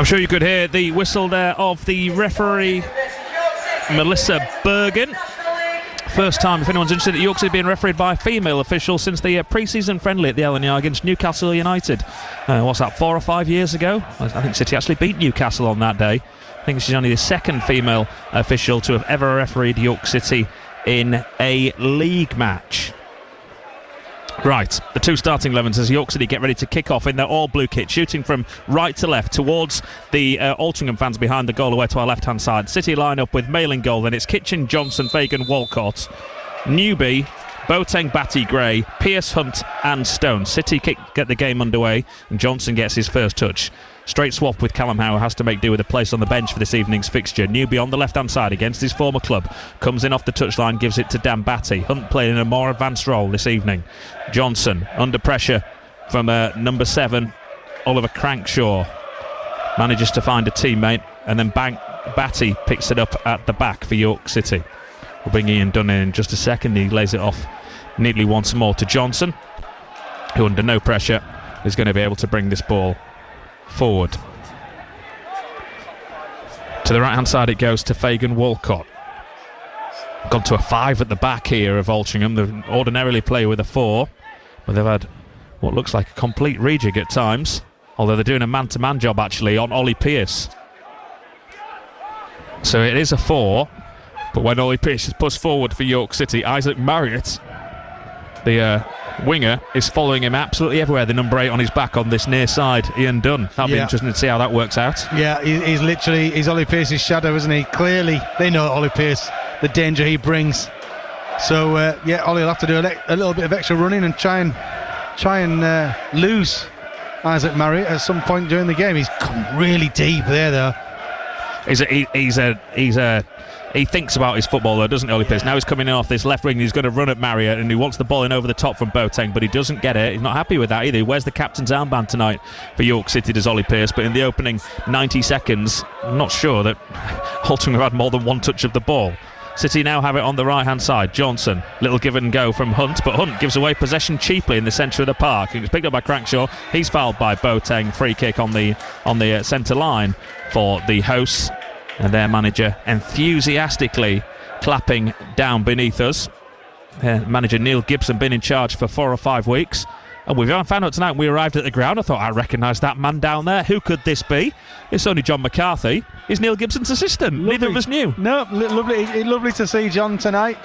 I'm sure you could hear the whistle there of the referee, Melissa Bergen. First time, if anyone's interested, that Yorkshire being refereed by a female official since the pre-season friendly at the Ellenor against Newcastle United. What's that, 4 or 5 years ago? I think City actually beat Newcastle on that day. I think she's only the second female official to have ever refereed York City in a league match. Right, the two starting 11s as York City get ready to kick off in their all-blue kit, shooting from right to left towards the Altrincham fans behind the goal away to our left-hand side. City line up with Mail in goal, then it's Kitchen, Johnson, Fagan, Walcott, Newby, Boateng, Batty, Gray, Pearce, Hunt and Stone. City get the game underway and Johnson gets his first touch. Straight swap with Callum Howe, has to make do with a place on the bench for this evening's fixture. Newby on the left-hand side against his former club. Comes in off the touchline, gives it to Dan Batty. Hunt playing in a more advanced role this evening. Johnson under pressure from number 7, Oliver Crankshaw. Manages to find a teammate and then Batty picks it up at the back for York City. We'll bring Ian Dunn in just a second. He lays it off neatly once more to Johnson, who under no pressure is going to be able to bring this ball forward. To the right hand side it goes to Fagan Walcott. Gone to a 5 at the back here of Altrincham. They ordinarily play with a 4, but they've had what looks like a complete rejig at times, although they're doing a man-to-man job actually on Ollie Pearce. So it is a 4, but when Ollie Pearce is pushed forward for York City, Isaac Marriott, the winger, is following him absolutely everywhere. The number 8 on his back on this near side, Ian Dunn. That'll be interesting to see how that works out. Yeah, he's Ollie Pearce's shadow, isn't he? Clearly, they know Ollie Pearce, the danger he brings. So, Ollie will have to do a little bit of extra running and try and lose Isaac Marriott at some point during the game. He's come really deep there, though. He thinks about his football, though, doesn't he, Ollie Pearce? Now he's coming in off this left wing, he's going to run at Marriott, and he wants the ball in over the top from Boateng, but he doesn't get it. He's not happy with that either. He wears the captain's armband tonight for York City, does Ollie Pearce, but in the opening 90 seconds, I'm not sure that Altrincham have had more than one touch of the ball. City now have it on the right-hand side. Johnson, little give and go from Hunt, but Hunt gives away possession cheaply in the centre of the park. It's picked up by Crankshaw. He's fouled by Boateng. Free kick on the centre line for the hosts. And their manager enthusiastically clapping down beneath us. Manager Neil Gibson been in charge for 4 or 5 weeks. And we've found out tonight when we arrived at the ground, I thought I recognised that man down there. Who could this be? It's only John McCarthy. He's Neil Gibson's assistant. Lovely. Neither of us knew. No, lovely to see John tonight.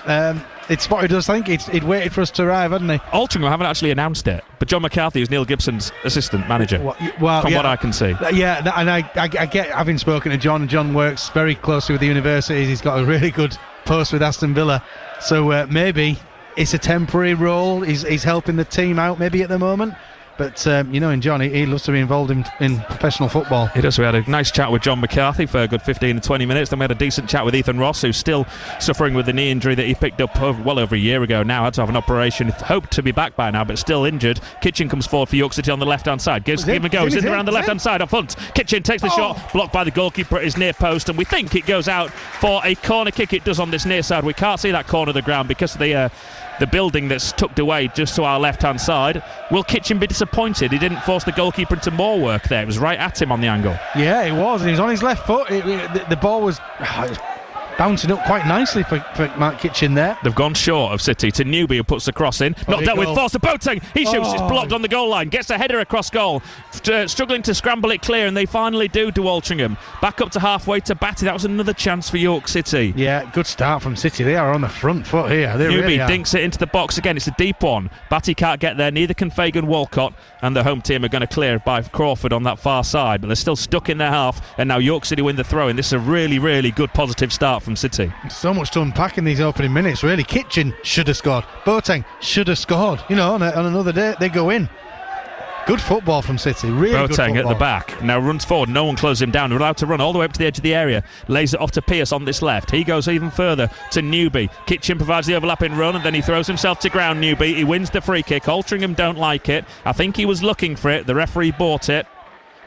It's what he does think. He'd waited for us to arrive, hadn't he? Altrincham haven't actually announced it, but John McCarthy is Neil Gibson's assistant manager, from what I can see. Yeah, and I get, having spoken to John, John works very closely with the universities. He's got a really good post with Aston Villa. So maybe it's a temporary role. He's helping the team out maybe at the moment. But, in John, he loves to be involved in professional football. He does. We had a nice chat with John McCarthy for a good 15 to 20 minutes. Then we had a decent chat with Ethan Ross, who's still suffering with the knee injury that he picked up well over a year ago now. Had to have an operation. Hoped to be back by now, but still injured. Kitchen comes forward for York City on the left-hand side. Gives him a go. He's in around the left-hand side up front. Kitchen takes the shot, blocked by the goalkeeper at his near post, and we think it goes out for a corner kick. It does on this near side. We can't see that corner of the ground because of the building that's tucked away just to our left-hand side. Will Kitchen be disappointed? He didn't force the goalkeeper into more work there. It was right at him on the angle. Yeah, it was. And he was on his left foot. The ball was bouncing up quite nicely for Mark Kitchen there. They've gone short of City to Newby, who puts the cross in. Not dealt with, forced to Boateng. He shoots, it's blocked on the goal line. Gets a header across goal. Struggling to scramble it clear, and they finally do Altrincham. Back up to halfway to Batty. That was another chance for York City. Yeah, good start from City. They are on the front foot here. Newby dinks it into the box again. It's a deep one. Batty can't get there. Neither can Fagan Walcott. And the home team are going to clear by Crawford on that far side. But they're still stuck in their half. And now York City win the throw-in. This is a really, really good positive start from City. So much to unpack in these opening minutes, really. Kitchen should have scored. Boateng should have scored. On another day, they go in. Good football from City. Really good football. Boateng at the back. Now runs forward. No one closes him down. They're allowed to run all the way up to the edge of the area. Lays it off to Pearce on this left. He goes even further to Newby. Kitchen provides the overlapping run, and then he throws himself to ground. Newby. He wins the free kick. Altrincham don't like it. I think he was looking for it. The referee bought it.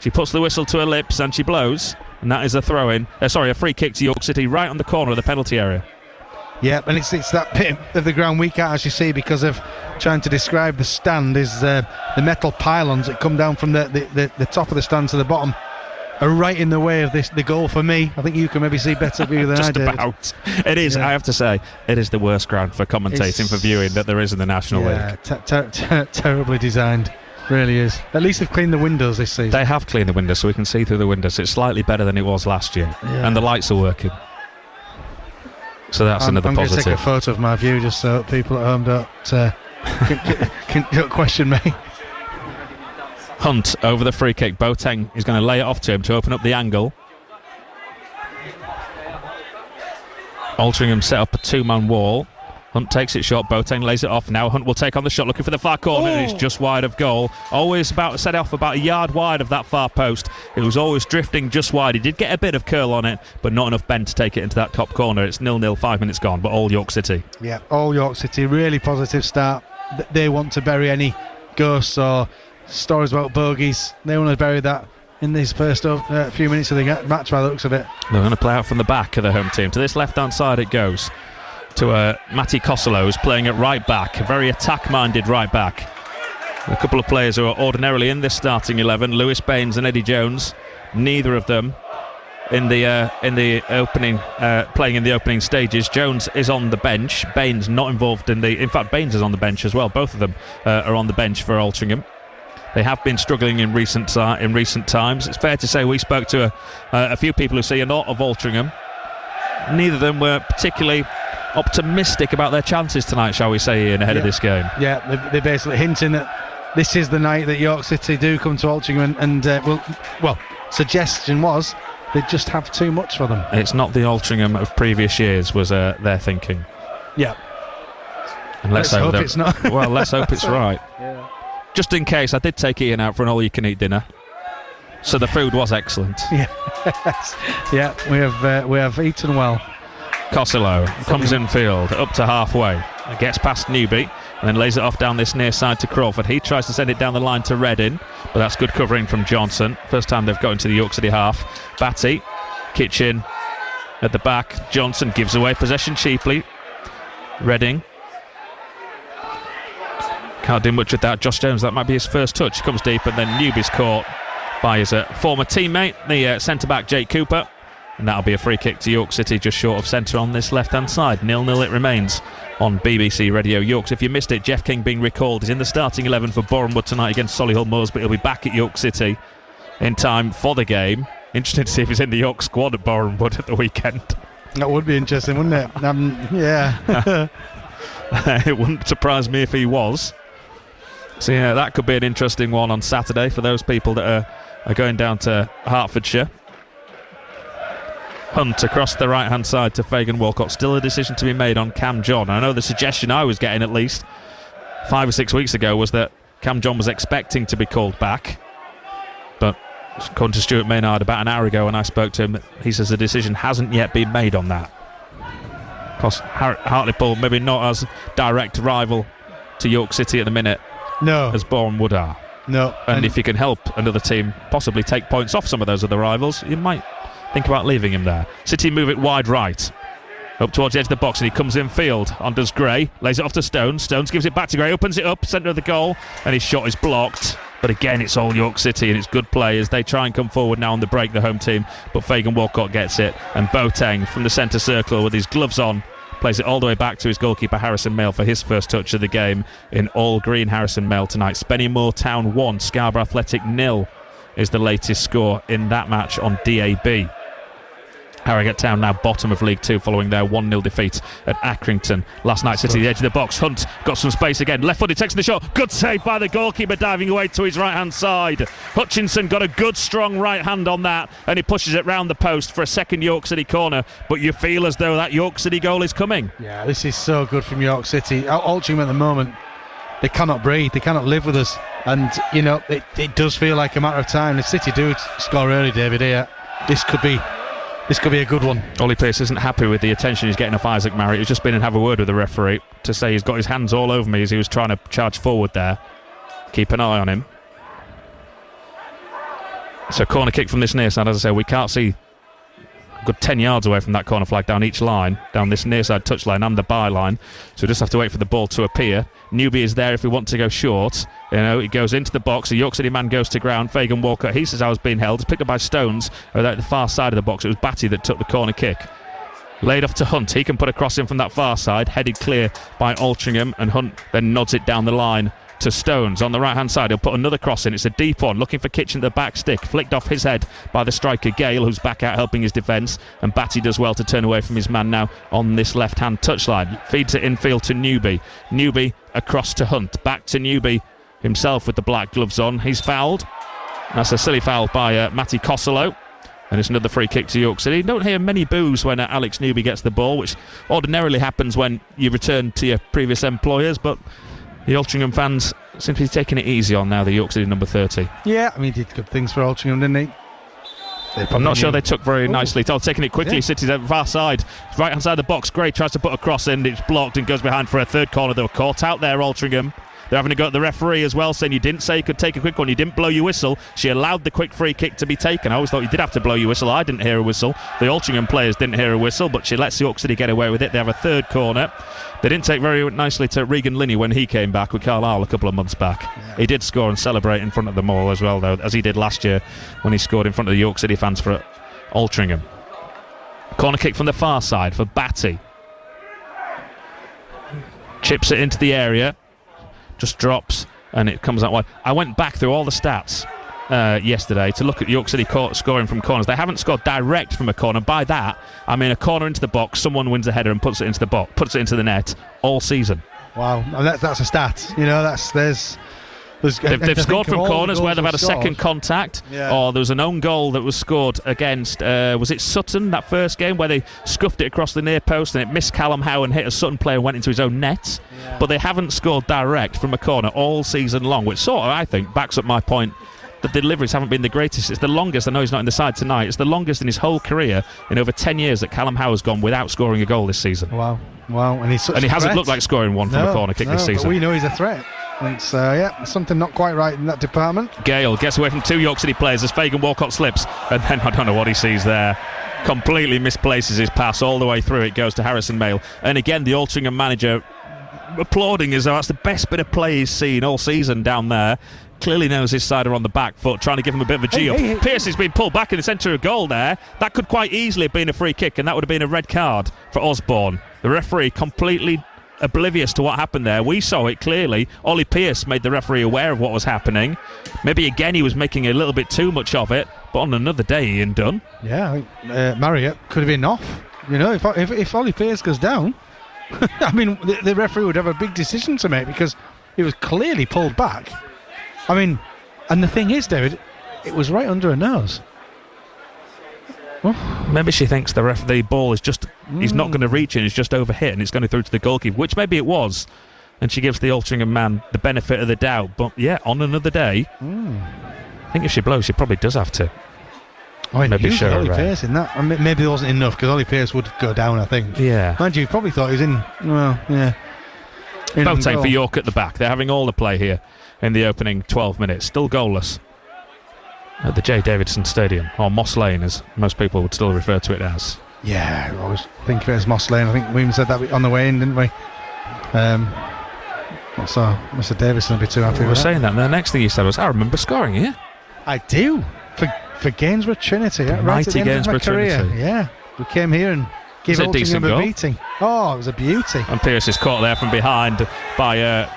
She puts the whistle to her lips and she blows. And that is a throw-in. A free kick to York City right on the corner of the penalty area. Yeah, and it's that bit of the ground we can't actually see because of trying to describe the stand is the metal pylons that come down from the top of the stand to the bottom are right in the way of the goal for me. I think you can maybe see better view than I Just did. about. It is, I have to say, it is the worst ground for commentating, for viewing that there is in the National League. Terribly designed. Really is. At least they've cleaned the windows this season. They have cleaned the windows so we can see through the windows. It's slightly better than it was last year. Yeah. And the lights are working. So that's another I'm going to positive. take a photo of my view just so people at home don't question me. Hunt over the free kick. Boateng is going to lay it off to him to open up the angle. Altrincham set up a two-man wall. Hunt takes it short, Boateng lays it off. Now Hunt will take on the shot, looking for the far corner, and it's just wide of goal. Always set off about a yard wide of that far post. It was always drifting just wide. He did get a bit of curl on it, but not enough bend to take it into that top corner. It's 0-0, 5 minutes gone, but all York City. Yeah, all York City, really positive start. They want to bury any ghosts or stories about bogeys. They want to bury that in these first few minutes of the match by the looks of it. They're going to play out from the back of the home team. To this left-hand side it goes. To Matty Costello, who's playing at right back, a very attack-minded right back. A couple of players who are ordinarily in this starting 11, Lewis Baines and Eddie Jones, neither of them in the opening playing in the opening stages. Jones is on the bench, Baines not involved in fact Baines is on the bench as well. Both of them are on the bench for Altrincham. They have been struggling in recent times. It's fair to say we spoke to a few people who see a lot of Altrincham. Neither of them were particularly optimistic about their chances tonight, shall we say, Ian, ahead of this game. Yeah, they're basically hinting that this is the night that York City do come to Altrincham, and suggestion was they just have too much for them. It's not the Altrincham of previous years, was their thinking. Yeah. And let's hope it's not. Well, let's hope it's right. Yeah. Just in case, I did take Ian out for an all-you-can-eat dinner, so the food was excellent. Yeah, we have eaten well. Costello comes in field up to halfway, gets past Newby and then lays it off down this near side to Crawford. He tries to send it down the line to Reddin, but that's good covering from Johnson. First time they've got into the York City half. Batty, Kitchen at the back. Johnson gives away possession cheaply. Redding can't do much with that. Josh Jones, that might be his first touch. He comes deep and then Newby's caught by his former teammate, the centre-back Jake Cooper. And that'll be a free kick to York City just short of centre on this left-hand side. 0-0 it remains on BBC Radio Yorks. If you missed it, Jeff King being recalled. He's in the starting 11 for Bournemouth tonight against Solihull Moors, but he'll be back at York City in time for the game. Interesting to see if he's in the York squad at Bournemouth at the weekend. That would be interesting, wouldn't it? Yeah. It wouldn't surprise me if he was. So yeah, that could be an interesting one on Saturday for those people that are going down to Hertfordshire. Hunt across the right hand side to Fagan Walcott. Still a decision to be made on Cam John. I know the suggestion I was getting at least 5 or 6 weeks ago was that Cam John was expecting to be called back, but according to Stuart Maynard about an hour ago when I spoke to him, he says the decision hasn't yet been made on that. Of course, Hartlepool maybe not as direct rival to York City at the minute as Bournemouth are. No. And if you can help another team possibly take points off some of those other rivals, you might think about leaving him there. City move it wide right, up towards the edge of the box, and he comes in field on does Gray, lays it off to Stones. Stones gives it back to Gray, opens it up, centre of the goal, and his shot is blocked. But again, it's all York City, and it's good play as they try and come forward now on the break, the home team. But Fagan Walcott gets it, and Boateng from the centre circle with his gloves on plays it all the way back to his goalkeeper Harrison Mail for his first touch of the game in all green. Harrison Mail tonight. Spennymoor Town 1, Scarborough Athletic 0 is the latest score in that match on DAB. Harrogate Town now bottom of League 2 following their 1-0 defeat at Accrington last night. City at the edge of the box. Hunt got some space again. Left footed, takes the shot. Good save by the goalkeeper, diving away to his right hand side. Hutchinson got a good strong right hand on that, and he pushes it round the post for a second York City corner. But you feel as though that York City goal is coming. Yeah, this is so good from York City. Altrincham at the moment, they cannot breathe, they cannot live with us, and you know it does feel like a matter of time. If City do score early, David, here this could be a good one. Ollie Pearce isn't happy with the attention he's getting off Isaac Marriott. He's just been and have a word with the referee to say he's got his hands all over me as he was trying to charge forward there. Keep an eye on him. So corner kick from this near side. As I say, we can't see good 10 yards away from that corner flag down each line, down this near side touch line and the byline. So we just have to wait for the ball to appear. Newby is there if we want to go short. You know, he goes into the box. The York City man goes to ground. Fagan Walcott, he says I was being held. It's picked up by Stones. At the far side of the box, it was Batty that took the corner kick. Laid off to Hunt. He can put a cross in from that far side. Headed clear by Altrincham, and Hunt then nods it down the line to Stones. On the right hand side, he'll put another cross in. It's a deep one, looking for Kitchen at the back stick, flicked off his head by the striker Gale, who's back out helping his defence, and Batty does well to turn away from his man now on this left hand touchline. Feeds it infield to Newby. Newby across to Hunt, back to Newby himself with the black gloves on. He's fouled. That's a silly foul by Matty Costello. And it's another free kick to York City. Don't hear many boos when Alex Newby gets the ball, which ordinarily happens when you return to your previous employers, but the Altrincham fans seem to be taking it easy on now, the York City number 30. Yeah, I mean, he did good things for Altrincham, didn't he? I'm not sure they took very nicely. Taking it quickly, City's at the far side. Right hand side of the box, Gray tries to put a cross in, it's blocked and goes behind for a third corner. They were caught out there, Altrincham. They're having to go at the referee as well, saying you didn't say you could take a quick one, you didn't blow your whistle. She allowed the quick free kick to be taken. I always thought you did have to blow your whistle. I didn't hear a whistle. The Altrincham players didn't hear a whistle, but she lets York City get away with it. They have a third corner. They didn't take very nicely to Regan Linney when he came back with Carlisle a couple of months back. Yeah. He did score and celebrate in front of them all as well, though, as he did last year when he scored in front of the York City fans for Altrincham. Corner kick from the far side for Batty. Chips it into the area. Just drops and it comes out wide. I went back through all the stats yesterday to look at York City scoring from corners. They haven't scored direct from a corner. By that, I mean a corner into the box, someone wins a header and puts it into the box, puts it into the net all season. Wow, and that's a stat. You know, they've scored from corners where they've had a second contact, or there was an own goal that was scored against, was it Sutton, that first game, where they scuffed it across the near post and it missed Callum Howe and hit a Sutton player and went into his own net. But they haven't scored direct from a corner all season long, which sort of, I think, backs up my point that the deliveries haven't been the greatest. It's the longest, I know he's not in the side tonight, it's the longest in his whole career in over 10 years that Callum Howe has gone without scoring a goal this season. Wow, and he's such and he a hasn't threat. Looked like scoring one from a corner kick this season. But we know he's a threat. It's something not quite right in that department. Gale gets away from two York City players as Fagan Walcott slips, and then I don't know what he sees there. Completely misplaces his pass all the way through. It goes to Harrison Mayle, and again the Altrincham manager applauding as though that's the best bit of play he's seen all season down there. Clearly knows his side are on the back foot, trying to give him a bit of a G up. Pearce has been pulled back in the centre of goal there. That could quite easily have been a free kick, and that would have been a red card for Osborne. The referee completely oblivious to what happened there. We saw it clearly. Ollie Pearce made the referee aware of what was happening. Maybe again he was making a little bit too much of it, but on another day he ain't done. Yeah, I think Marriott could have been off. You know, if Ollie Pearce goes down, I mean, the referee would have a big decision to make because he was clearly pulled back. I mean, and the thing is, David, it was right under her nose. Maybe she thinks the ball is just he's not going to reach it, it's just overhit and it's going through to the goalkeeper, which maybe it was, and she gives the Altrincham man the benefit of the doubt. But yeah, on another day, I think if she blows, she probably does have to. I mean, maybe sure Ollie Pearce in that. I mean, maybe there wasn't enough because Ollie Pearce would go down, I think. Yeah, mind you, probably thought he was in. Well, yeah. Both take for York at the back. They're having all the play here in the opening 12 minutes. Still goalless at the J. Davidson Stadium, or Moss Lane as most people would still refer to it as. Yeah, I always think of it as Moss Lane. I think we even said that on the way in, didn't we? So Mr. Davidson will be too happy with that. We were saying that, and the next thing you said was, I remember scoring here. I do, for Gainsborough Trinity, right Mighty at the end Gainsborough of my career. Trinity. Yeah, we came here and gave Altrincham a beating. Oh, it was a beauty. And Pearce is caught there from behind by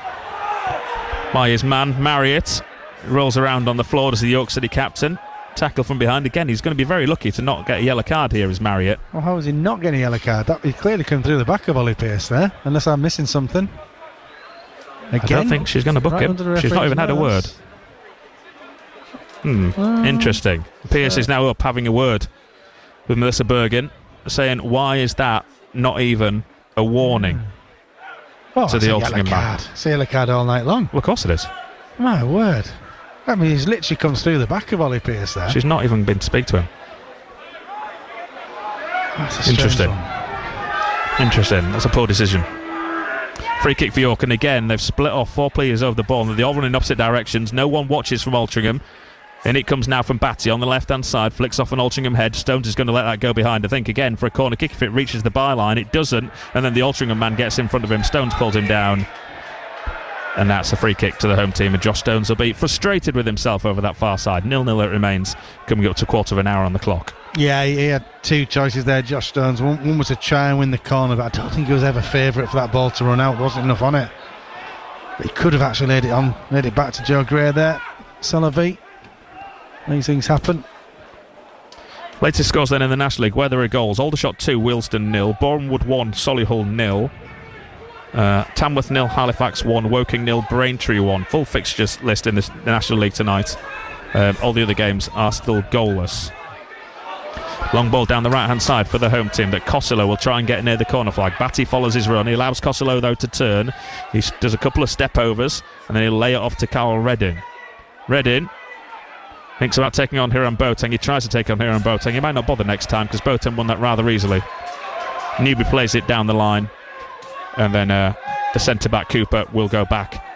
his man Marriott. Rolls around on the floor as the York City captain. Tackle from behind again. He's going to be very lucky to not get a yellow card here as Marriott. Well, how was he not getting a yellow card? He clearly come through the back of Ollie Pearce there, unless I'm missing something. Again, I don't think she's going to book him. She's not even had a word. Interesting. Pearce is now up having a word with Melissa Bergen, saying, why is that not even a warning to the Altrincham man? It's a yellow card all night long. Well, of course it is. My word. I mean, he's literally comes through the back of Ollie Pearce there. She's not even been to speak to him. That's a Interesting. One. That's a poor decision. Free kick for York, and again they've split off 4 players over the ball, and they all run in opposite directions. No one watches from Altrincham. And it comes now from Batty on the left-hand side, flicks off an Altrincham head. Stones is going to let that go behind, I think, again, for a corner kick if it reaches the byline. It doesn't, and then the Altrincham man gets in front of him. Stones pulls him down. And that's a free kick to the home team, and Josh Stones will be frustrated with himself over that far side. 0-0 it remains, coming up to a quarter of an hour on the clock. Yeah, he had two choices there, Josh Stones. One was to try and win the corner, but I don't think he was ever favourite for that ball to run out. There wasn't enough on it. But he could have actually laid it back to Joe Gray there. Salavi. These things happen. Latest scores then in the National League, where there are goals. Aldershot 2, Wealdstone 0, Bournemouth 1, Solihull 0. Tamworth 0, Halifax 1, Woking 0, Braintree 1. Full fixtures list in the National League tonight. All the other games are still goalless. Long ball down the right hand side for the home team that Costello will try and get near the corner flag. Batty follows his run. He allows Costello though to turn. He does a couple of step overs and then he'll lay it off to Carl Reddin. Reddin thinks about taking on Hiram Boateng. He tries to take on Hiram Boateng. He might not bother next time because Boateng won that rather easily. Newby plays it down the line. And then the centre-back Cooper will go back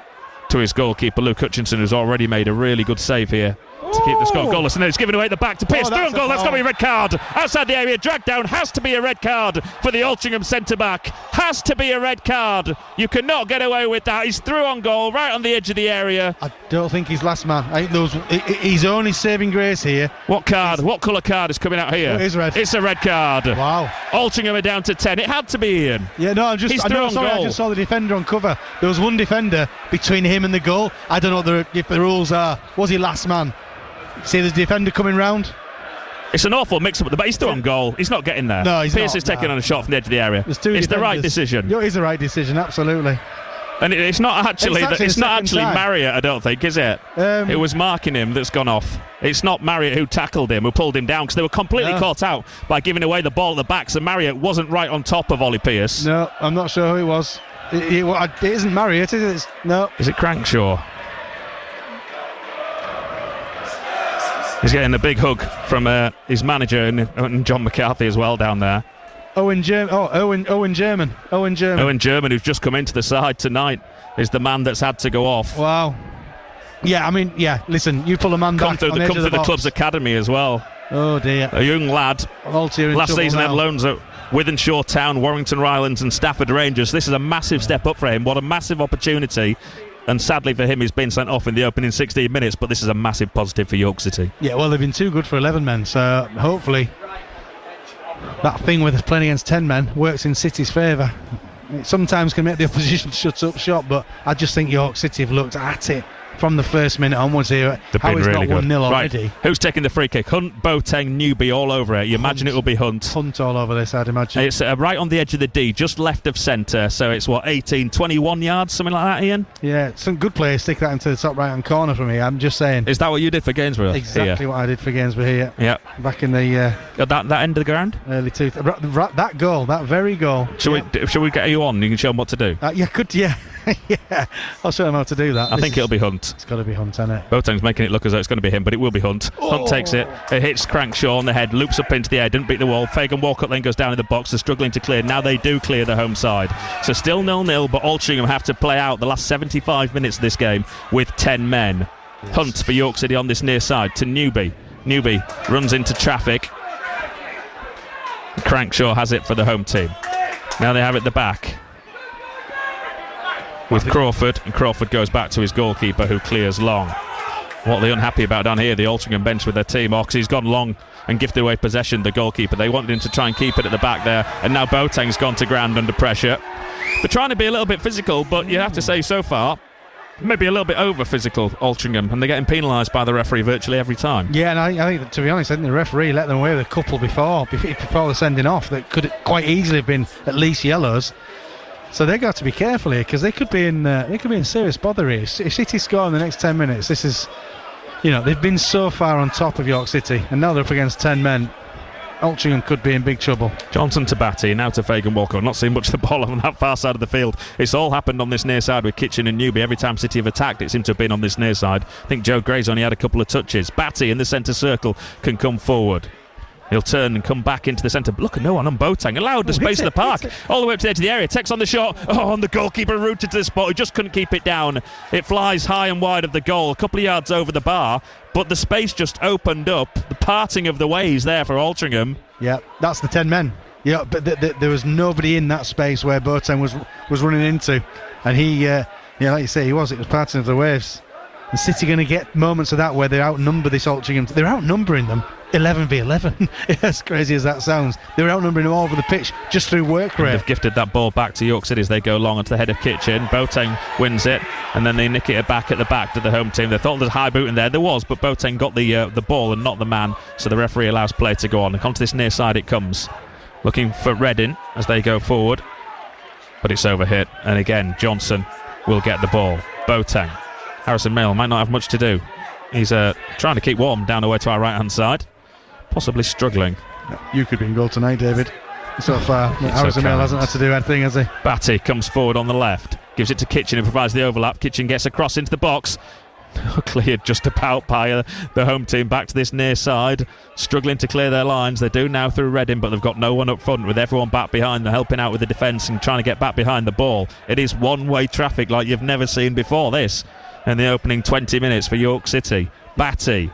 to his goalkeeper, Luke Hutchinson, who's already made a really good save here to keep the score goalless. And then it's given away at the back to Pearce. Through on goal, that's got to be a red card. Outside the area, dragged down, has to be a red card for the Altrincham centre-back. Has to be a red card. You cannot get away with that. He's through on goal, right on the edge of the area. I don't think he's last man. I think he's only saving grace here. What card? What colour card is coming out here? It is red. It's a red card. Wow. Altrincham are down to 10. It had to be Ian. Yeah, no, I just saw the defender on cover. There was one defender between him and the goal. I don't know if the rules are. Was he last man? See the defender coming round? It's an awful mix-up, but he's still on goal. He's not getting there. No, he's Pearce not, is taking on a shot from the edge of the area. It's the right decision. It is the right decision, absolutely. And it's not actually Marriott, I don't think, is it? It was marking him that's gone off. It's not Marriott who tackled him, who pulled him down, because they were completely caught out by giving away the ball at the back, so Marriott wasn't right on top of Ollie Pearce. No, I'm not sure who it was. It isn't Marriott, is it? No. Is it Crankshaw? He's getting a big hug from his manager and John McCarthy as well down there. Owen German, who's just come into the side tonight, is the man that's had to go off. Wow. Yeah, I mean, listen, you pull a man back on the edge of the club's academy as well. Oh dear. A young lad. Last season had loans at Wythenshawe Town, Warrington Rylands and Stafford Rangers. This is a massive step up for him. What a massive opportunity. And sadly for him, he's been sent off in the opening 16 minutes, but this is a massive positive for York City. Yeah, well, they've been too good for 11 men, so hopefully that thing with playing against 10 men works in City's favour. It sometimes can make the opposition shut up shop, but I just think York City have looked at it from the first minute onwards here. How it's really not 1-0 already. Right. Who's taking the free kick? Hunt, Boateng, Newby all over it. You imagine it will be Hunt. Hunt all over this, I'd imagine. It's right on the edge of the D, just left of centre. So it's 21 yards, something like that, Ian? Yeah, some good players stick that into the top right hand corner for me. I'm just saying. Is that what you did for Gainsborough? Exactly what I did for Gainsborough here. Yeah. Back in the at that end of the ground? Early that goal, that very goal. Shall we get you on? You can show them what to do. Yeah. I'll show him how to do that. I think it'll be Hunt. It's got to be Hunt, hasn't it? Boateng's making it look as though it's going to be him, but it will be Hunt. Hunt takes it. It hits Crankshaw on the head, loops up into the air, didn't beat the wall. Fagan Walcott then goes down in the box. They're struggling to clear. Now they do clear the home side. So still 0-0, but Altrincham have to play out the last 75 minutes of this game with 10 men. Yes. Hunt for York City on this near side to Newby. Newby runs into traffic. Crankshaw has it for the home team. Now they have it at the back with Crawford, and Crawford goes back to his goalkeeper who clears long. What are they unhappy about down here, the Altrincham bench with their team? Because he's gone long and gifted away possession, the goalkeeper. They wanted him to try and keep it at the back there, and now Boateng's gone to ground under pressure. They're trying to be a little bit physical, but you have to say so far maybe a little bit over physical, Altrincham, and they're getting penalised by the referee virtually every time. Yeah, and I think, to be honest, I think the referee let them away with a couple before the sending off that could quite easily have been at least yellows. So they've got to be careful here, because they could be in serious bother here. If City score in the next 10 minutes, this is, they've been so far on top of York City, and now they're up against 10 men. Altrincham could be in big trouble. Johnson to Batty, now to Fagan Walker. Not seeing much of the ball on that far side of the field. It's all happened on this near side with Kitchen and Newby. Every time City have attacked, it seemed to have been on this near side. I think Joe Gray's only had a couple of touches. Batty in the centre circle can come forward. He'll turn and come back into the centre. Look at no one on Boateng. Allowed the space of the park. All the way up to the edge of the area. Takes on the shot. Oh, and the goalkeeper rooted to the spot. He just couldn't keep it down. It flies high and wide of the goal. A couple of yards over the bar. But the space just opened up. The parting of the ways there for Altrincham. Yeah, that's the 10 men. Yeah, but there was nobody in that space where Boateng was running into. And he, like you say, it was parting of the waves. And City going to get moments of that where they outnumber this Altrincham. They're outnumbering them 11 v 11. As crazy as that sounds, they're outnumbering them all over the pitch just through work rate. They've gifted that ball back to York City as they go long onto the head of Kitchen. Boateng wins it, and then they nick it back at the back to the home team. They thought there was a high boot in there. There was, but Boateng got the ball and not the man, so the referee allows play to go on. And onto this near side it comes, looking for Reading as they go forward, but it's overhit, and again Johnson will get the ball. Boateng. Harrison Mayle might not have much to do. He's trying to keep warm down the way to our right hand side, possibly struggling. You could be in goal tonight, David. So far, Harrison Mayle hasn't had to do anything, has he? Batty comes forward on the left, gives it to Kitchen, who provides the overlap. Kitchen gets across into the box. Cleared just about by the home team back to this near side, struggling to clear their lines. They do now through Reading, but they've got no one up front, with everyone back behind. They're helping out with the defence and trying to get back behind the ball. It is one-way traffic like you've never seen before this in the opening 20 minutes for York City. Batty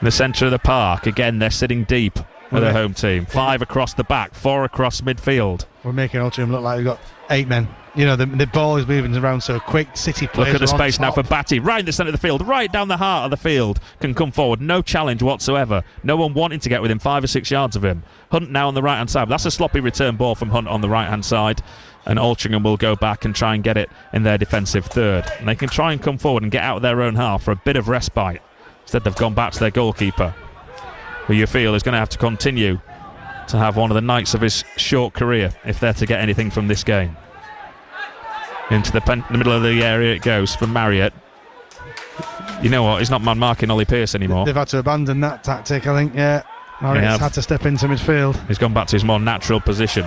in the centre of the park. Again, they're sitting deep with their home team. 5 across the back, 4 across midfield. We're making Altrincham look like we've got 8 men. You know, the ball is moving around so quick. City players. Look at the space now for Batty, right in the centre of the field, right down the heart of the field. Can come forward, no challenge whatsoever. No one wanting to get within 5 or 6 yards of him. Hunt now on the right hand side. That's a sloppy return ball from Hunt on the right hand side. And Altrincham will go back and try and get it in their defensive third. And they can try and come forward and get out of their own half for a bit of respite. Instead, they've gone back to their goalkeeper, who you feel is going to have to continue to have one of the nights of his short career if they're to get anything from this game. Into the middle of the area it goes for Marriott. You know what? He's not man-marking Ollie Pearce anymore. They've had to abandon that tactic, I think. Yeah, Marriott's had to step into midfield. He's gone back to his more natural position.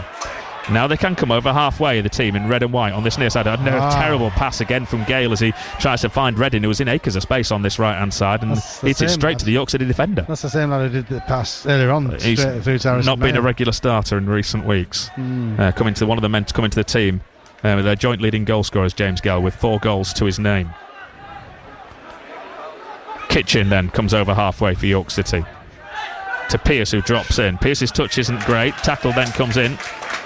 Now they can come over halfway, the team in red and white on this near side. A terrible pass again from Gale as he tries to find Reading, who was in acres of space on this right hand side, and hits it straight to the York City defender. That's the same lad who did the pass earlier on. He's not been a regular starter in recent weeks. Coming to one of the men to come into the team. Their joint leading goal scorer is James Gale with 4 goals to his name. Kitchen then comes over halfway for York City to Pearce, who drops in. Pearce's touch isn't great. Tackle then comes in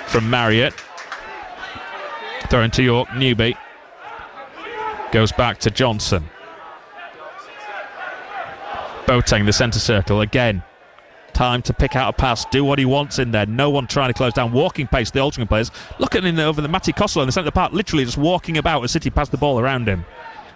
from Marriott. Thrown to York. Newby goes back to Johnson. Boateng, the centre circle again. Time to pick out a pass, do what he wants in there. No one trying to close down. Walking pace, the Altrincham players. Look at him over the Matty Costello in the centre of the park, literally just walking about as City pass the ball around him.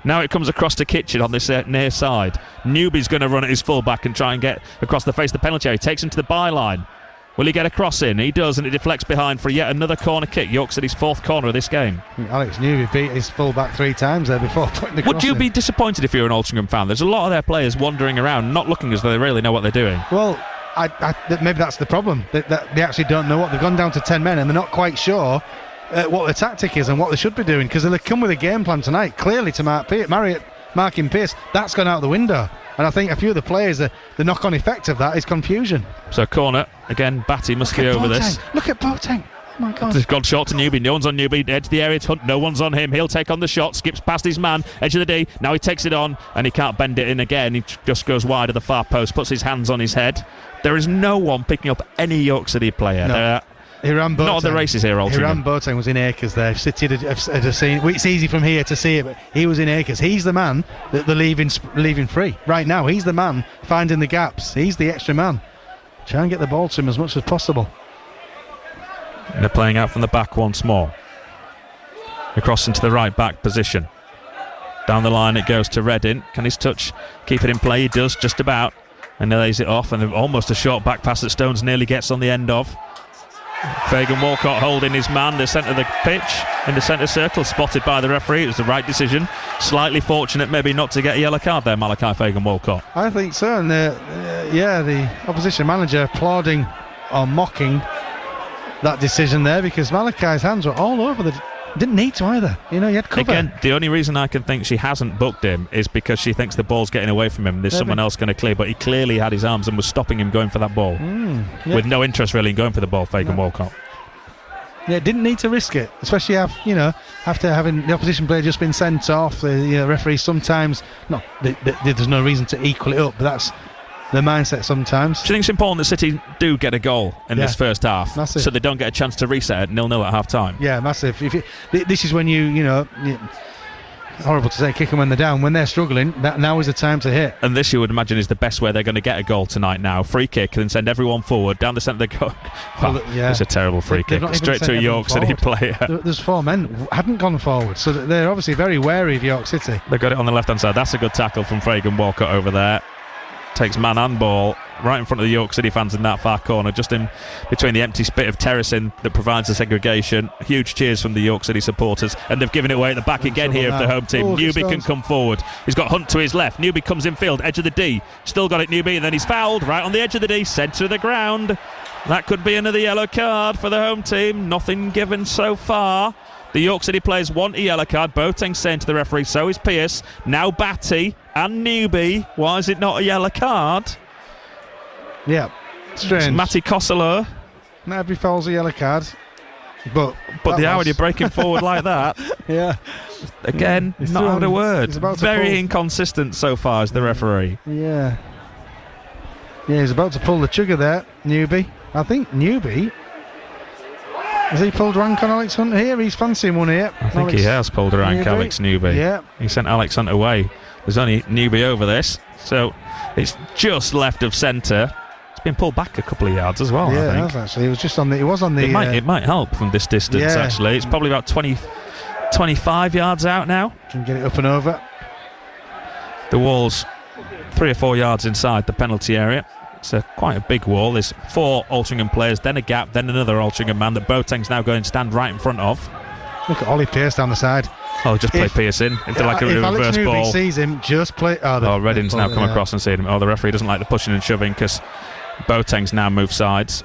Now it comes across to Kitchen on this near side. Newby's going to run at his full-back and try and get across the face of the penalty area. He takes him to the byline. Will he get a cross in? He does, and it deflects behind for yet another corner kick. York City's 4th corner of this game. Alex Newby beat his full-back 3 times there before putting the cross Would you in. be disappointed if you're an Altrincham fan? There's a lot of their players wandering around, not looking as though they really know what they're doing. Well, maybe that's the problem. That they actually don't know what they've gone down to 10 men, and they're not quite sure what the tactic is and what they should be doing, because they'll come with a game plan tonight, clearly to Marriott marking Pearce. That's gone out the window, and I think a few of the players, the knock-on effect of that is confusion. So corner again. Batty must be over this. Look at Boateng. Oh my God. He's gone short to Newby. No one's on Newby. Edge of the area. Hunt. No one's on him. He'll take on the shot. Skips past his man. Edge of the D. Now he takes it on, and he can't bend it in again. He just goes wide of the far post. Puts his hands on his head. There is no one picking up any York City player. No. Hiram Boateng. Not at the races here, Altrincham. Hiram Boateng was in acres there. City had seen. It's easy from here to see it, but he was in acres. He's the man that they're leaving free right now. He's the man finding the gaps. He's the extra man. Try and get the ball to him as much as possible. And they're playing out from the back once more. Across into the right back position. Down the line it goes to Reading. Can his touch keep it in play? He does, just about. And lays it off, and almost a short back pass that Stones nearly gets on the end of. Fagan Walcott holding his man, the centre of the pitch, in the centre circle, spotted by the referee. It was the right decision. Slightly fortunate maybe not to get a yellow card there, Malachi Fagan Walcott. I think so, and the opposition manager applauding or mocking that decision there, because Malachi's hands were all over Didn't need to either. You know, he had cover. Again, the only reason I can think she hasn't booked him is because she thinks the ball's getting away from him. There's someone else going to clear, but he clearly had his arms and was stopping him going for that ball. With no interest really in going for the ball, Fagan Walcott. Yeah, didn't need to risk it, especially after having the opposition player just been sent off. The referee sometimes, there's no reason to equal it up, but that's the mindset sometimes. Do you think it's important that City do get a goal in this first half, massive, so they don't get a chance to reset at 0-0 at half time? Yeah, massive. This is when horrible to say, kick them when they're down. When they're struggling, now is the time to hit. And this, you would imagine, is the best way they're going to get a goal tonight now. Free kick and send everyone forward down the centre of the goal. It's a terrible free kick. Straight to a York City player. There's 4 men who hadn't gone forward, so they're obviously very wary of York City. They've got it on the left-hand side. That's a good tackle from Fagan Walcott over there. Takes man and ball right in front of the York City fans in that far corner, just in between the empty bit of terracing that provides the segregation. Huge cheers from the York City supporters, and they've given it away at the back again here of the home team. Newby can come forward. He's got Hunt to his left. Newby comes in field, edge of the D. Still got it, Newby, and then he's fouled right on the edge of the D, centre of the ground. That could be another yellow card for the home team. Nothing given so far. The York City players want a yellow card. Boateng saying to the referee, so is Pearce. Now Batty and Newby. Why is it not a yellow card? Yeah, strange. It's Matty Costello. Not every foul's a yellow card. But the hour you're breaking forward like that. Yeah. Again, not out of word. Very inconsistent so far as the referee. Yeah. Yeah, he's about to pull the trigger there, Newby. I think Newby... Has he pulled rank on Alex Hunt here? He's fancying one here. I think he has pulled rank, Alex Newby. Yeah. He sent Alex Hunt away. There's only Newby over this. So it's just left of centre. It's been pulled back a couple of yards as well, yeah, I think. It has actually. He was just on the... He was on the... It might help from this distance, actually. It's probably about 25 yards out now. Can get it up and over. The wall's 3 or 4 yards inside the penalty area. It's quite a big wall. There's 4 Altrincham players, then a gap, then another Altrincham man that Boateng's now going to stand right in front of. Look at Ollie Pearce down the side. Oh, just play Pearce in into like a reverse Alex ball. Newby sees him, just play... Reddin's now come across and seen him. Oh, the referee doesn't like the pushing and shoving because Boateng's now moved sides.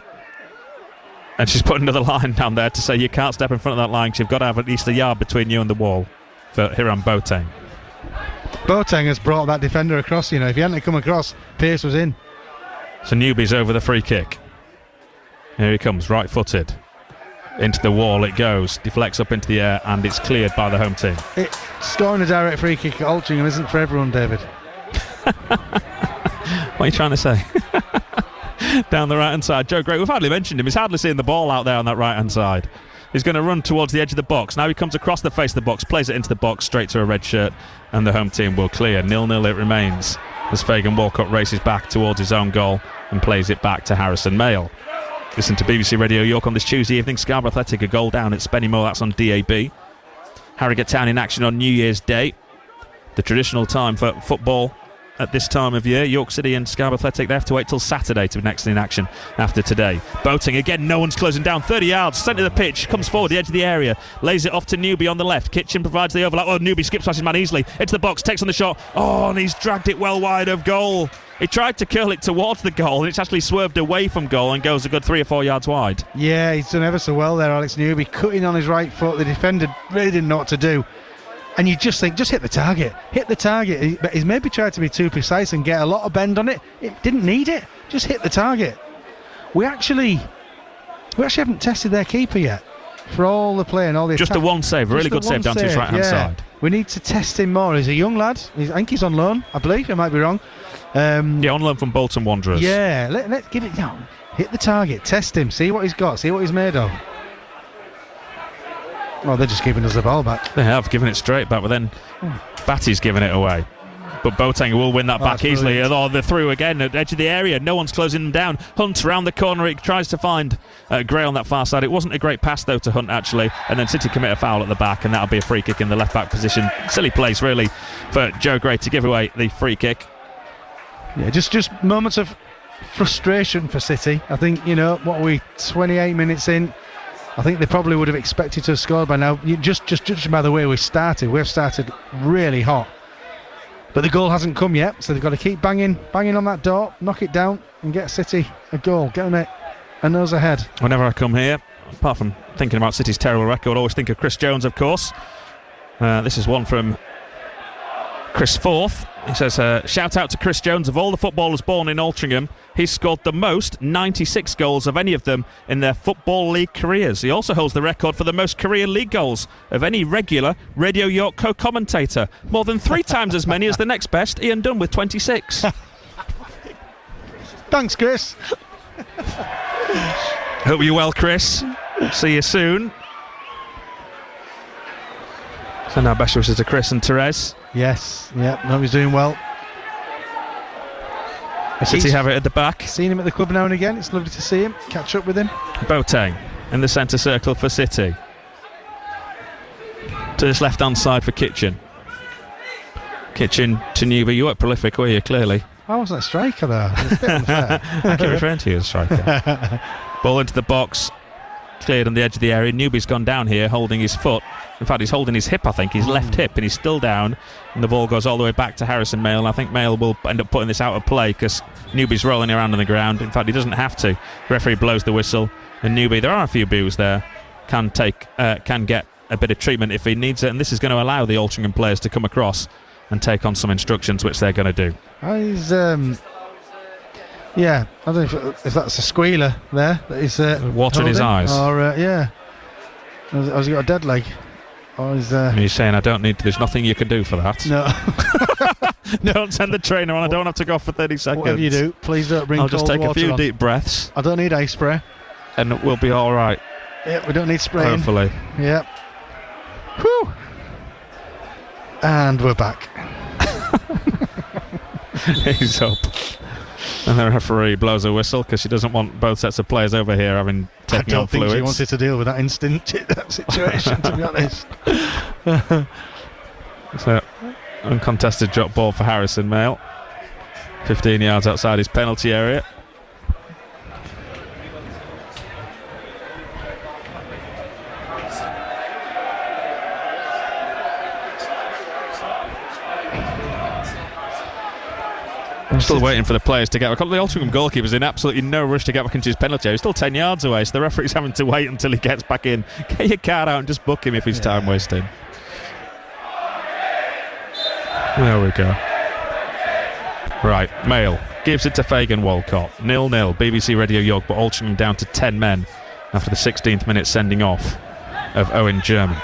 And she's put another line down there to say you can't step in front of that line because you've got to have at least a yard between you and the wall for Hiram Boateng. Boateng has brought that defender across, If he hadn't come across, Pearce was in. So Newby's over the free kick. Here he comes, right-footed. Into the wall it goes, deflects up into the air, and it's cleared by the home team. Scoring a direct free kick at Altrincham isn't for everyone, David. What are you trying to say? Down the right-hand side. Joe Gray, we've hardly mentioned him. He's hardly seeing the ball out there on that right-hand side. He's going to run towards the edge of the box. Now he comes across the face of the box, plays it into the box, straight to a red shirt, and the home team will clear. 0-0 it remains as Fagan Walcott races back towards his own goal and plays it back to Harrison Mayle. Listen to BBC Radio York on this Tuesday evening. Scarborough Athletic a goal down at Spennymoor. That's on DAB. Harrogate Town in action on New Year's Day. The traditional time for football at this time of year. York City and Scarborough Athletic, they have to wait till Saturday to be next in action after today. Boating again, no one's closing down. 30 yards, centre of the pitch, comes forward, the edge of the area, lays it off to Newby on the left. Kitchen provides the overlap. Oh, Newby skips past his man easily into the box, takes on the shot. Oh, and he's dragged it well wide of goal. He tried to curl it towards the goal, and it's actually swerved away from goal and goes a good 3 or 4 yards wide. Yeah, he's done ever so well there, Alex Newby, cutting on his right foot. The defender really didn't know what to do. And you just think, just hit the target. Hit the target. But he's maybe tried to be too precise and get a lot of bend on it. It didn't need it. Just hit the target. We actually haven't tested their keeper yet. For all the play and all the just attack. The one save, really good save down to his right-hand side. We need to test him more. He's a young lad. I think he's on loan, I believe. I might be wrong. On loan from Bolton Wanderers. Yeah, let's give it... hit the target. Test him. See what he's got. See what he's made of. Oh, they're just giving us the ball back. They have given it straight back, but then Batty's giving it away. But Boateng will win that back easily. Oh, they're through again at the edge of the area. No one's closing them down. Hunt around the corner. He tries to find Gray on that far side. It wasn't a great pass, though, to Hunt, actually. And then City commit a foul at the back, and that'll be a free kick in the left-back position. Silly place, really, for Joe Gray to give away the free kick. Yeah, just moments of frustration for City. I think, 28 minutes in, I think they probably would have expected to have scored by now. Just judging by the way we've started really hot. But the goal hasn't come yet, so they've got to keep banging on that door, knock it down, and get City a goal. Get them a nose ahead. Whenever I come here, apart from thinking about City's terrible record, always think of Chris Jones, of course. This is one from Chris Forth. He says, shout out to Chris Jones. Of all the footballers born in Altrincham, he's scored the most, 96 goals of any of them in their Football League careers. He also holds the record for the most career league goals of any regular Radio York co-commentator. More than 3 times as many as the next best, Ian Dunn, with 26. Thanks, Chris. Hope you're well, Chris. See you soon. So now best wishes to Chris and Therese. Yes, yeah, no, he's doing well. City have it at the back. Seen him at the club now and again. It's lovely to see him, catch up with him. Boateng in the centre circle for City. To this left-hand side for Kitchen. Kitchen to Newby. You weren't prolific, were you, clearly? I wasn't a striker there. It was a bit unfair. I keep referring to you as a striker. Ball into the box. Cleared on the edge of the area. Newby's gone down here holding his foot. In fact, he's holding his hip, I think, his left hip, and he's still down. And the ball goes all the way back to Harrison Mail. And I think Mail will end up putting this out of play because Newby's rolling around on the ground. In fact, he doesn't have to. The referee blows the whistle. And Newby, there are a few boos there, can get a bit of treatment if he needs it. And this is going to allow the Altrincham players to come across and take on some instructions, which they're going to do. He's, yeah, I don't know if that's a squealer there that he's water in his eyes. Or, yeah. Has he got a dead leg? Or is, He's saying, there's nothing you can do for that. No. Don't send the trainer on, I don't have to go for 30 seconds. Whatever you do, please don't bring cold water on. I'll just take a few deep breaths. I don't need ice spray. And we'll be alright. Yeah, we don't need spraying. Hopefully. Yeah. Whew. And we're back. He's up. And the referee blows a whistle because she doesn't want both sets of players over here having taken on fluids. I don't think she wanted to deal with that that situation, to be honest. So, uncontested drop ball for Harrison Mail. 15 yards outside his penalty area. I'm still waiting for the players to get back. The Altrincham goalkeeper's in absolutely no rush to get back into his penalty area. He's still 10 yards away, so the referee's having to wait until he gets back in. Get your card out and just book him if he's time wasting. There we go. Right, Mail gives it to Fagan Walcott. 0-0, BBC Radio York, but Altrincham down to 10 men after the 16th minute sending off of Owen German.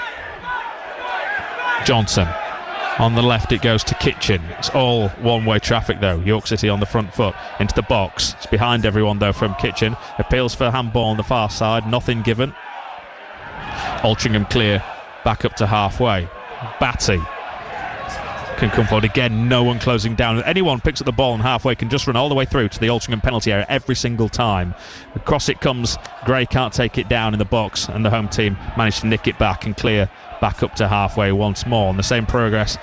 Johnson. On the left it goes to Kitchen. It's all one-way traffic though. York City on the front foot into the box. It's behind everyone though from Kitchen. Appeals for handball on the far side. Nothing given. Altrincham clear back up to halfway. Batty can come forward again. No one closing down. Anyone picks up the ball and halfway can just run all the way through to the Altrincham penalty area every single time. Across it comes. Gray can't take it down in the box and the home team managed to nick it back and clear back up to halfway once more. And the same process,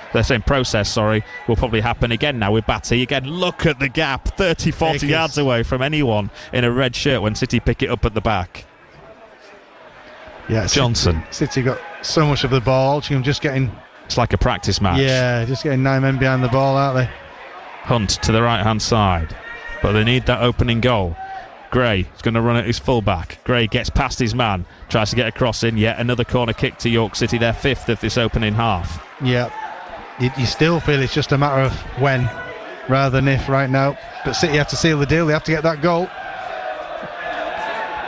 will probably happen again now with Batty. Again, look at the gap, 30-40 yards away from anyone in a red shirt when City pick it up at the back. Yeah, Johnson. City got so much of the ball. Just getting... It's like a practice match. Yeah, just getting 9 men behind the ball, aren't they? Hunt to the right-hand side. But they need that opening goal. Gray is going to run at his full-back. Gray gets past his man, tries to get a cross in. Yet another corner kick to York City, their 5th of this opening half. Yeah, you still feel it's just a matter of when rather than if right now. But City have to seal the deal. They have to get that goal.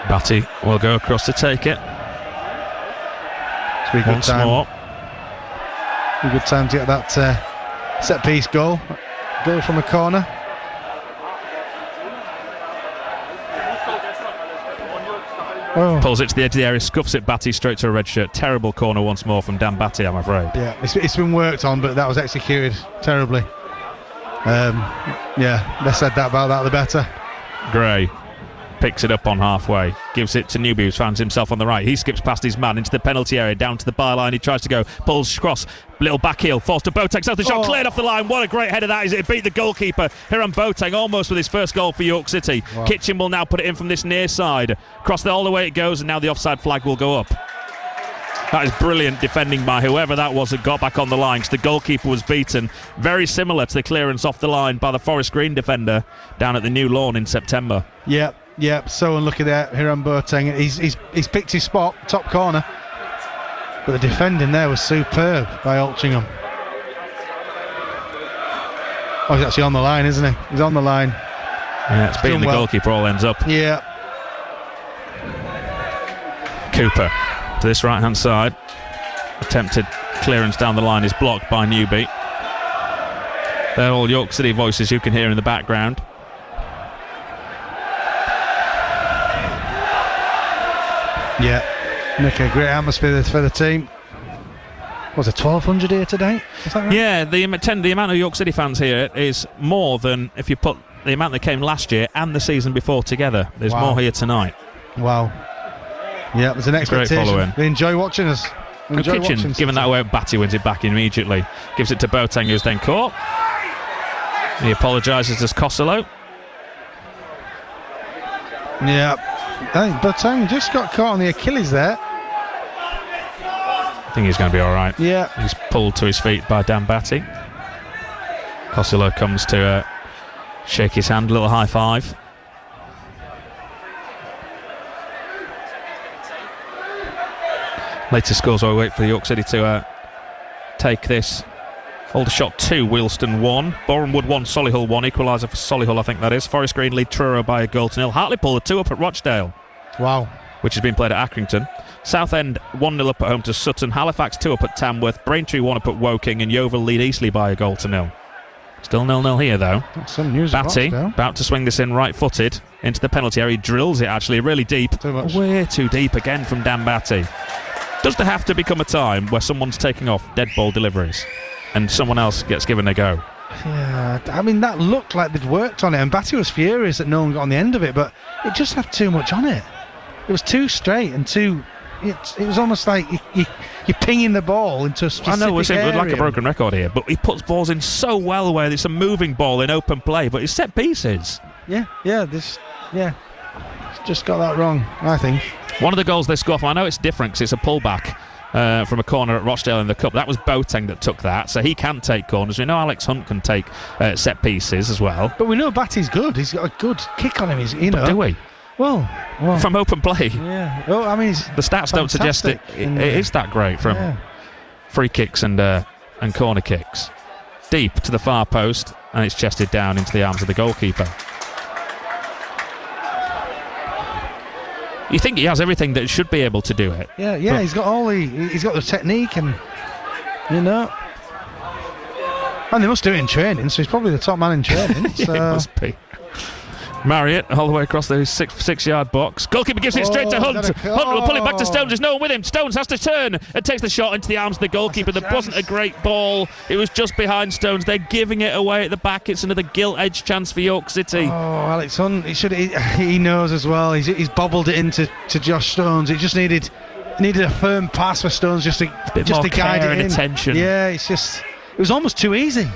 Batty will go across to take it. It's once more. A good time to get that set-piece goal. Goal from a corner. Oh. Pulls it to the edge of the area, scuffs it, Batty straight to a red shirt. Terrible corner once more from Dan Batty, I'm afraid. Yeah, it's been worked on, but that was executed terribly. Yeah, less said that about that, the better. Gray picks it up on halfway, gives it to Newby, who finds himself on the right. He skips past his man into the penalty area, down to the byline. He tries to go, pulls cross, little back heel, forced to Boateng. South the shot cleared off the line. What a great header that is. It beat the goalkeeper, Hiram Boateng, almost with his first goal for York City. Wow. Kitchen will now put it in from this near side. Across all the way it goes, and now the offside flag will go up. That is brilliant defending by whoever that was that got back on the line, because the goalkeeper was beaten. Very similar to the clearance off the line by the Forest Green defender down at the New Lawn in September. Yeah, Yeah, so unlucky there, Hiram Boateng. He's picked his spot, top corner. But the defending there was superb by Altrincham. Oh, he's actually on the line, isn't he? He's on the line. Yeah, it's beating the goalkeeper all ends up. Yeah. Cooper to this right-hand side. Attempted clearance down the line is blocked by Newby. They're all York City voices you can hear in the background. Yeah, making a great atmosphere for the team. Was it 1,200 here today? Is that right? Yeah, the amount of York City fans here is more than if you put the amount that came last year and the season before together. There's more here tonight. Wow. Yeah, there's an expectation. Great following. They enjoy watching us. Kitchen giving that away, Batty wins it back immediately. Gives it to Boateng, who's then caught. He apologises to Costello. Yeah, I think Boateng just got caught on the Achilles there. I think he's going to be all right. Yeah. He's pulled to his feet by Dan Batty. Costello comes to shake his hand, a little high five. Later scores while we wait for York City to take this. Aldershot 2, Wealdstone 1. Bournemouth 1, Solihull 1. Equaliser for Solihull, I think that is. Forest Green lead Truro by a goal to nil. Hartlepool 2 up at Rochdale. Wow. Which has been played at Accrington. Southend 1-0 up at home to Sutton. Halifax 2 up at Tamworth. Braintree 1 up at Woking. And Yeovil lead Eastleigh by a goal to nil. Still 0-0 here though. That's some news. Batty about to swing this in right-footed into the penalty area. He drills it actually really deep. Too much. Way too deep again from Dan Batty. Does there have to become a time where someone's taking off dead ball deliveries and someone else gets given a go? Yeah, I mean, that looked like they'd worked on it, and Batty was furious that no one got on the end of it, but it just had too much on it. It was too straight and too... It was almost like you're pinging the ball into a specific area. I know, we're like a broken record here, but he puts balls in so well where it's a moving ball in open play, but it's set pieces. Yeah, it's just got that wrong, I think. One of the goals they score from, I know it's different because it's a pullback from a corner at Rochdale in the Cup. That was Boateng that took that, so he can take corners. We know Alex Hunt can take set pieces as well. But we know Batty's good. He's got a good kick on him. But do we? Well, from open play. Yeah. Well, I mean, the stats don't suggest it is that great from free kicks and corner kicks. Deep to the far post, and it's chested down into the arms of the goalkeeper. You think he has everything that should be able to do it. Yeah, he's got the technique and and they must do it in training, so he's probably the top man in training. So. Yeah, it must be. Marriott all the way across the 6-yard box. Goalkeeper gives it straight to Hunt. Hunt will pull it back to Stones. There's no one with him. Stones has to turn and takes the shot into the arms of the goalkeeper. There wasn't a great ball. It was just behind Stones. They're giving it away at the back. It's another gilt-edged chance for York City. Oh, Alex Hunt. He knows as well. He's bobbled it into Josh Stones. It just needed a firm pass for Stones just to guide it in. Attention. Yeah, it was almost too easy.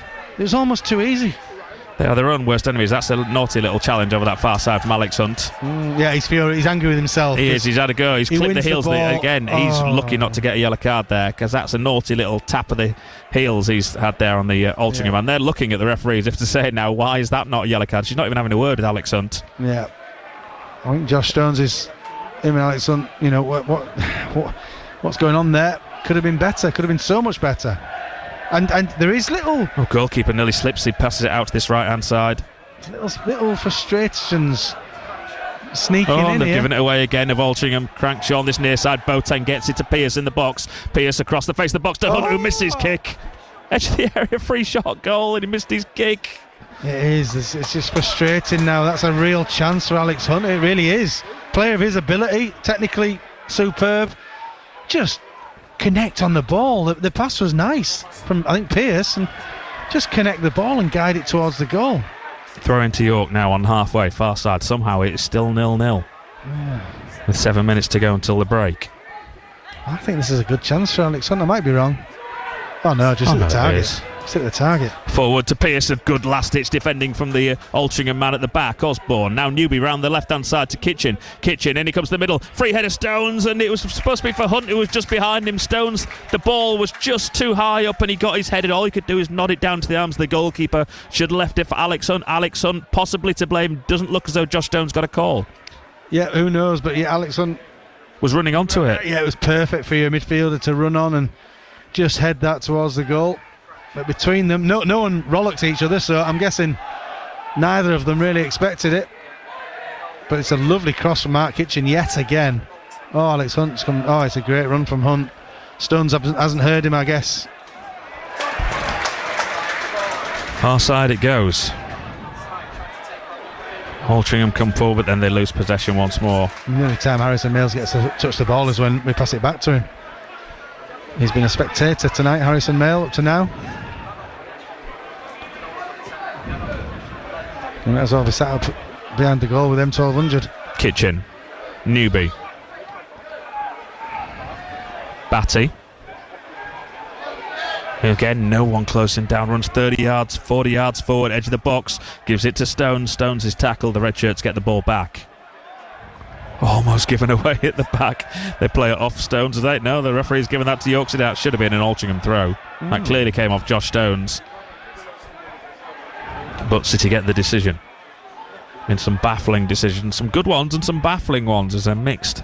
They are their own worst enemies. That's a naughty little challenge over that far side from Alex Hunt. Yeah, he's angry with himself. He is. He's had a go. He's clipped the heels again. He's lucky not to get a yellow card there because that's a naughty little tap of the heels he's had there on the Altrincham man. They're looking at the referee as if to say now, why is that not a yellow card? She's not even having a word with Alex Hunt. Yeah, I think Josh Stones him and Alex Hunt. You know what's going on there? Could have been better. Could have been so much better. And there is little... Oh, goalkeeper nearly slips. He passes it out to this right-hand side. Little frustrations sneaking in they've here. given it away again. Of Altrincham Crankshaw on this near side. Boateng gets it to Pearce in the box. Pearce across the face of the box to Hunt, who misses kick. Edge of the area, free shot goal, and he missed his kick. It is. It's just frustrating now. That's a real chance for Alex Hunt. It really is. Player of his ability, technically superb. Just... connect on the ball. The pass was nice from, I think, Pearce, and just connect the ball and guide it towards the goal. Throw into York now on halfway, far side. Somehow it's still 0-0 with 7 minutes to go until the break. I think this is a good chance for Alex Hunt. I might be wrong. Oh no, just at the target. Just hit the target. Forward to Pearce, a good last-ditch defending from the Altrincham man at the back. Osborne, now Newby round the left-hand side to Kitchen, in he comes to the middle, free header Stones, and it was supposed to be for Hunt, who was just behind him. Stones, the ball was just too high up and he got his head in. All he could do is nod it down to the arms of the goalkeeper. Should have left it for Alex Hunt. Alex Hunt possibly to blame. Doesn't look as though Josh Stones got a call. Yeah, who knows? But yeah, Alex Hunt was running onto it. Yeah, it was perfect for your midfielder to run on and just head that towards the goal. But between them, no one rollocked each other, so I'm guessing neither of them really expected it. But it's a lovely cross from Mark Kitchen yet again. Oh, Alex Hunt's come. Oh, it's a great run from Hunt. Stones hasn't heard him, I guess. Far side it goes. Altrincham come forward, but then they lose possession once more. The only time Harrison Mills gets to touch the ball is when we pass it back to him. He's been a spectator tonight, Harrison Mail, up to now. He might as well be sat up behind the goal with M1200. Kitchen. Newby. Batty. Again, no one closing down. Runs 30 yards, 40 yards forward, edge of the box. Gives it to Stones. Stones is tackled. The red shirts get the ball back. Almost given away at the back. They play it off Stones. No, the referee's given that to York City. That should have been an Altrincham throw. That clearly came off Josh Stones. But City get the decision. In some baffling decisions. Some good ones and some baffling ones. As a mixed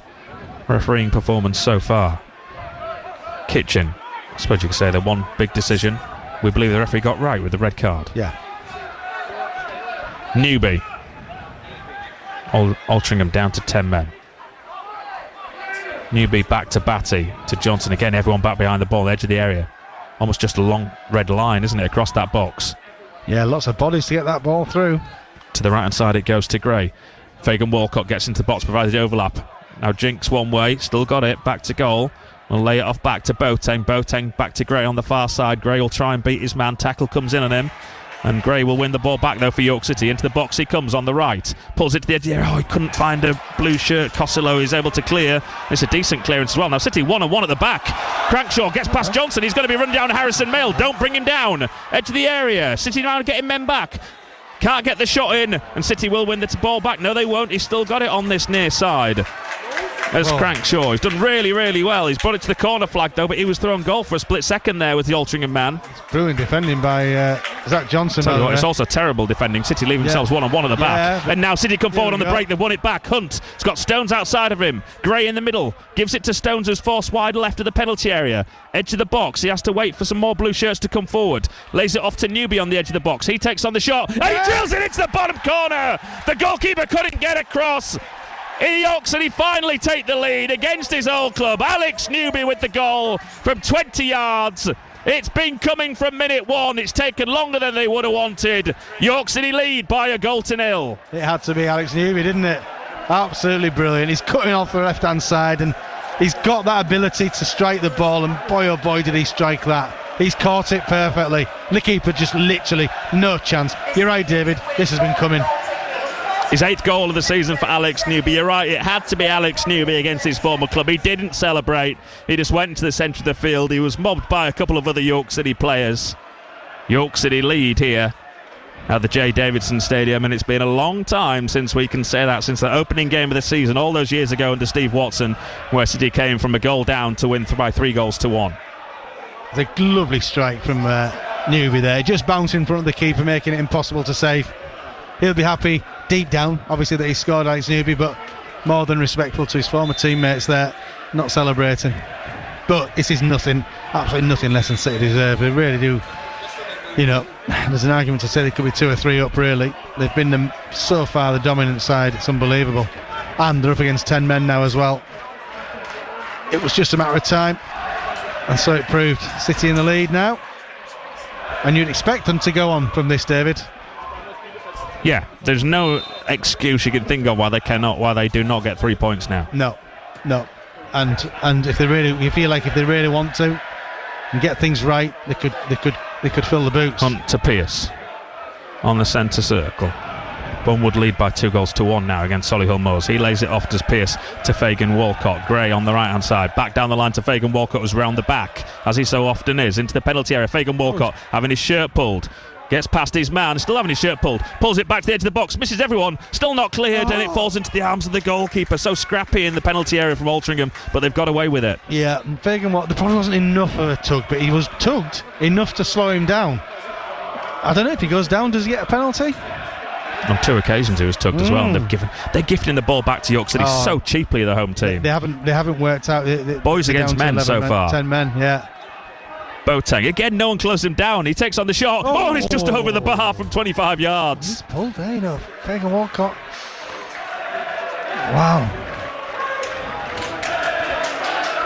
refereeing performance so far. Kitchen. I suppose you could say the one big decision we believe the referee got right with the red card. Yeah. Newby. Altrincham down to 10 men. Newby back to Batty, to Johnson again. Everyone back behind the ball, the edge of the area. Almost just a long red line, isn't it, across that box? Yeah, lots of bodies to get that ball through. To the right hand side it goes to Gray. Fagan Walcott gets into the box, provided overlap. Now Jinks one way, still got it, back to goal. We'll lay it off back to Boateng. Boateng back to Gray on the far side. Gray will try and beat his man. Tackle comes in on him. And Gray will win the ball back, though, for York City. Into the box he comes on the right. Pulls it to the edge of the area. Oh, he couldn't find a blue shirt. Costello is able to clear. It's a decent clearance as well. Now City 1-on-1 at the back. Crankshaw gets past Johnson. He's going to be run down Harrison Mail. Don't bring him down. Edge of the area. City now getting men back. Can't get the shot in. And City will win the ball back. No, they won't. He's still got it on this near side. As Crankshaw. He's done really, really well. He's brought it to the corner flag, though, but he was thrown goal for a split second there with the Altrincham man. It's brilliant defending by Zach Johnson. It's also terrible defending. City leave themselves 1-on-1 at the back. And now City come forward on the break. They've won it back. Hunt has got Stones outside of him. Gray in the middle. Gives it to Stones, who's forced wide left of the penalty area. Edge of the box. He has to wait for some more blue shirts to come forward. Lays it off to Newby on the edge of the box. He takes on the shot. And he drills it into the bottom corner. The goalkeeper couldn't get across. York City finally take the lead against his old club. Alex Newby with the goal from 20 yards. It's been coming from minute one. It's taken longer than they would have wanted. York City lead by a goal to nil. It had to be Alex Newby, didn't it? Absolutely brilliant. He's cutting off the left-hand side and he's got that ability to strike the ball, and boy oh boy did he strike that. He's caught it perfectly. The keeper just literally no chance. You're right, David. This has been coming. His 8th goal of the season for Alex Newby. You're right, it had to be Alex Newby against his former club. He didn't celebrate. He just went into the centre of the field. He was mobbed by a couple of other York City players. York City lead here at the J. Davidson Stadium, and it's been a long time since we can say that, since the opening game of the season, all those years ago under Steve Watson, where City came from a goal down to win by 3-1. It's a lovely strike from Newby there. Just bouncing in front of the keeper, making it impossible to save. He'll be happy deep down, obviously, that he scored Alex Newby, but more than respectful to his former teammates there, not celebrating. But this is nothing, absolutely nothing less than City deserve. They really do. You know, there's an argument to say they could be 2 or 3 up, really. They've been so far the dominant side, it's unbelievable. And they're up against 10 men now as well. It was just a matter of time, and so it proved. City in the lead now, and you'd expect them to go on from this, David. Yeah, there's no excuse you can think of why they do not get 3 points now. No. And if they really, you feel like if they really want to and get things right, they could fill the boots. Hunt to Pearce on the centre circle. Bunwood lead by 2-1 now against Solihull Moors. He lays it off to Pearce to Fagan Walcott. Gray on the right hand side, back down the line to Fagan Walcott, who's round the back, as he so often is, into the penalty area. Fagan Walcott having his shirt pulled. Gets past his man, still having his shirt pulled. Pulls it back to the edge of the box, misses everyone. Still not cleared, and it falls into the arms of the goalkeeper. So scrappy in the penalty area from Altrincham, but they've got away with it. Yeah, Fagan, the probably wasn't enough of a tug, but he was tugged enough to slow him down. I don't know if he goes down, does he get a penalty? On 2 occasions he was tugged as well. And they're gifting the ball back to York City so cheaply, the home team. They haven't worked out. Boys against men 11 so far. 10 men, yeah. Boateng, again, no one closed him down. He takes on the shot. Oh, it's just over the bar from 25 yards. He's pulled, Fagan Walcott. Wow.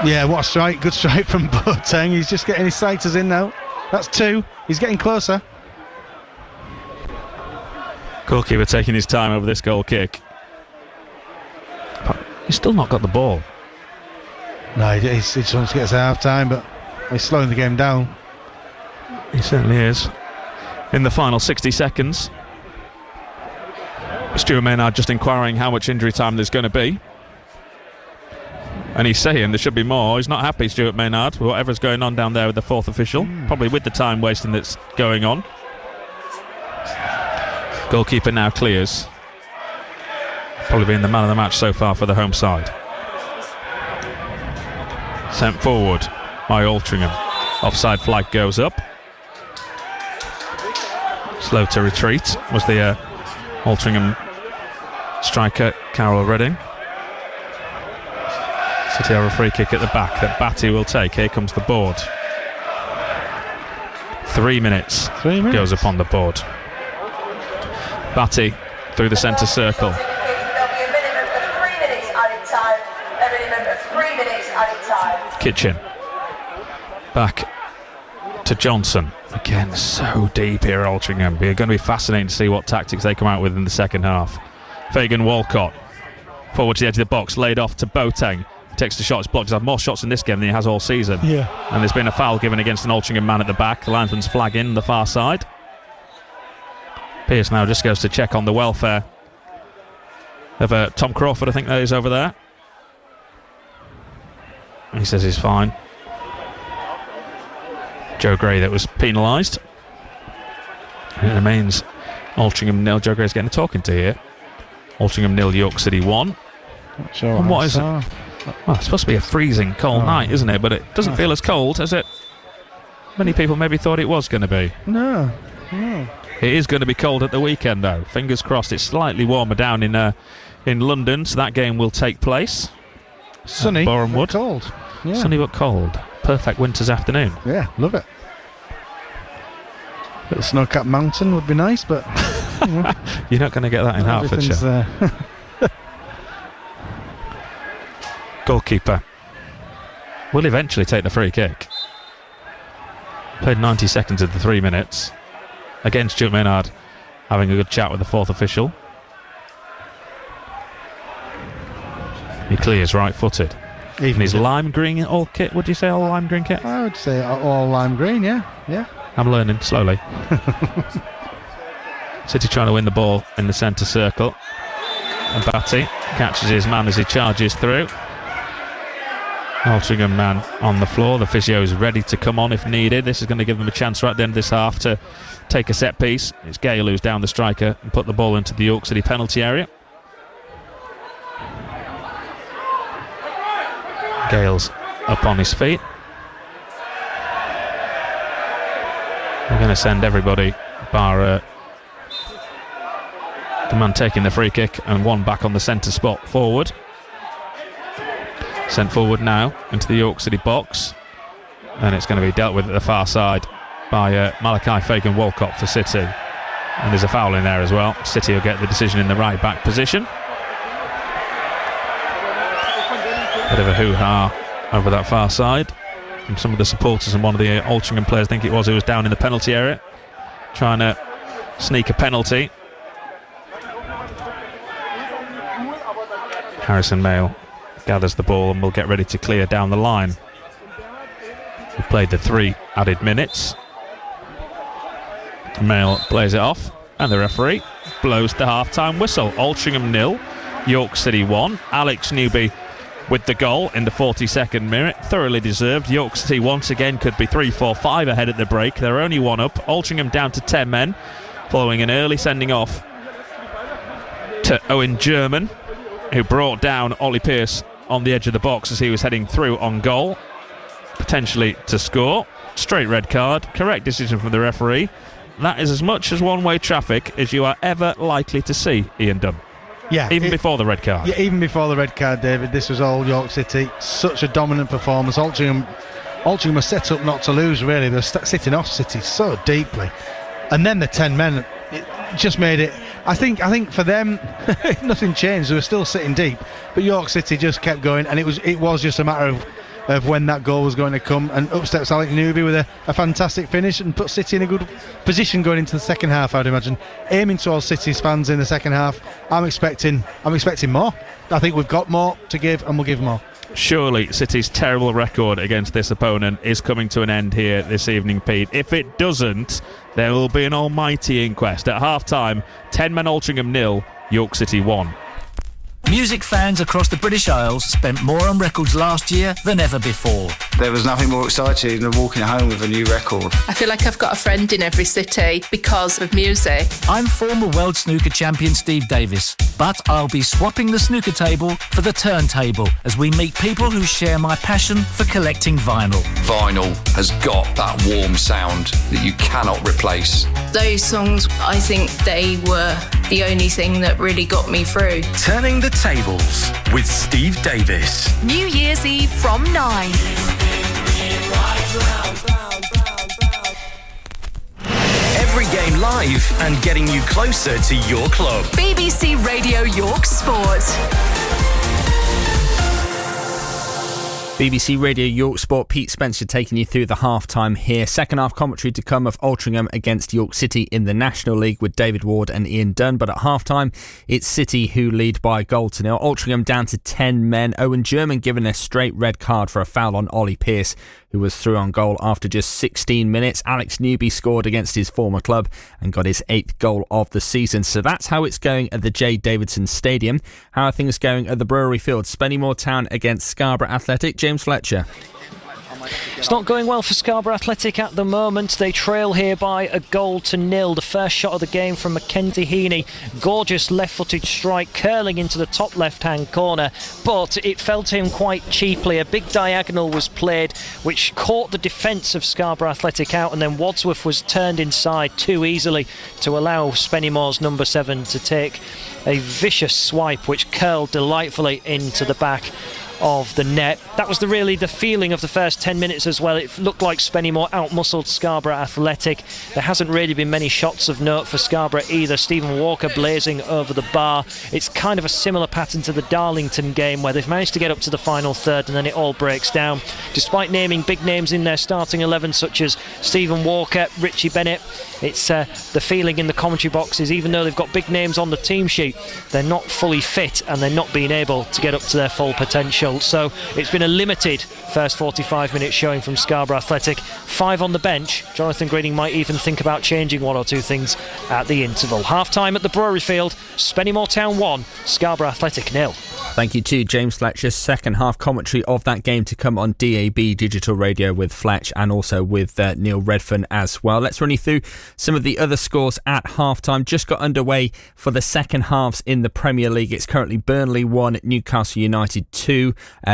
Yeah, what a strike. Good strike from Boateng. He's just getting his sighters in now. That's 2. He's getting closer. Goalkeeper taking his time over this goal kick. But he's still not got the ball. No, he just wants to get us to half time, but he's slowing the game down. He certainly is. In the final 60 seconds, Stuart Maynard just inquiring how much injury time there's going to be. And he's saying there should be more. He's not happy, Stuart Maynard, with whatever's going on down there with the 4th official. Probably with the time wasting that's going on. Goalkeeper now clears. Probably being the man of the match so far for the home side. Sent forward by Altrincham. Offside flag goes up. Slow to retreat was the Altrincham striker, Carol Redding. City have a free kick at the back that Batty will take. Here comes the board. 3 minutes. 3 minutes goes up on the board. Batty through the centre circle. Kitchen. Back to Johnson. Again, so deep here at Altrincham. It's going to be fascinating to see what tactics they come out with in the second half. Fagan Walcott. Forward to the edge of the box. Laid off to Boateng. Takes the shot, it's blocked. He's had more shots in this game than he has all season. Yeah. And there's been a foul given against an Altrincham man at the back. The linesman's flag in the far side. Pearce now just goes to check on the welfare of Tom Crawford, I think that is over there. He says he's fine. Joe Gray that was penalised. And it remains Altrincham 0. Joe Gray's getting a talking to here. Altrincham 0, York City 1. Not sure and what is it? Well, it's supposed to be a freezing cold night, isn't it? But it doesn't feel as cold as it many people maybe thought it was going to be. No. It is going to be cold at the weekend, though. Fingers crossed. It's slightly warmer down in London, so that game will take place. Sunny, Boreham Wood. Cold. Yeah. Sunny but cold. Perfect winter's afternoon. Yeah, love it. Little snow-capped mountain would be nice, but you're not going to get that in Hertfordshire. Goalkeeper will eventually take the free kick. Played 90 seconds of the 3 minutes. Again, Stuart Maynard having a good chat with the 4th official. He clears right-footed. In his lime green all kit, would you say all lime green kit? I would say all lime green, yeah. I'm learning slowly. City trying to win the ball in the centre circle. And Batty catches his man as he charges through. Altrincham man on the floor. The physio is ready to come on if needed. This is going to give them a chance right at the end of this half to take a set piece. It's Gale who's down the striker and put the ball into the York City penalty area. Gale's up on his feet. We're going to send everybody bar the man taking the free kick and one back on the centre spot forward. Sent forward now into the York City box, and it's going to be dealt with at the far side by Malachi Fagan Walcott for City, and there's a foul in there as well. City will get the decision in the right back position. Bit of a hoo-ha over that far side from some of the supporters, and one of the Altrincham players, I think it was, who was down in the penalty area trying to sneak a penalty. Harrison Mayle gathers the ball and will get ready to clear down the line. We played the 3 added minutes. Mayle plays it off, and the referee blows the half-time whistle. Altrincham 0, York City 1. Alex Newby with the goal in the 42nd minute, thoroughly deserved. York City once again could be 3-4-5 ahead at the break. They're only 1 up. Altrincham down to 10 men following an early sending off to Owen German, who brought down Ollie Pearce on the edge of the box as he was heading through on goal, potentially to score. Straight red card. Correct decision from the referee. that is as much as one-way traffic as you are ever likely to see, Ian Dunn. Yeah, even before the red card. Yeah, even before the red card, David. This was all York City. Such a dominant performance. Altrincham were set up not to lose, really. They're sitting off City so deeply. And then the 10 men, it just made it... I think for them, nothing changed. They were still sitting deep. But York City just kept going, and it was just a matter of when that goal was going to come, and up steps Alex Newby with a fantastic finish and put City in a good position going into the second half, I'd imagine. Aiming towards City's fans in the second half. I'm expecting more. I think we've got more to give, and we'll give more. Surely City's terrible record against this opponent is coming to an end here this evening, Pete. If it doesn't, there will be an almighty inquest. At half-time, 10-men Altrincham 0, York City 1. Music fans across the British Isles spent more on records last year than ever before. There was nothing more exciting than walking home with a new record. I feel like I've got a friend in every city because of music. I'm former World Snooker Champion Steve Davis, but I'll be swapping the snooker table for the turntable as we meet people who share my passion for collecting vinyl. Vinyl has got that warm sound that you cannot replace. Those songs, I think they were the only thing that really got me through. Turning the Tables with Steve Davis. New Year's Eve from 9. Every game live and getting you closer to your club. BBC Radio York Sport. BBC Radio York Sport, Pete Spencer taking you through the half-time here. Second half commentary to come of Altrincham against York City in the National League with David Ward and Ian Dunn. But at half-time, it's City who lead by a goal to nil. Altrincham down to 10 men. Owen German given a straight red card for a foul on Ollie Pearce, who was through on goal after just 16 minutes. Alex Newby scored against his former club and got his 8th goal of the season. So that's how it's going at the J. Davidson Stadium. How are things going at the Brewery Field? Spennymoor Town against Scarborough Athletic. James Fletcher. It's not going well for Scarborough Athletic at the moment. They trail here by a goal to nil. The first shot of the game from Mackenzie Heaney. Gorgeous left-footed strike curling into the top left-hand corner, but it fell to him quite cheaply. A big diagonal was played which caught the defence of Scarborough Athletic out, and then Wadsworth was turned inside too easily to allow Spennymoor's number 7 to take a vicious swipe which curled delightfully into the back of the net. That was really the feeling of the first 10 minutes as well. It looked like Spennymoor outmuscled Scarborough Athletic. There hasn't really been many shots of note for Scarborough either. Stephen Walker blazing over the bar. It's kind of a similar pattern to the Darlington game where they've managed to get up to the final third and then it all breaks down. Despite naming big names in their starting 11 such as Stephen Walker, Richie Bennett, it's the feeling in the commentary boxes, even though they've got big names on the team sheet, they're not fully fit and they're not being able to get up to their full potential. So it's been a limited first 45 minutes showing from Scarborough Athletic. 5 on the bench. Jonathan Greening might even think about changing one or two things at the interval. Half time at the Brewery Field. Spennymoor Town 1, Scarborough Athletic 0. Thank you to James Fletcher. Second half commentary of that game to come on DAB Digital Radio with Fletch and also with Neil Redfern as well. Let's run you through some of the other scores at half time. Just got underway for the second halves in the Premier League. It's currently Burnley 1, Newcastle United 2,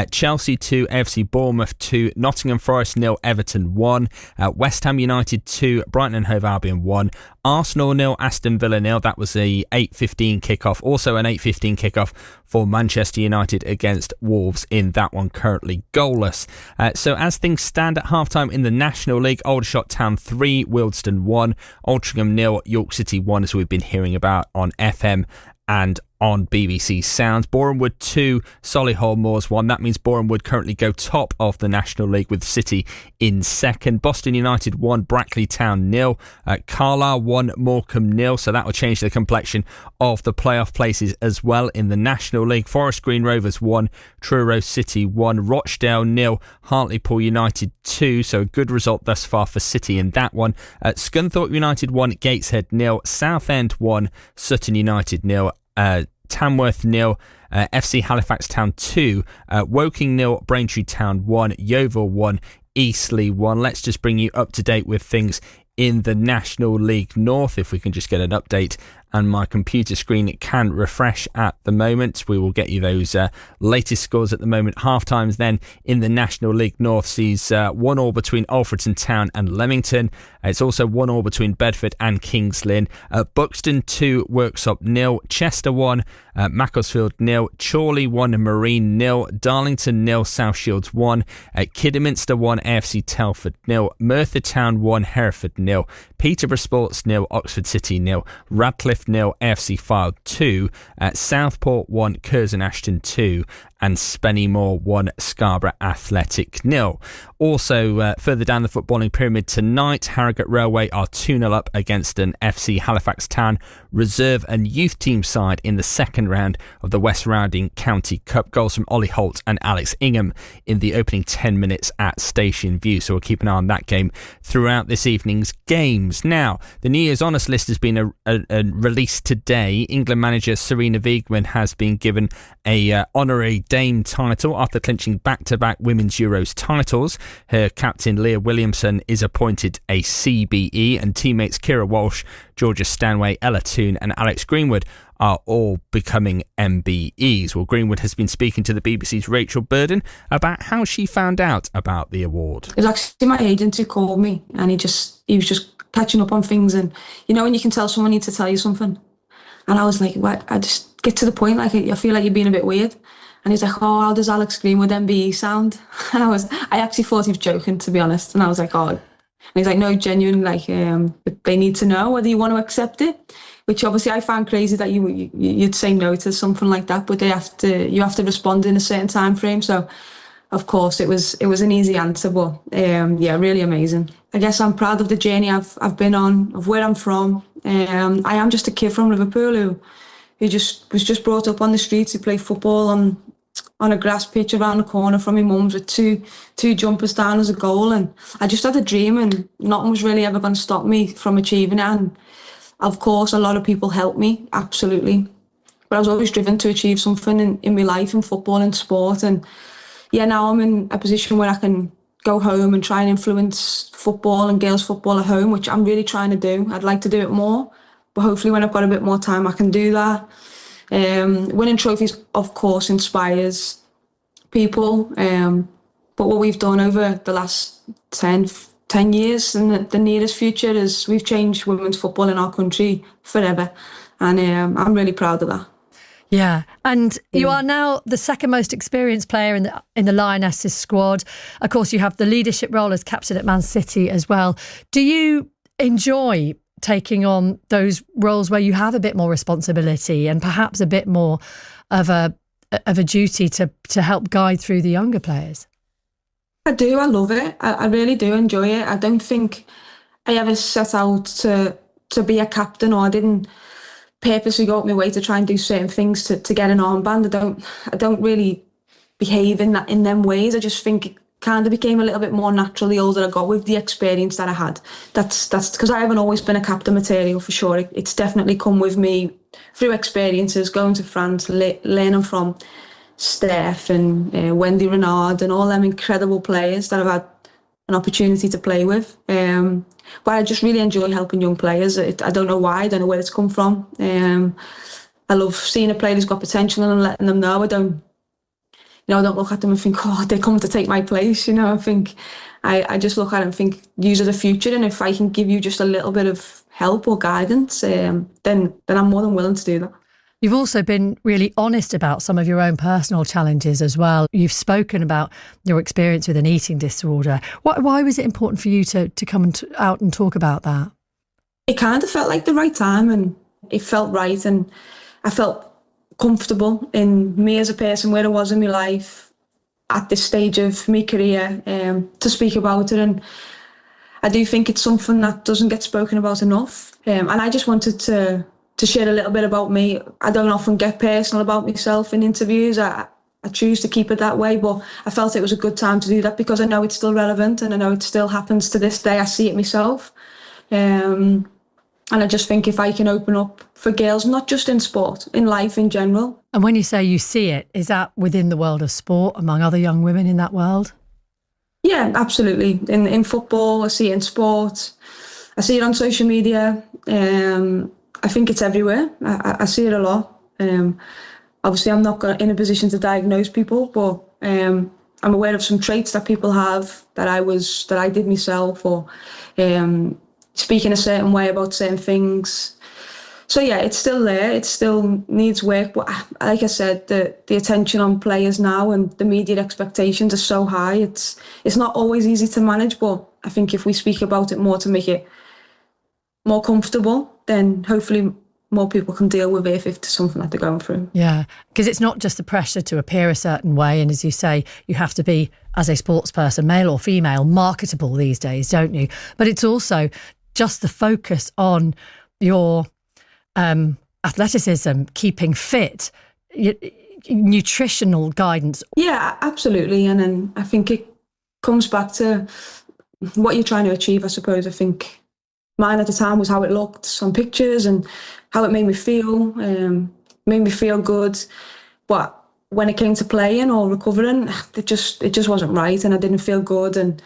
Chelsea 2, AFC Bournemouth 2, Nottingham Forest 0, Everton 1, West Ham United 2, Brighton and Hove Albion 1, Arsenal 0, Aston Villa 0. That was the 8:15 kickoff. Also an 8:15 kickoff for Manchester United against Wolves in that one, currently goalless. So as things stand at halftime in the National League, Aldershot Town 3, Wealdstone 1, Altrincham 0, York City 1, as we've been hearing about on FM and on BBC Sounds. Borehamwood 2, Solihull Moors 1. That means Borehamwood currently go top of the National League with City in second. Boston United 1, Brackley Town 0. Carlisle 1, Morecambe 0. So that will change the complexion of the playoff places as well in the National League. Forest Green Rovers 1, Truro City 1, Rochdale 0, Hartlepool United 2. So a good result thus far for City in that one. Scunthorpe United 1, Gateshead 0, Southend 1, Sutton United 0. Tamworth 0, FC Halifax Town 2, Woking 0, Braintree Town 1, Yeovil 1, Eastleigh 1. Let's just bring you up to date with things in the National League North, if we can just get an update and my computer screen can refresh at the moment. We will get you those latest scores at the moment. Half times then in the National League North sees 1-1 between Alfreton Town and Leamington. It's also 1-1 between Bedford and Kings Lynn. Buxton 2, Worksop 0, Chester 1, Macclesfield 0, Chorley 1, Marine 0, Darlington 0, South Shields 1, Kidderminster 1, AFC Telford 0, Merthyr Town 1, Hereford 0, Peterborough Sports 0, Oxford City 0, Radcliffe 0, AFC Fylde 2, Southport 1, Curzon Ashton 2, and Spennymoor 1, Scarborough Athletic 0. Also, further down the footballing pyramid tonight, Harrogate Railway are 2-0 up against an FC Halifax Town reserve and youth team side in the second round of the West Riding County Cup. Goals from Ollie Holt and Alex Ingham in the opening 10 minutes at Station View. So we'll keep an eye on that game throughout this evening's games. Now, the New Year's Honours list has been released today. England manager Serena Wiegman has been given a honorary Dame title after clinching back-to-back Women's Euros titles. Her captain Leah Williamson is appointed a CBE, and teammates Kira Walsh, Georgia Stanway, Ella Toone and Alex Greenwood are all becoming MBEs. Well, Greenwood has been speaking to the BBC's Rachel Burden about how she found out about the award. It was actually my agent who called me, and he was just catching up on things, and you know when you can tell someone needs to tell you something, and I was like, what? I just get to the point, like I feel like you're being a bit weird. And he's like, oh, how does Alex Greenwood MBE sound? And I actually thought he was joking, to be honest. And I was like, oh. And he's like, no, genuine, like, they need to know whether you want to accept it. Which obviously I found crazy that you'd say no to something like that, but you have to respond in a certain time frame. So, of course, it was an easy answer, but yeah, really amazing. I guess I'm proud of the journey I've been on, of where I'm from. I am just a kid from Liverpool who was just brought up on the streets, who played football on a grass pitch around the corner from my mum's with two jumpers down as a goal, and I just had a dream, and nothing was really ever going to stop me from achieving it. And of course, a lot of people helped me, absolutely, but I was always driven to achieve something in my life, in football and sport. And yeah, now I'm in a position where I can go home and try and influence football and girls football at home, which I'm really trying to do. I'd like to do it more, but hopefully when I've got a bit more time I can do that. Winning trophies, of course, inspires people, but what we've done over the last 10 years and the nearest future is we've changed women's football in our country forever, and I'm really proud of that. Yeah, and you are now the second most experienced player in the Lionesses squad. Of course, you have the leadership role as captain at Man City as well. Do you enjoy taking on those roles where you have a bit more responsibility and perhaps a bit more of a duty to help guide through the younger players? I do. I love it. I really do enjoy it. I don't think I ever set out to be a captain, or I didn't purposely go up my way to try and do certain things to get an armband. I don't really behave in them ways. I just think it kind of became a little bit more natural the older I got with the experience that I had. That's because I haven't always been a captain material, for sure. It's definitely come with me through experiences, going to France, learning from Steph and Wendy Renard and all them incredible players that I've had an opportunity to play with. But I just really enjoy helping young players. I don't know why, I don't know where it's come from. I love seeing a player who's got potential and letting them know. I don't look at them and think, oh, they're coming to take my place. I think I just look at it and think, these are the future, and if I can give you just a little bit of help or guidance, then I'm more than willing to do that. You've also been really honest about some of your own personal challenges as well. You've spoken about your experience with an eating disorder. Why was it important for you to come out and talk about that? It kind of felt like the right time, and it felt right, and I felt comfortable in me as a person, where I was in my life at this stage of my career, to speak about it. And I do think it's something that doesn't get spoken about enough, and I just wanted to share a little bit about me. I don't often get personal about myself in interviews. I choose to keep it that way, but I felt it was a good time to do that because I know it's still relevant, and I know it still happens to this day. I see it myself, and I just think if I can open up for girls, not just in sport, in life in general. And when you say you see it, is that within the world of sport, among other young women in that world? Yeah, absolutely. In football, I see it in sport. I see it on social media. I think it's everywhere. I see it a lot. Obviously, I'm not in a position to diagnose people, but I'm aware of some traits that people have that I did myself, or speaking a certain way about certain things. So yeah, it's still there. It still needs work. But like I said, the attention on players now and the media expectations are so high. It's not always easy to manage, but I think if we speak about it more to make it more comfortable, then hopefully more people can deal with it if it's something that they're going through. Yeah, because it's not just the pressure to appear a certain way. And as you say, you have to be, as a sports person, male or female, marketable these days, don't you? But it's also just the focus on your athleticism, keeping fit, nutritional guidance. Yeah, absolutely. And then I think it comes back to what you're trying to achieve, I suppose. I think mine at the time was how it looked on pictures and how it made me feel good. But when it came to playing or recovering, it just wasn't right, and I didn't feel good. And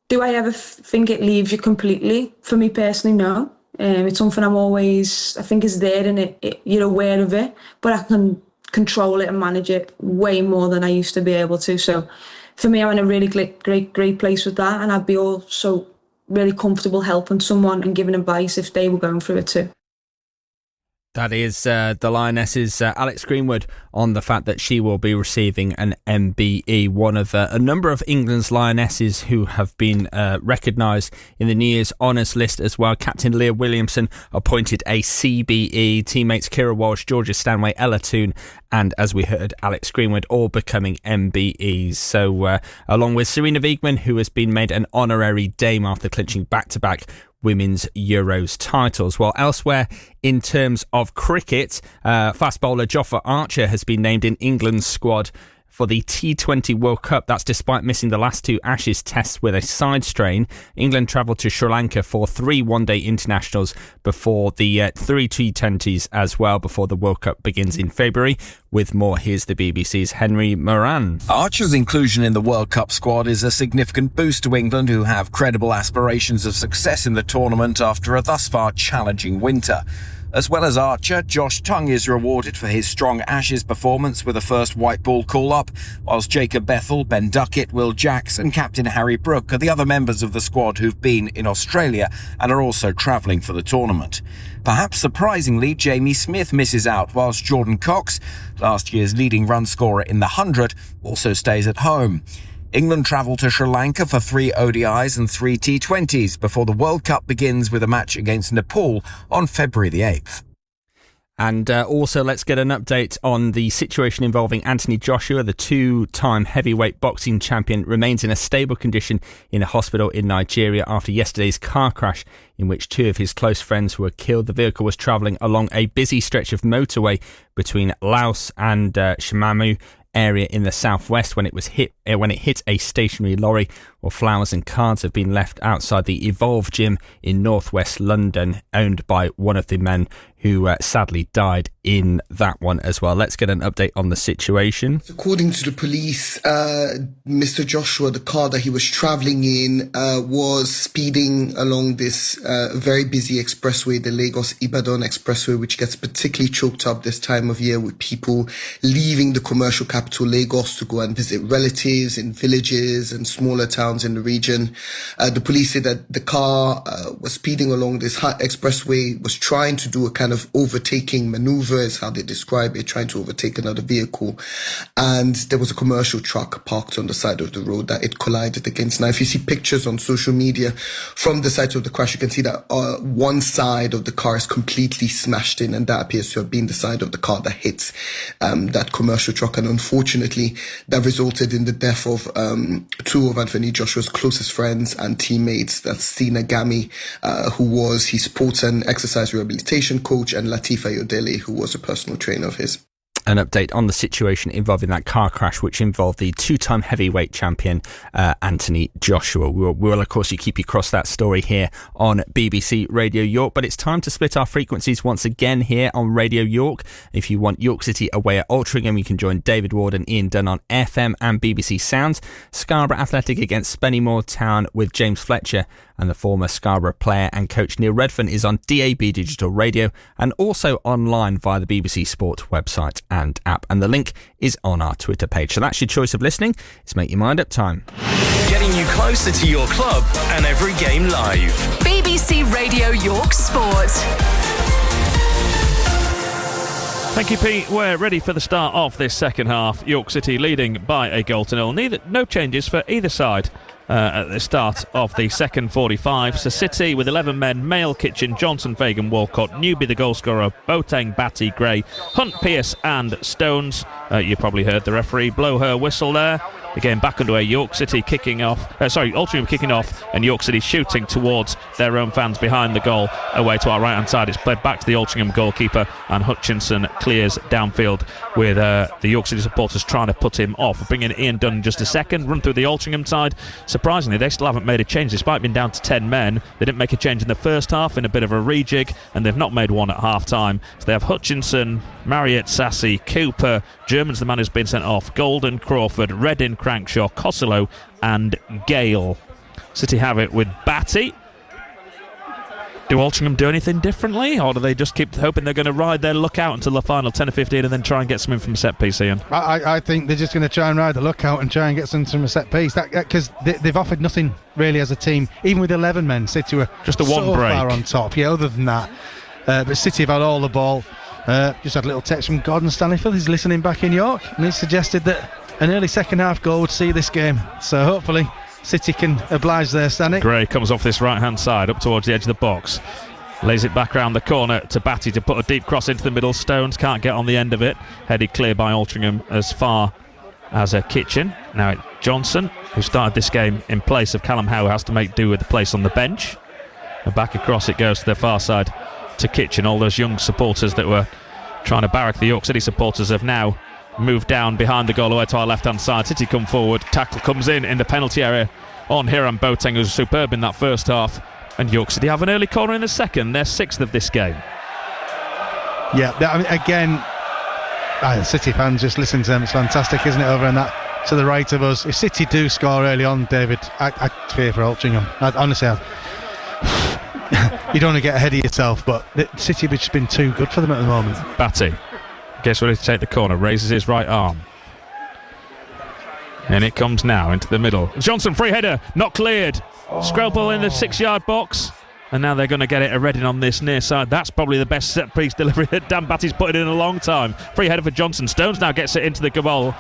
do I ever think it leaves you completely? For me personally, no. It's something I think is there, and you're aware of it, but I can control it and manage it way more than I used to be able to. So for me, I'm in a really great place with that, and I'd be also really comfortable helping someone and giving advice if they were going through it too. That is the Lioness's Alex Greenwood on the fact that she will be receiving an MBE, one of a number of England's Lionesses who have been recognised in the New Year's Honours list as well. Captain Leah Williamson appointed a CBE, teammates Kira Walsh, Georgia Stanway, Ella Toone, and as we heard, Alex Greenwood, all becoming MBEs. So along with Serena Wiegmann, who has been made an honorary dame after clinching back-to-back Women's Euros titles. While elsewhere, in terms of cricket, fast bowler Jofra Archer has been named in England's squad for the T20 World Cup. That's despite missing the last two Ashes tests with a side strain. England travelled to Sri Lanka for 3 one-day internationals before the 3 T20s as well, before the World Cup begins in February. With more, here's the BBC's Henry Moran. Archer's inclusion in the World Cup squad is a significant boost to England, who have credible aspirations of success in the tournament after a thus far challenging winter. As well as Archer, Josh Tongue is rewarded for his strong Ashes performance with a first white ball call-up, whilst Jacob Bethel, Ben Duckett, Will Jacks and captain Harry Brook are the other members of the squad who've been in Australia and are also travelling for the tournament. Perhaps surprisingly, Jamie Smith misses out, whilst Jordan Cox, last year's leading run scorer in the 100, also stays at home. England travel to Sri Lanka for 3 ODIs and 3 T20s before the World Cup begins with a match against Nepal on February the 8th. And also, let's get an update on the situation involving Anthony Joshua. The 2-time heavyweight boxing champion remains in a stable condition in a hospital in Nigeria after yesterday's car crash in which 2 of his close friends were killed. The vehicle was travelling along a busy stretch of motorway between Laos and Shimamu area in the southwest when it hit a stationary lorry. Well, flowers and cards have been left outside the Evolve gym in northwest London, owned by one of the men who sadly died in that one as well. Let's get an update on the situation. According to the police, Mr. Joshua, the car that he was travelling in, was speeding along this very busy expressway, the Lagos-Ibadan expressway, which gets particularly choked up this time of year with people leaving the commercial capital Lagos to go and visit relatives in villages and smaller towns in the region. The police say that the car was speeding along this expressway, was trying to do a kind of overtaking maneuver, is how they describe it, trying to overtake another vehicle. And there was a commercial truck parked on the side of the road that it collided against. Now, if you see pictures on social media from the site of the crash, you can see that one side of the car is completely smashed in, and that appears to have been the side of the car that hits that commercial truck. And unfortunately, that resulted in the death of 2 of Anthony Joshua's closest friends and teammates. That's Sina Gami, who was his sports and exercise rehabilitation coach, and Latifa Yodele, who was a personal trainer of his. an update on the situation involving that car crash which involved the two-time heavyweight champion Anthony Joshua. We will of course keep you across that story here on BBC Radio York, but it's time to split our frequencies once again here on Radio York. If you want York City away at Altrincham, you can join David Ward and Ian Dunn on FM and BBC Sounds. Scarborough Athletic against Spennymoor Town with James Fletcher, and the former Scarborough player and coach Neil Redfern is on DAB Digital Radio and also online via the BBC Sport website and app, and the link is on our Twitter page. So that's your choice of listening. It's Make Your Mind Up time. Getting you closer to your club and every game live. BBC Radio York Sport. Thank you, Pete. We're ready for the start of this second half. York City leading by a goal to nil. No changes for either side at the start of the second 45. So City with 11 men: Mail, Kitchen, Johnson, Fagan, Walcott, Newby the goal scorer, Boateng, Batty, Gray, Hunt, Pearce and Stones. You probably heard the referee blow her whistle there. The game back underway. York City kicking off. Altrincham kicking off, and York City shooting towards their own fans behind the goal. Away to our right hand side. It's played back to the Altrincham goalkeeper, and Hutchinson clears downfield with the York City supporters trying to put him off. We'll bring in Ian Dunn in just a second. Run through the Altrincham side. Surprisingly, they still haven't made a change despite being down to 10 men. They didn't make a change in the first half in a bit of a rejig, and they've not made one at half time. So they have Hutchinson, Marriott, Sassy, Cooper, German's the man who's been sent off, Golden, Crawford, Reddin, Crankshaw, Costello and Gale. City have it with Batty. Do Altrincham do anything differently, or do they just keep hoping they're going to ride their luck out until the final 10 or 15 and then try and get something from set piece, Ian? I think they're just going to try and ride the luck out and try and get something from a set piece, because they've offered nothing really as a team. Even with 11 men, City were just a one break far on top. Yeah, other than that, but City have had all the ball. Just had a little text from Gordon Stanleyfield. He's listening back in York, and he suggested that an early second half goal would see this game. So hopefully City can oblige there, Stanley. Gray comes off this right hand side up towards the edge of the box, lays it back round the corner to Batty to put a deep cross into the middle. Stones can't get on the end of it, headed clear by Altrincham as far as a Kitchen. Now it's Johnson, who started this game in place of Callum Howe, has to make do with the place on the bench, and back across it goes to the far side to Kitchen. All those young supporters that were trying to barrack the York City supporters have now moved down behind the goal away to our left hand side. City come forward, tackle comes in the penalty area on Hiram Boateng, who was superb in that first half, and York City have an early corner in the second. They're sixth of this game. Yeah, again, City fans, just listen to them. It's fantastic, isn't it, over on that to the right of us. If City do score early on, David, I fear for Altrincham. Honestly, you don't want to get ahead of yourself, but City have just been too good for them at the moment. Batty gets ready to take the corner, raises his right arm, and it comes now into the middle. Johnson, free header, not cleared. Scrabble in the 6-yard box, and now they're going to get it a Redding on this near side. That's probably the best set piece delivery that Dan Batty's put in a long time. Free header for Johnson. Stones now gets it into the goal.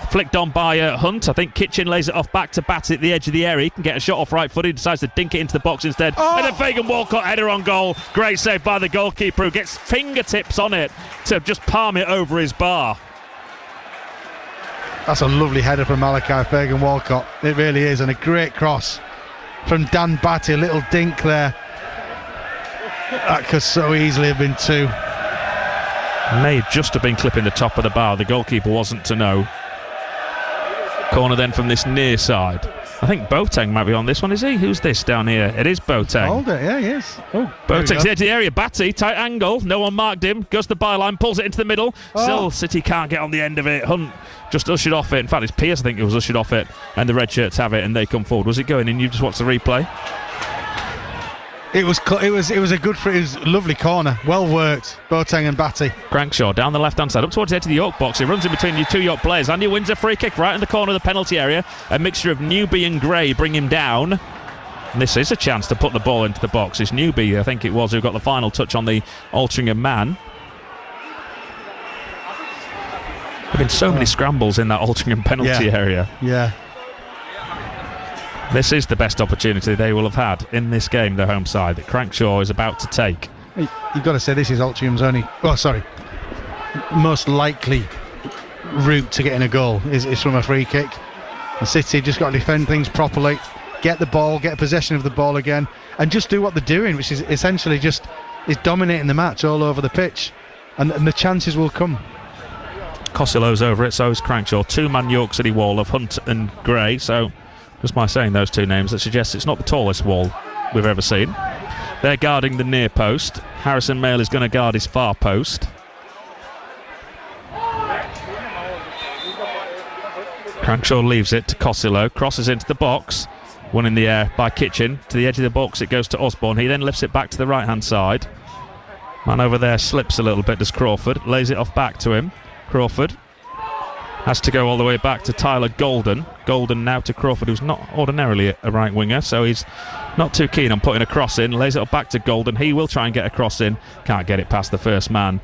Flicked on by Hunt. I think Kitchen lays it off back to Batty at the edge of the area. He can get a shot off right foot. He decides to dink it into the box instead. And then Fagan Walcott header on goal. Great save by the goalkeeper, who gets fingertips on it to just palm it over his bar. That's a lovely header from Malachi Fagan Walcott. It really is, and a great cross from Dan Batty. A little dink there. That could so easily have been two. May just have been clipping the top of the bar. The goalkeeper wasn't to know. Corner then from this near side. I think Boateng might be on this one, is he? Who's this down here? It is Boateng. Hold it, yeah, he is. Oh, Boateng's the edge of the area. Batty, tight angle. No one marked him. Goes to the byline, pulls it into the middle. Still, City can't get on the end of it. Hunt just ushered off it. In fact, it's Pearce, I think, who was ushered off it. And the red shirts have it, and they come forward. Was it going in? You just watched the replay? It was a lovely corner, well worked. Boateng and Batty. Crankshaw down the left hand side up towards the edge of the York box. He runs in between the two York players, and he wins a free kick right in the corner of the penalty area. A mixture of Newby and Gray bring him down. And this is a chance to put the ball into the box. It's Newby, I think it was, who got the final touch on the Altrincham man. There have been so many scrambles in that Altrincham penalty area. Yeah. This is the best opportunity they will have had in this game, the home side, that Crankshaw is about to take. You've got to say this is Altrincham's most likely route to getting a goal is from a free kick. And City just got to defend things properly, get the ball, get possession of the ball again, and just do what they're doing, which is essentially just dominating the match all over the pitch, and the chances will come. Costello's over it, so is Crankshaw. Two-man York City wall of Hunt and Gray, so just by saying those two names, that suggests it's not the tallest wall we've ever seen. They're guarding the near post. Harrison Mayle is going to guard his far post. Crankshaw leaves it to Costello, crosses into the box, one in the air by Kitchen. To the edge of the box it goes to Osborne. He then lifts it back to the right-hand side. Man over there slips a little bit, does Crawford, lays it off back to him. Crawford has to go all the way back to Tyler Golden. Golden now to Crawford, who's not ordinarily a right winger, so he's not too keen on putting a cross in. Lays it back to Golden. He will try and get a cross in. Can't get it past the first man.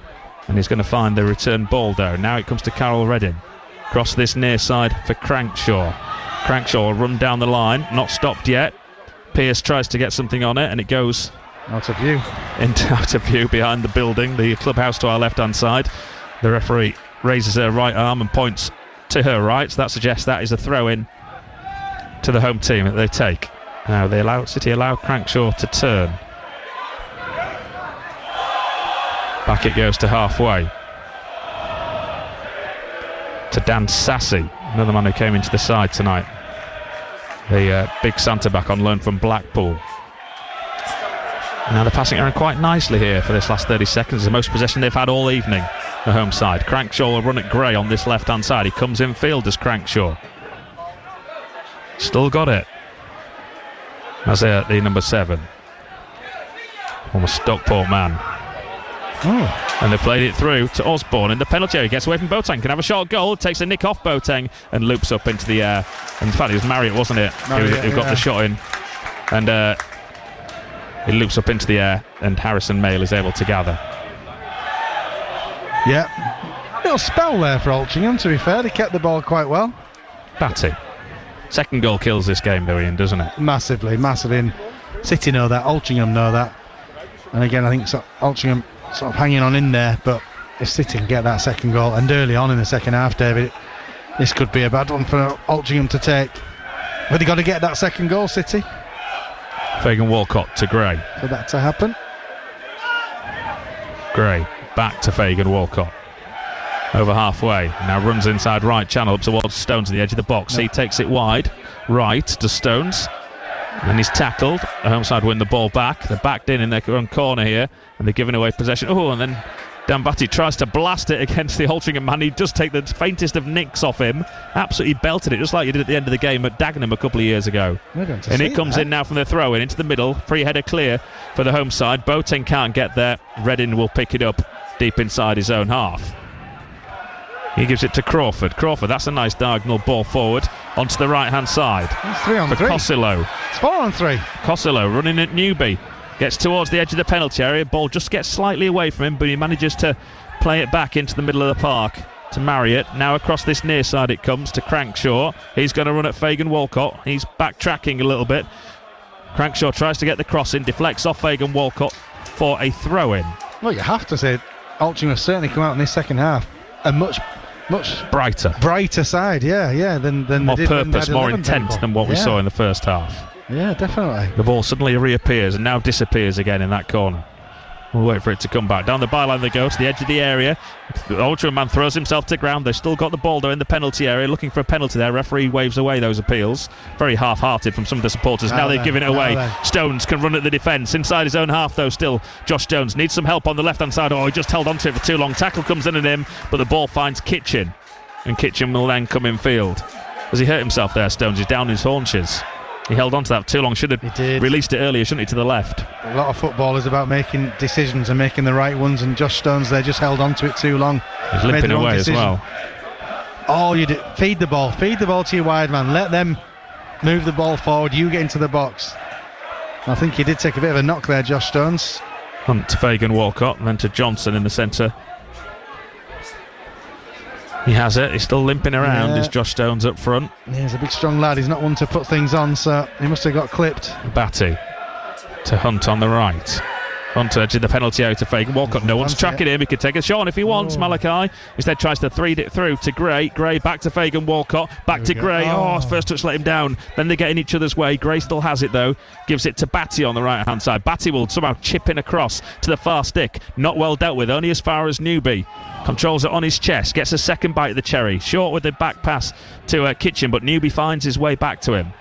And he's going to find the return ball down. Now it comes to Carroll Redding. Cross this near side for Crankshaw. Crankshaw will run down the line. Not stopped yet. Pearce tries to get something on it, and it goes out of view. Out of view behind the building. The clubhouse to our left-hand side. The referee raises her right arm and points to her right. So that suggests that is a throw-in to the home team that they take. Now City allow Crankshaw to turn. Back it goes to halfway. To Dan Sassy, another man who came into the side tonight. The big centre-back on loan from Blackpool. Now they're passing it around quite nicely here for this last 30 seconds. The most possession they've had all evening, the home side. Crankshaw will run at Gray on this left-hand side. He comes in field as Crankshaw. Still got it. As the number 7. Almost Stockport man. And they played it through to Osborne in the penalty area. He gets away from Boateng, can have a shot at goal, takes a nick off Boateng and loops up into the air. In fact, it was Marriott, wasn't it? Who got the shot in. And it loops up into the air, and Harrison Mayle is able to gather. Yeah. Little spell there for Altrincham, to be fair. They kept the ball quite well. Batty. Second goal kills this game, though, Ian, doesn't it? Massively. And City know that, Altrincham know that. And again, I think Altrincham sort of hanging on in there, but if City can get that second goal, and early on in the second half, David, this could be a bad one for Altrincham to take. But they got to get that second goal, City. Fagan Walcott to Gray. For that to happen. Gray back to Fagan Walcott. Over halfway. Now runs inside right channel up towards Stones at the edge of the box. He takes it wide. Right to Stones. And he's tackled. The home side win the ball back. They're backed in their own corner here. And they're giving away possession. Oh, and then Dan Batty tries to blast it against the Altrincham man. He does take the faintest of nicks off him. Absolutely belted it, just like he did at the end of the game at Dagenham a couple of years ago. And it comes in now from the throw-in into the middle. Free header clear for the home side. Boateng can't get there. Redding will pick it up deep inside his own half. He gives it to Crawford. Crawford, that's a nice diagonal ball forward onto the right-hand side. It's 3 on 3. For Costello. It's 4 on 3. Costello running at Newby. Gets towards the edge of the penalty area. Ball just gets slightly away from him, but he manages to play it back into the middle of the park to Marriott. Now across this near side it comes to Crankshaw. He's going to run at Fagan Walcott. He's backtracking a little bit. Crankshaw tries to get the cross in, deflects off Fagan Walcott for a throw-in. Well, you have to say Altrincham have certainly come out in this second half a much brighter side, than more they did purpose, more intent than what we saw in the first half. Yeah, definitely. The ball suddenly reappears and now disappears again in that corner. We'll wait for it to come back. Down the byline they go to the edge of the area. The Altrincham man throws himself to ground. They've still got the ball though in the penalty area, looking for a penalty there. Referee waves away those appeals. Very half-hearted from some of the supporters. Now they've given it away. Stones can run at the defence. Inside his own half though still. Josh Stones needs some help on the left-hand side. Oh, he just held onto it for too long. Tackle comes in at him, but the ball finds Kitchen. And Kitchen will then come in field. Has he hurt himself there, Stones? He's down his haunches. He held on to that too long. Should have released it earlier, shouldn't he, to the left? A lot of football is about making decisions and making the right ones, and Josh Stones there just held on to it too long. He's limping away as well. Oh, you do. Feed the ball to your wide man. Let them move the ball forward. You get into the box. I think he did take a bit of a knock there, Josh Stones. Hunt to Fagan Walcott, and then to Johnson in the centre. He has it. He's still limping around. Is Josh Stones up front? Yeah, he's a big strong lad. He's not one to put things on, so he must have got clipped. Batty to Hunt on the right. Hunter edge of the penalty area to Fagan Walcott. No one's tracking him. He could take a shot if he wants. Malachi instead tries to thread it through to Gray. Gray back to Fagan Walcott. Back to Gray. His first touch let him down. Then they get in each other's way. Gray still has it though. Gives it to Batty on the right hand side. Batty will somehow chip in across to the far stick. Not well dealt with. Only as far as Newby. Controls it on his chest. Gets a second bite of the cherry. Short with the back pass to Kitchen, but Newby finds his way back to him.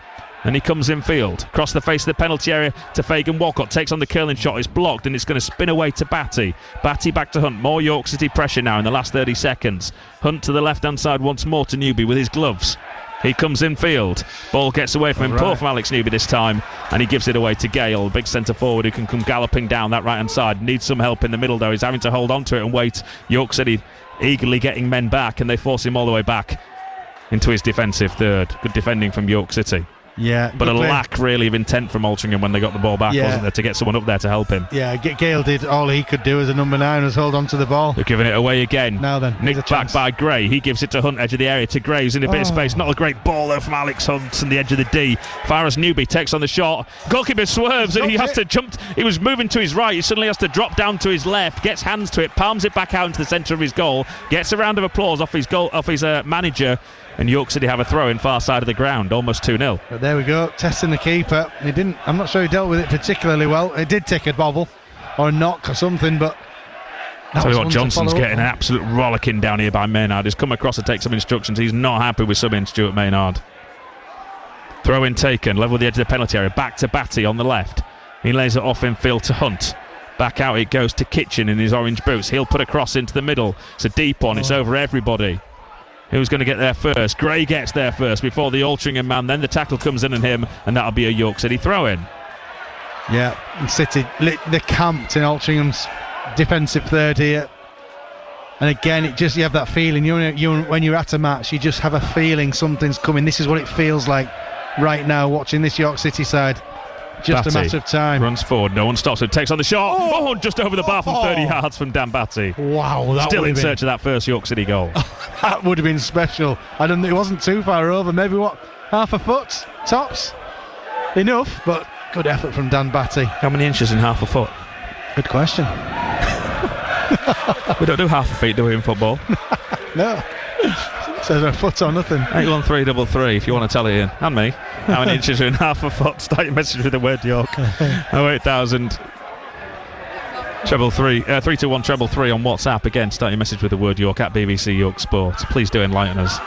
And he comes infield, across the face of the penalty area to Fagan Walcott, takes on the curling shot, it's blocked and it's going to spin away to Batty. Batty back to Hunt, more York City pressure now in the last 30 seconds. Hunt to the left-hand side once more to Newby with his gloves. He comes infield, ball gets away from him, poor from Alex Newby this time, and he gives it away to Gale, big centre forward who can come galloping down that right-hand side. Needs some help in the middle though, he's having to hold on to it and wait. York City eagerly getting men back and they force him all the way back into his defensive third. Good defending from York City. Yeah, but a lack really of intent from Altrincham when they got the ball back, wasn't there, to get someone up there to help him. Yeah, Gale did all he could do as a number 9 was hold on to the ball. They're giving it away again. Now then, nicked back by Gray. He gives it to Hunt, edge of the area to Gray, who's in a bit of space. Not a great ball though from Alex Hunt and the edge of the D. Faris Newby takes on the shot. Goalkeeper swerves and he has to jump. He was moving to his right. He suddenly has to drop down to his left. Gets hands to it, palms it back out into the centre of his goal. Gets a round of applause off his manager. And York City have a throw in far side of the ground, almost 2-0. But there we go, testing the keeper. I'm not sure he dealt with it particularly well. It did take a bobble or a knock or something, but tell you what, Johnson's getting an absolute rollicking down here by Maynard. He's come across to take some instructions. He's not happy with subbing Stuart Maynard. Throw in taken, level with the edge of the penalty area. Back to Batty on the left. He lays it off in field to Hunt. Back out it goes to Kitchen in his orange boots. He'll put a cross into the middle. It's a deep one. It's over everybody. Who's going to get there first? Gray gets there first before the Altrincham man. Then the tackle comes in on him, and that'll be a York City throw-in. Yeah, and City, they're camped in Altrincham's defensive third here. And again, you have that feeling. When you're at a match, you just have a feeling something's coming. This is what it feels like right now, watching this York City side. Just Batty a matter of time. Runs forward, no one stops him, takes on the shot. Just over the bar from 30 yards from Dan Batty. Wow, that still in search of that first York City goal. That would have been special. I don't think it wasn't too far over. Maybe half a foot tops. Enough, but good effort from Dan Batty. How many inches in half a foot? Good question. We don't do half a feet, do we, in football? No. Says a foot or nothing. 81333 if you want to tell it in. And me. How many inches are in half a foot? Start your message with the word York. 08000 321 333 on WhatsApp. Again, start your message with the word York at BBC York Sport. Please do enlighten us.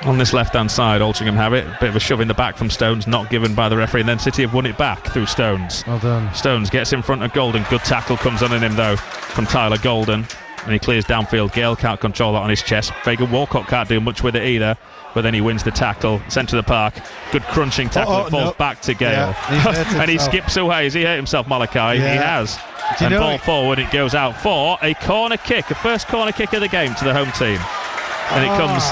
On this left-hand side, Altrincham have it. A bit of a shove in the back from Stones, not given by the referee, and then City have won it back through Stones. Well done. Stones gets in front of Golden. Good tackle comes on him though from Tyler Golden. And he clears downfield. Gale can't control that on his chest. Fagan Walcott can't do much with it either. But then he wins the tackle. Centre of the park. Good crunching tackle. It falls back to Gale. Yeah, and he skips away. Has he hurt himself, Malachi? Yeah. He has. And ball forward. It goes out for a corner kick. A first corner kick of the game to the home team. And it comes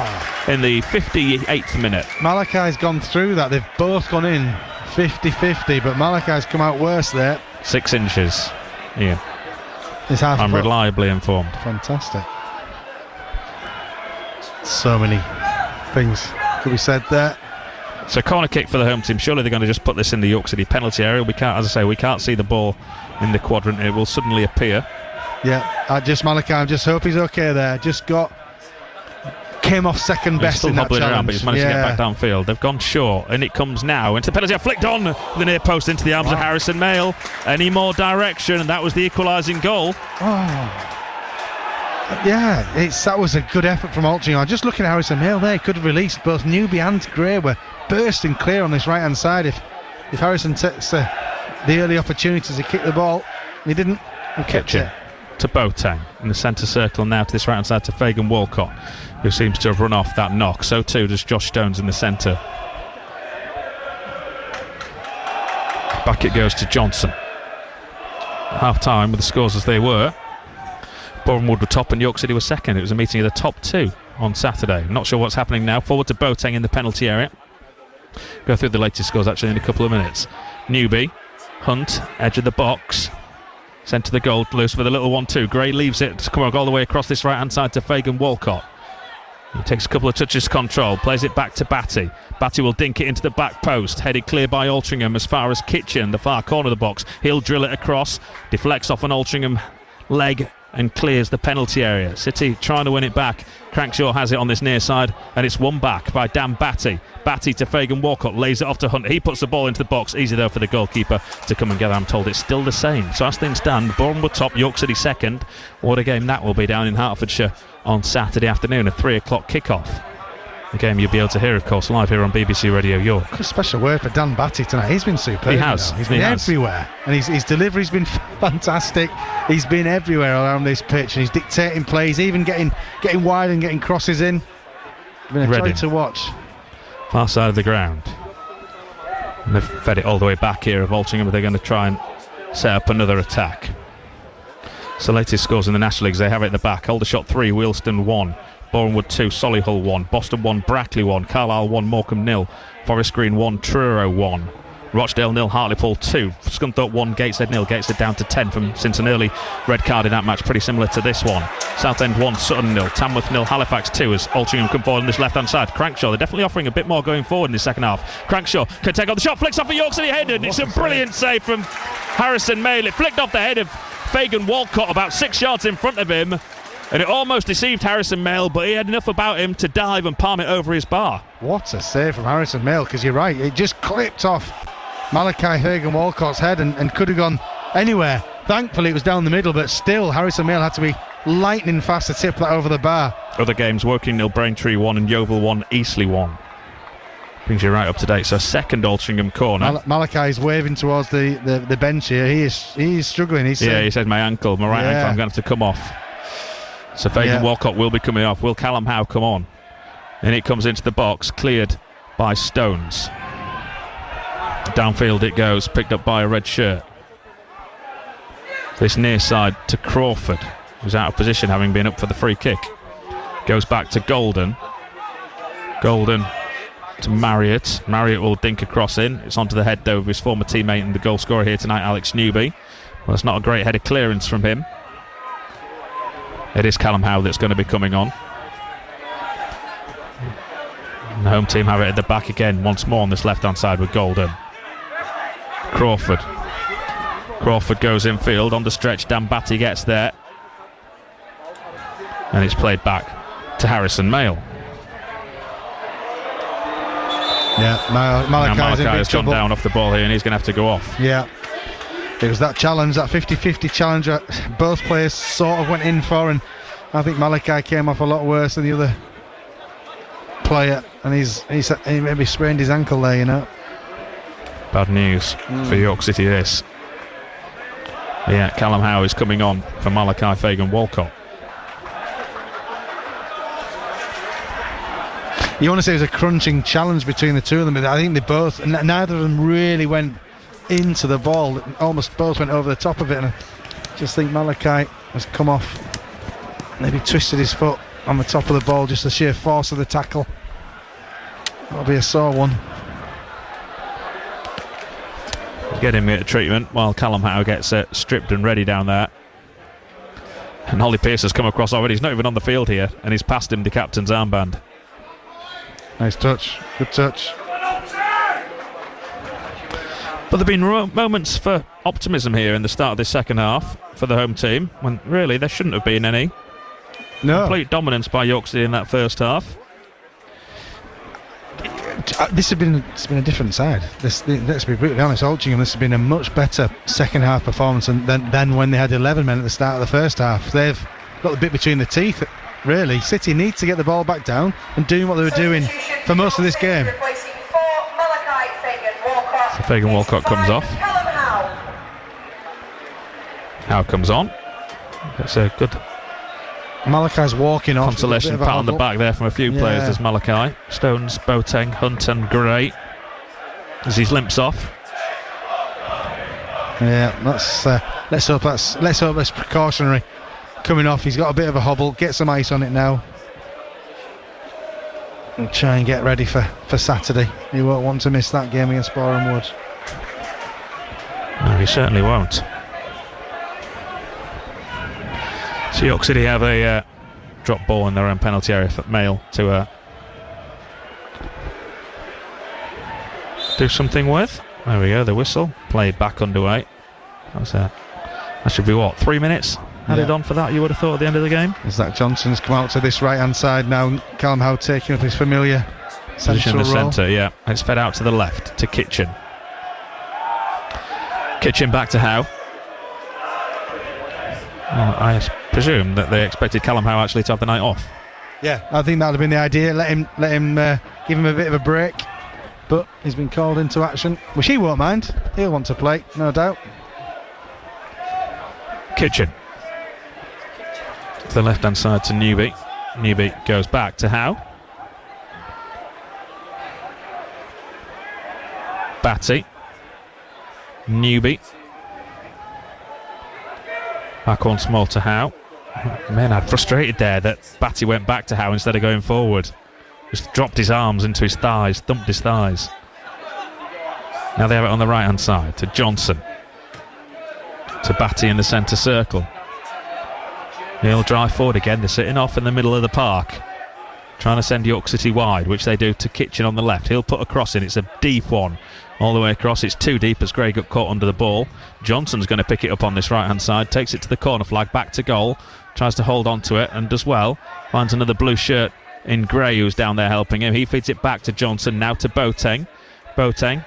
in the 58th minute. Malachi's gone through that. They've both gone in 50-50. But Malachi's come out worse there. 6 inches. Yeah. I'm reliably informed. Fantastic. So many things could be said there. So corner kick for the home team. Surely they're going to just put this in the York City penalty area. We can't, as I say, we can't see the ball in the quadrant. It will suddenly appear. Yeah, Malachi, I just hope he's okay there. Came off second best in that challenge. Around, but he's managed to get back downfield. They've gone short, and it comes now into the penalty. Flicked on the near post into the arms of Harrison Mayle. Any more direction, and that was the equalising goal. Yeah, that was a good effort from Altrincham. Just looking at Harrison Mayle there, he could have released both Newby and Gray were bursting clear on this right hand side. If Harrison takes the early opportunities to kick the ball, he didn't. He kept it to Boateng in the centre circle now to this right hand side to Fagan Walcott, who seems to have run off that knock. So too does Josh Stones in the centre. Back it goes to Johnson. Half time with the scores as they were. Bournemouth were top and York City were second. It was a meeting of the top two on Saturday. Not sure what's happening now. Forward to Boateng in the penalty area. Go through the latest scores actually in a couple of minutes. Newby, Hunt, edge of the box. Sent to the goal, loose with a little 1-2. Gray leaves it to come all the way across this right hand side to Fagan Walcott. He takes a couple of touches to control, plays it back to Batty. Batty will dink it into the back post, headed clear by Altrincham as far as Kitchen, the far corner of the box. He'll drill it across, deflects off an Altrincham leg and clears the penalty area. City trying to win it back. Crankshaw has it on this near side, and it's won back by Dan Batty. Batty to Fagan Walcott, lays it off to Hunt. He puts the ball into the box. Easy though for the goalkeeper to come and get. I'm told it's still the same. So as things stand, Bournemouth top, York City second. What a game that will be down in Hertfordshire on Saturday afternoon, a 3 o'clock kickoff. A game you'll be able to hear, of course, live here on BBC Radio York. A special word for Dan Batty tonight. He's been superb. He has. He's been everywhere. And his delivery's been fantastic. He's been everywhere around this pitch, and he's dictating plays, even getting wide and getting crosses in. Been a joy to watch. Far side of the ground. And they've fed it all the way back here of Altrincham, but they're going to try and set up another attack. So latest scores in the National Leagues, they have it at the back. Aldershot 3, Wealdstone 1. Bournemouth 2, Solihull 1, Boston 1, Brackley 1, Carlisle 1, Morecambe 0, Forest Green 1, Truro 1, Rochdale 0, Hartlepool 2, Scunthorpe 1, Gateshead 0, Gateshead down to 10 since an early red card in that match, pretty similar to this one. Southend 1, Sutton 0, Tamworth 0, Halifax 2 as Altrincham come forward on this left hand side. Crankshaw, they're definitely offering a bit more going forward in the second half. Crankshaw can take on the shot, flicks off a York City head, and it's a brilliant save from Harrison Mail. It flicked off the head of Fagan Walcott about 6 yards in front of him. And it almost deceived Harrison Mail, but he had enough about him to dive and palm it over his bar. What a save from Harrison Mail, because you're right, it just clipped off Malachi Fagan Walcott's head and could have gone anywhere. Thankfully it was down the middle, but still Harrison Mail had to be lightning fast to tip that over the bar. Other games, Woking 0, Braintree 1 and Yeovil 1, Eastleigh 1. Brings you right up to date. So second Altrincham corner. Malachi's waving towards the bench here. He is struggling. He said my ankle, my right ankle, I'm going to have to come off. So Fagan Walcott will be coming off. Will Callum Howe come on? And it comes into the box, cleared by Stones. Downfield it goes, picked up by a red shirt. This near side to Crawford, who's out of position having been up for the free kick. Goes back to Golden. Golden to Marriott. Marriott will dink a cross in. It's onto the head though of his former teammate and the goal scorer here tonight, Alex Newby. Well, it's not a great header clearance from him. It is Callum Howe that's going to be coming on. And the home team have it at the back again once more on this left-hand side with Golden. Crawford goes infield on the stretch. Dan Batty gets there. And it's played back to Harrison Mail. Yeah, Malachi has gone down off the ball here and he's going to have to go off. Yeah. It was that challenge, that 50-50 challenge that both players sort of went in for, and I think Malachi came off a lot worse than the other player, and he maybe sprained his ankle there, you know. Bad news for York City this. Yeah, Callum Howe is coming on for Malachi Fagan Walcott. You want to say it was a crunching challenge between the two of them, but I think neither of them really went into the ball. Almost both went over the top of it, and I just think Malachi has come off, maybe twisted his foot on the top of the ball, just the sheer force of the tackle. That'll be a sore one. Get him a treatment while Callum Howe gets stripped and ready down there. And Ollie Pearce has come across already. He's not even on the field here, and he's passed him the captain's armband. Nice touch, good touch. But there have been moments for optimism here in the start of this second half for the home team, when really there shouldn't have been any. No. Complete dominance by York City in that first half. It's been a different side. Let's be brutally honest, Altrincham, this has been a much better second half performance than when they had 11 men at the start of the first half. They've got the bit between the teeth, really. City need to get the ball back down and doing what they were doing for most of this game. So Fagan Walcott comes off. Howe comes on. That's a good Malachi's walking off. Consolation pat on the back there from a few players. There's Malachi, Stones, Boateng, Hunt and Gray as he limps off. Yeah, let's hope that's precautionary. Coming off, he's got a bit of a hobble. Get some ice on it now and try and get ready for Saturday. He won't want to miss that game against Boreham Wood. No, he certainly won't. So York City have a drop ball in their own penalty area for Mail to do something with. There we go, the whistle. Play back underway. That should be 3 minutes added on for that, you would have thought, at the end of the game. As that Johnson's come out to this right-hand side now, Callum Howe taking up his familiar position in the role. centre, yeah. It's fed out to the left, to Kitchen. Kitchen back to Howe. Well, I presume that they expected Callum Howe actually to have the night off. Yeah, I think that would have been the idea. Let him give him a bit of a break. But he's been called into action, which he won't mind. He'll want to play, no doubt. Kitchen. To the left-hand side to Newby. Newby goes back to Howe. Batty. Newby. Back once more to Howe. Man, I'm frustrated there that Batty went back to Howe instead of going forward. Just dropped his arms into his thighs, thumped his thighs. Now they have it on the right-hand side to Johnson. To Batty in the centre circle. He'll drive forward again. They're sitting off in the middle of the park, trying to send York City wide, which they do to Kitchen on the left. He'll put a cross in. It's a deep one all the way across. It's too deep as Gray got caught under the ball. Johnson's going to pick it up on this right-hand side, takes it to the corner flag, back to goal, tries to hold on to it and does well. Finds another blue shirt in Gray who's down there helping him. He feeds it back to Johnson, now to Boateng. Boateng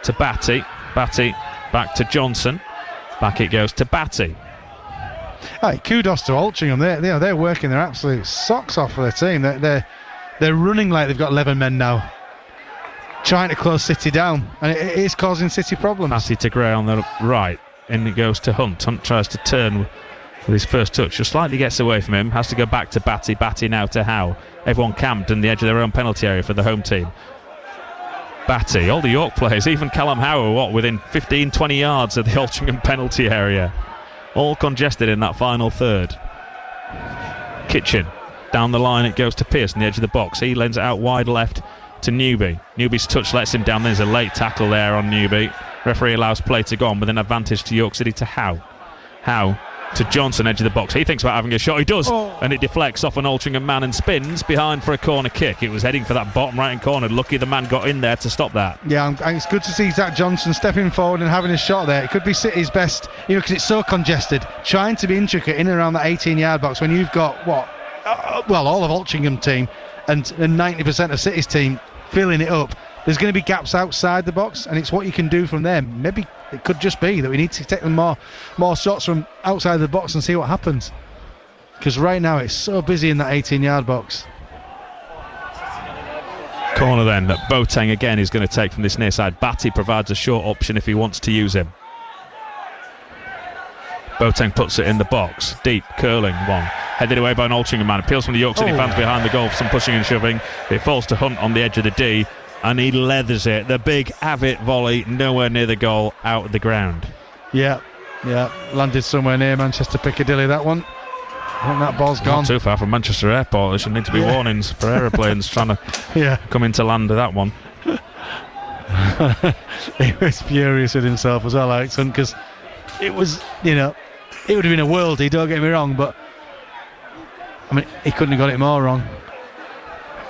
to Batty. Batty back to Johnson. Back it goes to Batty. Hey, kudos to Altrincham. They're working their absolute socks off for their team. They're running like they've got 11 men now, trying to close City down, and it is causing City problems. Batty to Gray on the right, and it goes to Hunt. Hunt tries to turn with his first touch, just slightly gets away from him, has to go back to Batty. Batty now to Howe. Everyone camped in the edge of their own penalty area for the home team. Batty, all the York players, even Callum Howe, are within 15-20 yards of the Altrincham penalty area. All congested in that final third. Kitchen, down the line it goes to Pearce on the edge of the box. He lends it out wide left to Newby. Newby's touch lets him down. There's a late tackle there on Newby. Referee allows play to go on with an advantage to York City to Howe. Howe to Johnson, edge of the box. He thinks about having a shot. He does, and it deflects off an Altrincham man and spins behind for a corner kick. It was heading for that bottom right-hand corner. Lucky the man got in there to stop that. Yeah, and it's good to see Zach Johnson stepping forward and having a shot there. It could be City's best, because it's so congested. Trying to be intricate in and around that 18-yard box when you've got, all of Altrincham team and 90% of City's team filling it up. There's going to be gaps outside the box, and it's what you can do from there. Maybe it could just be that we need to take them more shots from outside the box and see what happens. Because right now it's so busy in that 18-yard box. Corner then that Boateng again is going to take from this near side. Batty provides a short option if he wants to use him. Boateng puts it in the box. Deep, curling one. Headed away by an Altrincham man. Appeals from the York City fans behind the goal for some pushing and shoving. It falls to Hunt on the edge of the D, and he leathers it. The big Avett volley, nowhere near the goal, out of the ground. Yeah. Landed somewhere near Manchester Piccadilly, that one. I think that ball's gone. Not too far from Manchester Airport. There should need to be warnings for aeroplanes trying to come into land of that one. He was furious with himself as well, Alex Hunt, because it was, it would have been a worldie, don't get me wrong, but I mean, he couldn't have got it more wrong.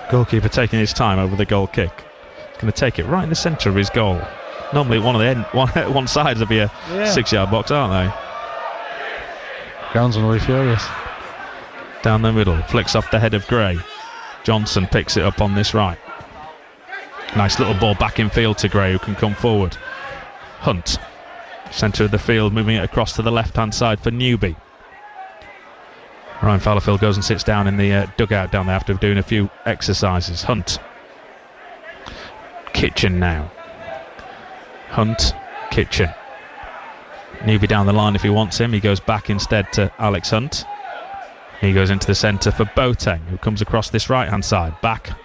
Goalkeeper taking his time over the goal kick. He's going to take it right in the centre of his goal. Normally one side of a 6-yard box, aren't they? Groundsman will be furious. Down the middle, flicks off the head of Gray. Johnson picks it up on this right. Nice little ball back in field to Gray, who can come forward. Hunt, centre of the field, moving it across to the left-hand side for Newby. Ryan Fallowfield goes and sits down in the dugout down there after doing a few exercises. Hunt. Kitchen now. Hunt. Kitchen. Newby down the line if he wants him. He goes back instead to Alex Hunt. He goes into the centre for Boateng, who comes across this right-hand side. Back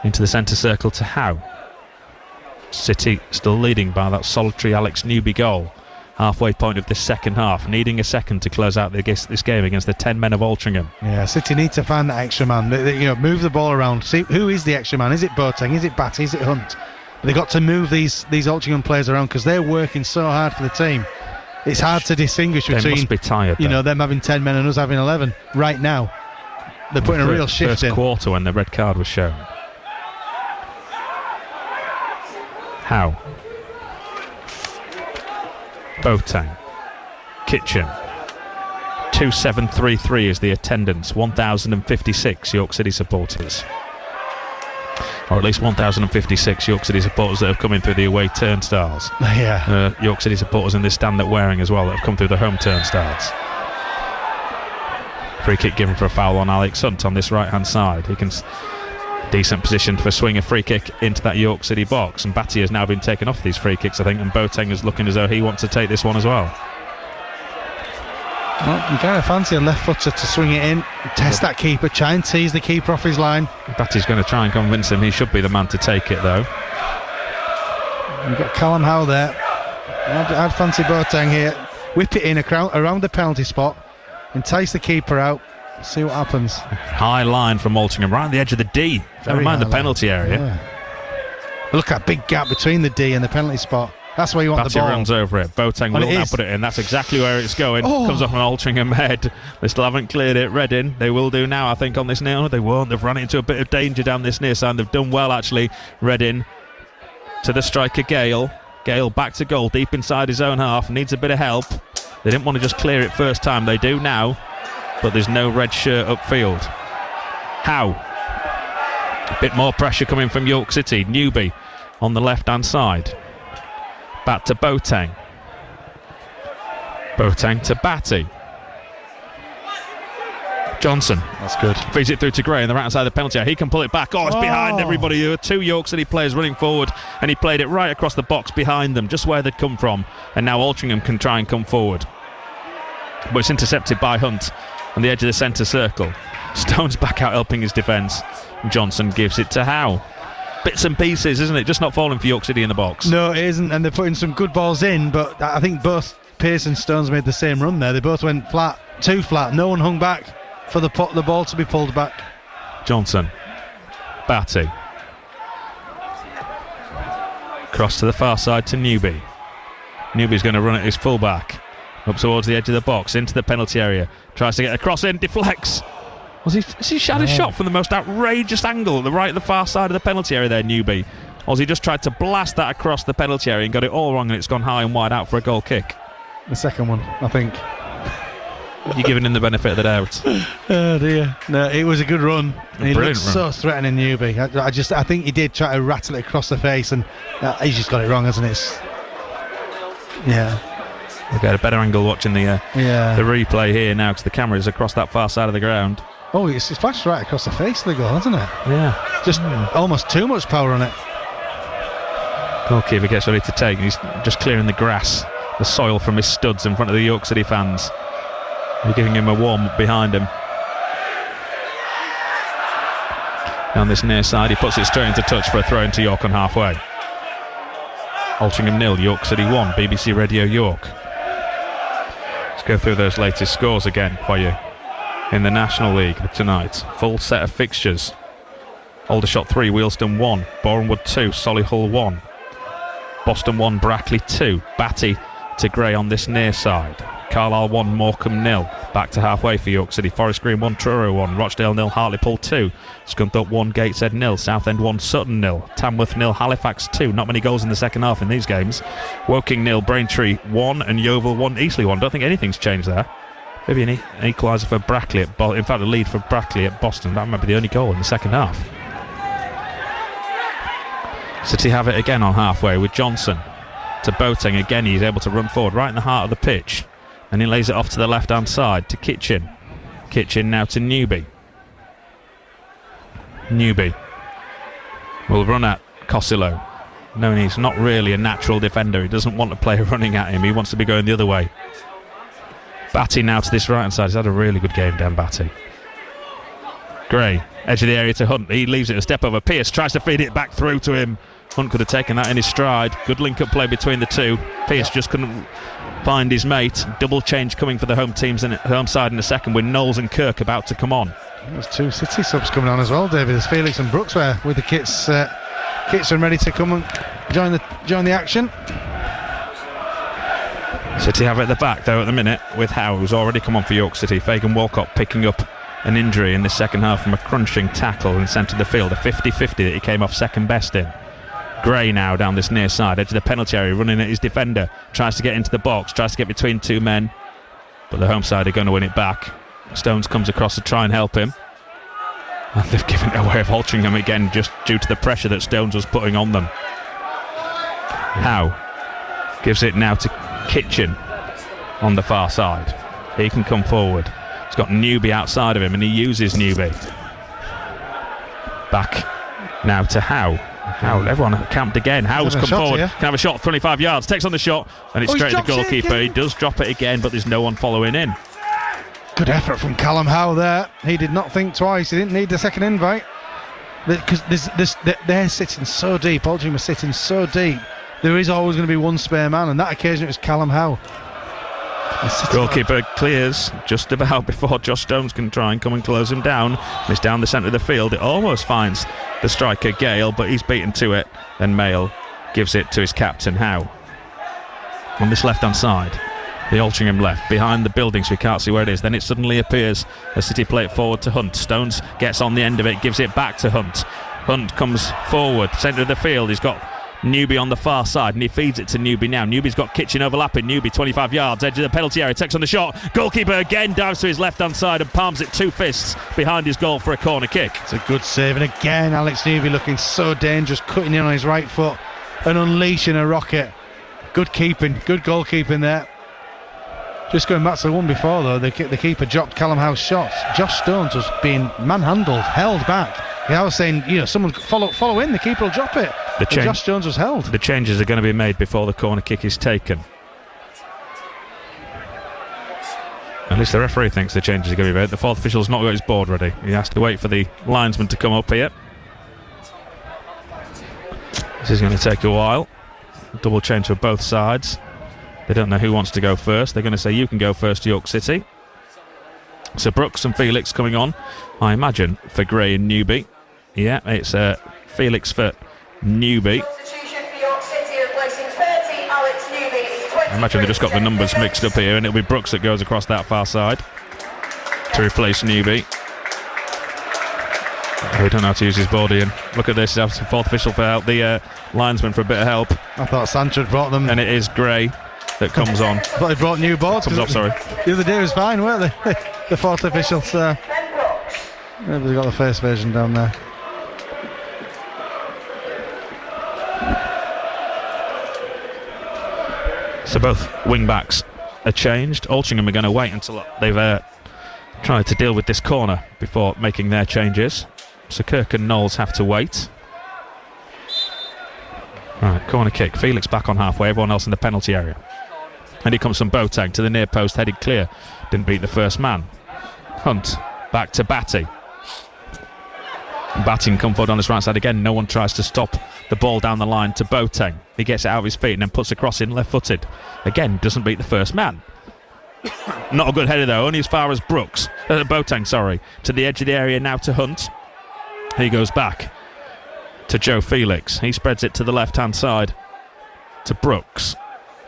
into the centre circle to Howe. City still leading by that solitary Alex Newby goal. Halfway point of this second half, needing a second to close out this game against the 10 men of Altrincham. Yeah, City need to find that extra man. Move the ball around. See who is the extra man. Is it Boateng? Is it Batty? Is it Hunt? They've got to move these Altrincham players around because they're working so hard for the team. It's hard to distinguish between. They must be tired. Them having 10 men and us having 11 right now. They're putting a real shift first in. quarter when the red card was shown. Howe. Boateng. Kitchen. 2733 is the attendance. 1,056 York City supporters. Or at least 1,056 York City supporters that have come in through the away turnstiles. Yeah. York City supporters in this stand at Waring as well that have come through the home turnstiles. Free kick given for a foul on Alex Hunt on this right-hand side. He can... Decent position for swing a free kick into that York City box, and Batty has now been taken off these free kicks, I think, and Boateng is looking as though he wants to take this one as well. Well, you kind of fancy a left footer to swing it in, test that keeper, try and tease the keeper off his line. Batty's going to try and convince him he should be the man to take it, though. You've got Callum Howe there. I'd fancy Boateng here. Whip it in around the penalty spot, entice the keeper out, see what happens. High line from Altrincham, right on the edge of the D. Never mind the penalty area. Yeah. Look at that big gap between the D and the penalty spot. That's where you want Batty the ball. runs over it. Boateng will now put it in. That's exactly where it's going. Comes off an Altrincham head. They still haven't cleared it. Reading, they will do now, I think, on this near. No, they won't. They've run into a bit of danger down this near side. They've done well, actually. Reading to the striker, Gale. Gale back to goal, deep inside his own half. Needs a bit of help. They didn't want to just clear it first time. They do now. But there's no red shirt upfield. Howe. A bit more pressure coming from York City. Newby on the left-hand side. Back to Boateng. Boateng to Batty. Johnson. That's good. Feeds it through to Gray on the right side of the penalty area. He can pull it back. Oh, it's behind everybody. There were two York City players running forward, and he played it right across the box behind them, just where they'd come from. And now Altrincham can try and come forward. But it's intercepted by Hunt on the edge of the centre circle. Stone's back out helping his defence. Johnson gives it to Howe. Bits and pieces, isn't it? Just not falling for York City in the box. No, it isn't, and they're putting some good balls in, but I think both Pearce and Stones made the same run there. They both went flat, too flat. No one hung back for the ball to be pulled back. Johnson. Batty. Cross to the far side to Newby. Newby's going to run at his full-back. Up towards the edge of the box, into the penalty area. Tries to get a cross in, deflects. Has he shot a shot from the most outrageous angle at the far side of the penalty area there, Newby? Or has he just tried to blast that across the penalty area and got it all wrong and it's gone high and wide out for a goal kick? The second one, I think. You're giving him the benefit of the doubt. Oh dear. No, it was a good run. He looked so threatening, Newby. I think he did try to rattle it across the face, and he's just got it wrong, hasn't it? Yeah. We'll get a better angle watching the replay here now, because the camera is across that far side of the ground. Oh, it's flashed right across the face of the goal, hasn't it? Yeah. Just almost too much power on it. Goalkeeper gets ready to take. He's just clearing the grass, the soil from his studs in front of the York City fans. They're giving him a warm-up behind him. Down this near side, he puts it straight into touch for a throw into York on halfway. Altrincham 0, York City 1, BBC Radio York. Let's go through those latest scores again for you in the National League tonight. Full set of fixtures. Aldershot 3, Wealdstone 1, Bournemouth 2, Solihull 1, Boston 1, Brackley 2, Batty to Gray on this near side. Carlisle 1, Morecambe 0. Back to halfway for York City. Forest Green 1, Truro 1, Rochdale 0, Hartlepool 2, Scunthorpe 1, Gateshead 0, Southend 1, Sutton 0, Tamworth 0, Halifax 2. Not many goals in the second half in these games. Woking 0, Braintree 1, and Yeovil 1, Eastleigh 1. Don't think anything's changed there. Maybe an equaliser for Brackley in fact, a lead for Brackley at Boston. That might be the only goal in the second half. City have it again on halfway with Johnson to Boateng. Again, he's able to run forward right in the heart of the pitch, and he lays it off to the left hand side to Kitchen. Kitchen now to Newby. Newby will run at Costello. No, he's not really a natural defender. He doesn't want a player running at him. He wants to be going the other way. Batty now to this right hand side. He's had a really good game, Dan Batty. Gray, edge of the area to Hunt. He leaves it a step over. Pearce tries to feed it back through to him. Hunt could have taken that in his stride. Good link-up play between the two. Pearce just couldn't find his mate. Double change coming for the home teams and home side in a second, with Knowles and Kirk about to come on. There's two City subs coming on as well, David. There's Felix and Brooks there with the kits and ready to come and join the action. City have it at the back though at the minute with Howe, who's already come on for York City. Fagan Walcott picking up an injury in the second half from a crunching tackle in centre of the field, a 50-50 that he came off second best in. Gray now down this near side, edge of the penalty area, running at his defender, tries to get into the box, tries to get between two men, but the home side are going to win it back. Stones comes across to try and help him, and they've given it away of Altrincham again, just due to the pressure that Stones was putting on them. Howe gives it now to Kitchen on the far side. He can come forward. He's got Newby outside of him, and he uses Newby. Back now to Howe. Howe, everyone camped again. Howe's come forward. Can have a shot, 25 yards. Takes on the shot, and it's straight to the goalkeeper. He does drop it again, but there's no one following in. Good effort from Callum Howe there. He did not think twice. He didn't need the second invite. Because they're sitting so deep. Altrincham are sitting so deep. There is always going to be one spare man, and that occasion it was Callum Howe. Goalkeeper clears just about before Josh Stones can try and come and close him down. It's down the centre of the field. It almost finds the striker Gale, but he's beaten to it. Then Mayle gives it to his captain Howe. On this left-hand side, the Altrincham left, behind the buildings, we can't see where it is. Then it suddenly appears a City play it forward to Hunt. Stones gets on the end of it, gives it back to Hunt. Hunt comes forward, centre of the field. He's got Newby on the far side, and he feeds it to Newby now. Newby's got Kitchen overlapping. Newby 25 yards, edge of the penalty area, takes on the shot. Goalkeeper again dives to his left-hand side and palms it 2 fists behind his goal for a corner kick. It's a good save, and again Alex Newby looking so dangerous, cutting in on his right foot and unleashing a rocket. Good keeping, good goalkeeping there. Just going back to the one before though, the keeper dropped Callum Howe's shots. Josh Stones was being manhandled, held back. I was saying, someone follow in, the keeper will drop it. Josh Stones was held. The changes are going to be made before the corner kick is taken. At least the referee thinks the changes are going to be made. The fourth official's not got his board ready. He has to wait for the linesman to come up here. This is going to take a while. Double change for both sides. They don't know who wants to go first. They're going to say, you can go first, York City. So Brooks and Felix coming on, I imagine, for Gray and Newby. Yeah, it's Felix for Newby. I imagine they just got the numbers mixed up here, and it'll be Brooks that goes across that far side to replace Newby. We don't know how to use his board, Ian. Look at this, that's the fourth official for out the linesman for a bit of help. I thought Sancho had brought them. And it is Gray that comes on. I thought he brought new boards. Comes off, sorry. The other day was fine, weren't they? The fourth official, so maybe they got the first version down there. So both wing backs are changed. Altrincham are going to wait until they've tried to deal with this corner before making their changes. So Kirk and Knowles have to wait. Right, corner kick. Felix back on halfway, everyone else in the penalty area. And he comes from Boateng to the near post, headed clear. Didn't beat the first man. Hunt back to Batty. Batty can come forward on his right side again. No one tries to stop the ball down the line to Boateng. He gets it out of his feet and then puts a cross in left-footed. Again, doesn't beat the first man. Not a good header though, only as far as Boateng, sorry. To the edge of the area now to Hunt. He goes back to Joe Felix. He spreads it to the left-hand side to Brooks.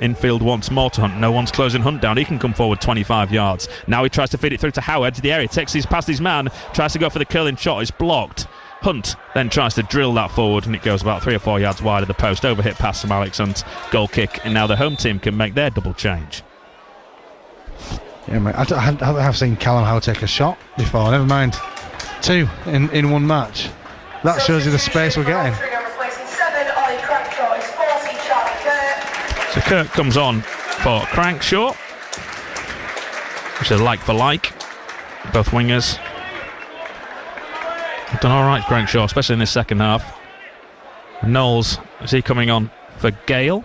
Infield once more to Hunt. No one's closing Hunt down. He can come forward 25 yards. Now he tries to feed it through to Howe, edge of the area. Takes his past his man. Tries to go for the curling shot. It's blocked. Hunt then tries to drill that forward, and it goes about 3 or 4 yards wide of the post. Overhit pass from Alex Hunt. Goal kick, and now the home team can make their double change. Yeah, mate. I have seen Callum Howe take a shot before. Never mind 2 in one match. That shows you the space we're getting. So Kirk comes on for Crankshaw, which is like for like. Both wingers have done alright, Crankshaw, especially in this second half. Knowles, is he coming on for Gale?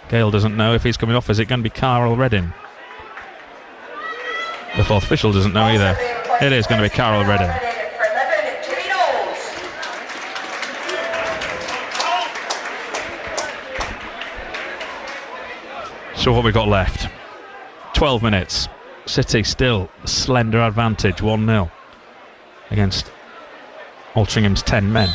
Gale doesn't know if he's coming off. Is it going to be Carl Redding? The fourth official doesn't know either. It is going to be Carol Redding. So what we got left? 12 minutes. City still slender advantage, 1-0 against Altringham's 10 men.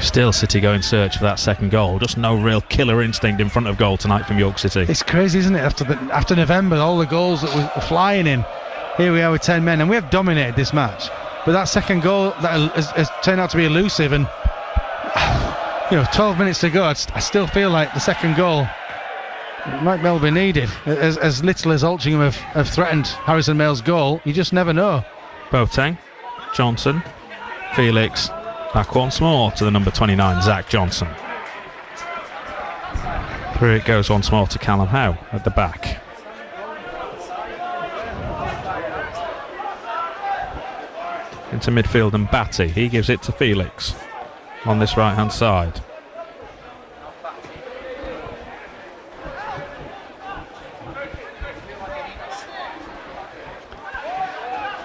Still City go in search for that second goal. Just no real killer instinct in front of goal tonight from York City. It's crazy, isn't it? After November, all the goals that were flying in, here we are with 10 men, and we have dominated this match. But that second goal that has turned out to be elusive, and 12 minutes to go, I still feel like the second goal might well be needed. As little as Altrincham have threatened Harrison Mail's goal, you just never know. Boateng, Johnson, Felix, back once more to the number 29, Zach Johnson. Through it goes once more to Callum Howe at the back. Into midfield and Batty. He gives it to Felix on this right hand side.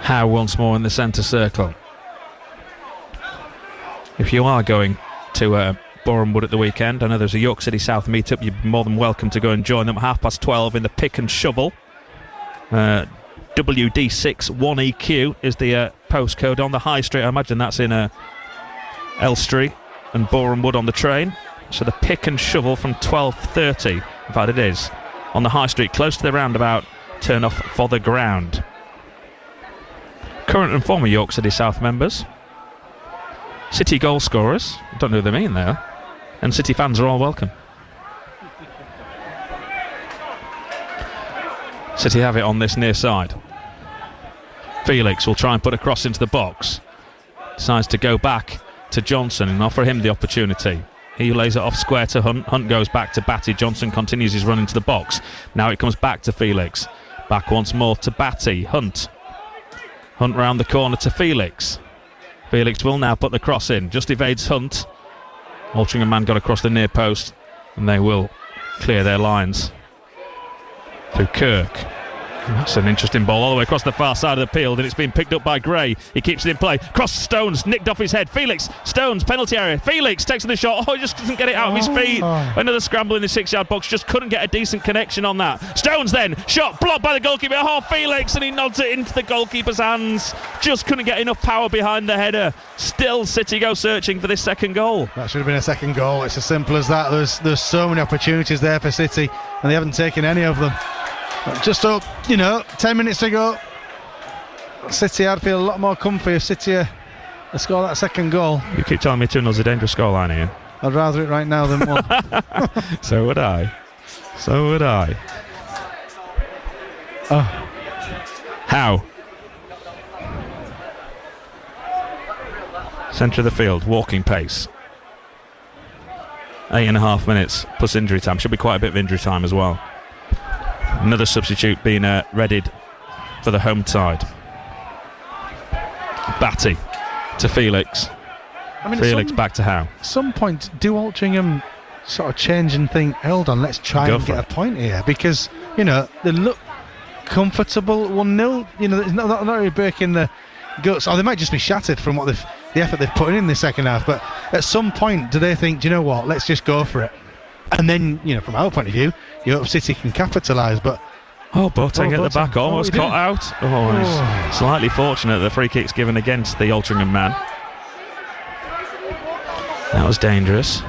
Howe once more in the centre circle. If you are going to Boreham Wood at the weekend, I know there's a York City South meetup, you're more than welcome to go and join them at 12:30 in the Pick and Shovel. WD6 1EQ is the postcode on the High Street. I imagine that's in Elstree and Boreham Wood on the train. So the Pick and Shovel from 12:30, in fact it is, on the High Street, close to the roundabout, turn off for the ground. Current and former York City South members, City goal scorers, I don't know who they mean there, and City fans are all welcome. City have it on this near side. Felix will try and put a cross into the box. Decides to go back to Johnson and offer him the opportunity. He lays it off square to Hunt. Hunt goes back to Batty. Johnson continues his run into the box. Now it comes back to Felix. Back once more to Batty. Hunt round the corner to Felix. Felix will now put the cross in. Just evades Hunt. Altrincham man got across the near post, and they will clear their lines. To Kirk. That's an interesting ball all the way across the far side of the field, and it's been picked up by Gray. He keeps it in play. Cross Stones, nicked off his head. Felix, Stones, penalty area. Felix takes the shot. Oh, he just doesn't get it out of his feet. Another scramble in the 6-yard box. Just couldn't get a decent connection on that. Stones then, shot blocked by the goalkeeper. Oh, Felix, and he nods it into the goalkeeper's hands. Just couldn't get enough power behind the header. Still City go searching for this second goal. That should have been a second goal. It's as simple as that. There's so many opportunities there for City, and they haven't taken any of them. Just up, 10 minutes to go. City, I'd feel a lot more comfy if City score that second goal. You keep telling me 2-0's a dangerous scoreline here. I'd rather it right now than 1. So would I. Oh. How? Centre of the field, walking pace. 8.5 minutes plus injury time. Should be quite a bit of injury time as well. Another substitute being readied for the home side. Batty to Felix. Felix back to Howe. At some point, do Altrincham sort of change and think, hold on, let's try and get a point here? Because, they look comfortable 1-0. It's not really breaking the guts. Or they might just be shattered from what the effort they've put in the second half. But at some point, do they think, do you know what, let's just go for it? And then, from our point of view, you hope City can capitalise, but... Boateng at the back, almost caught out. He's slightly fortunate the free kick's given against the Altrincham man. That was dangerous.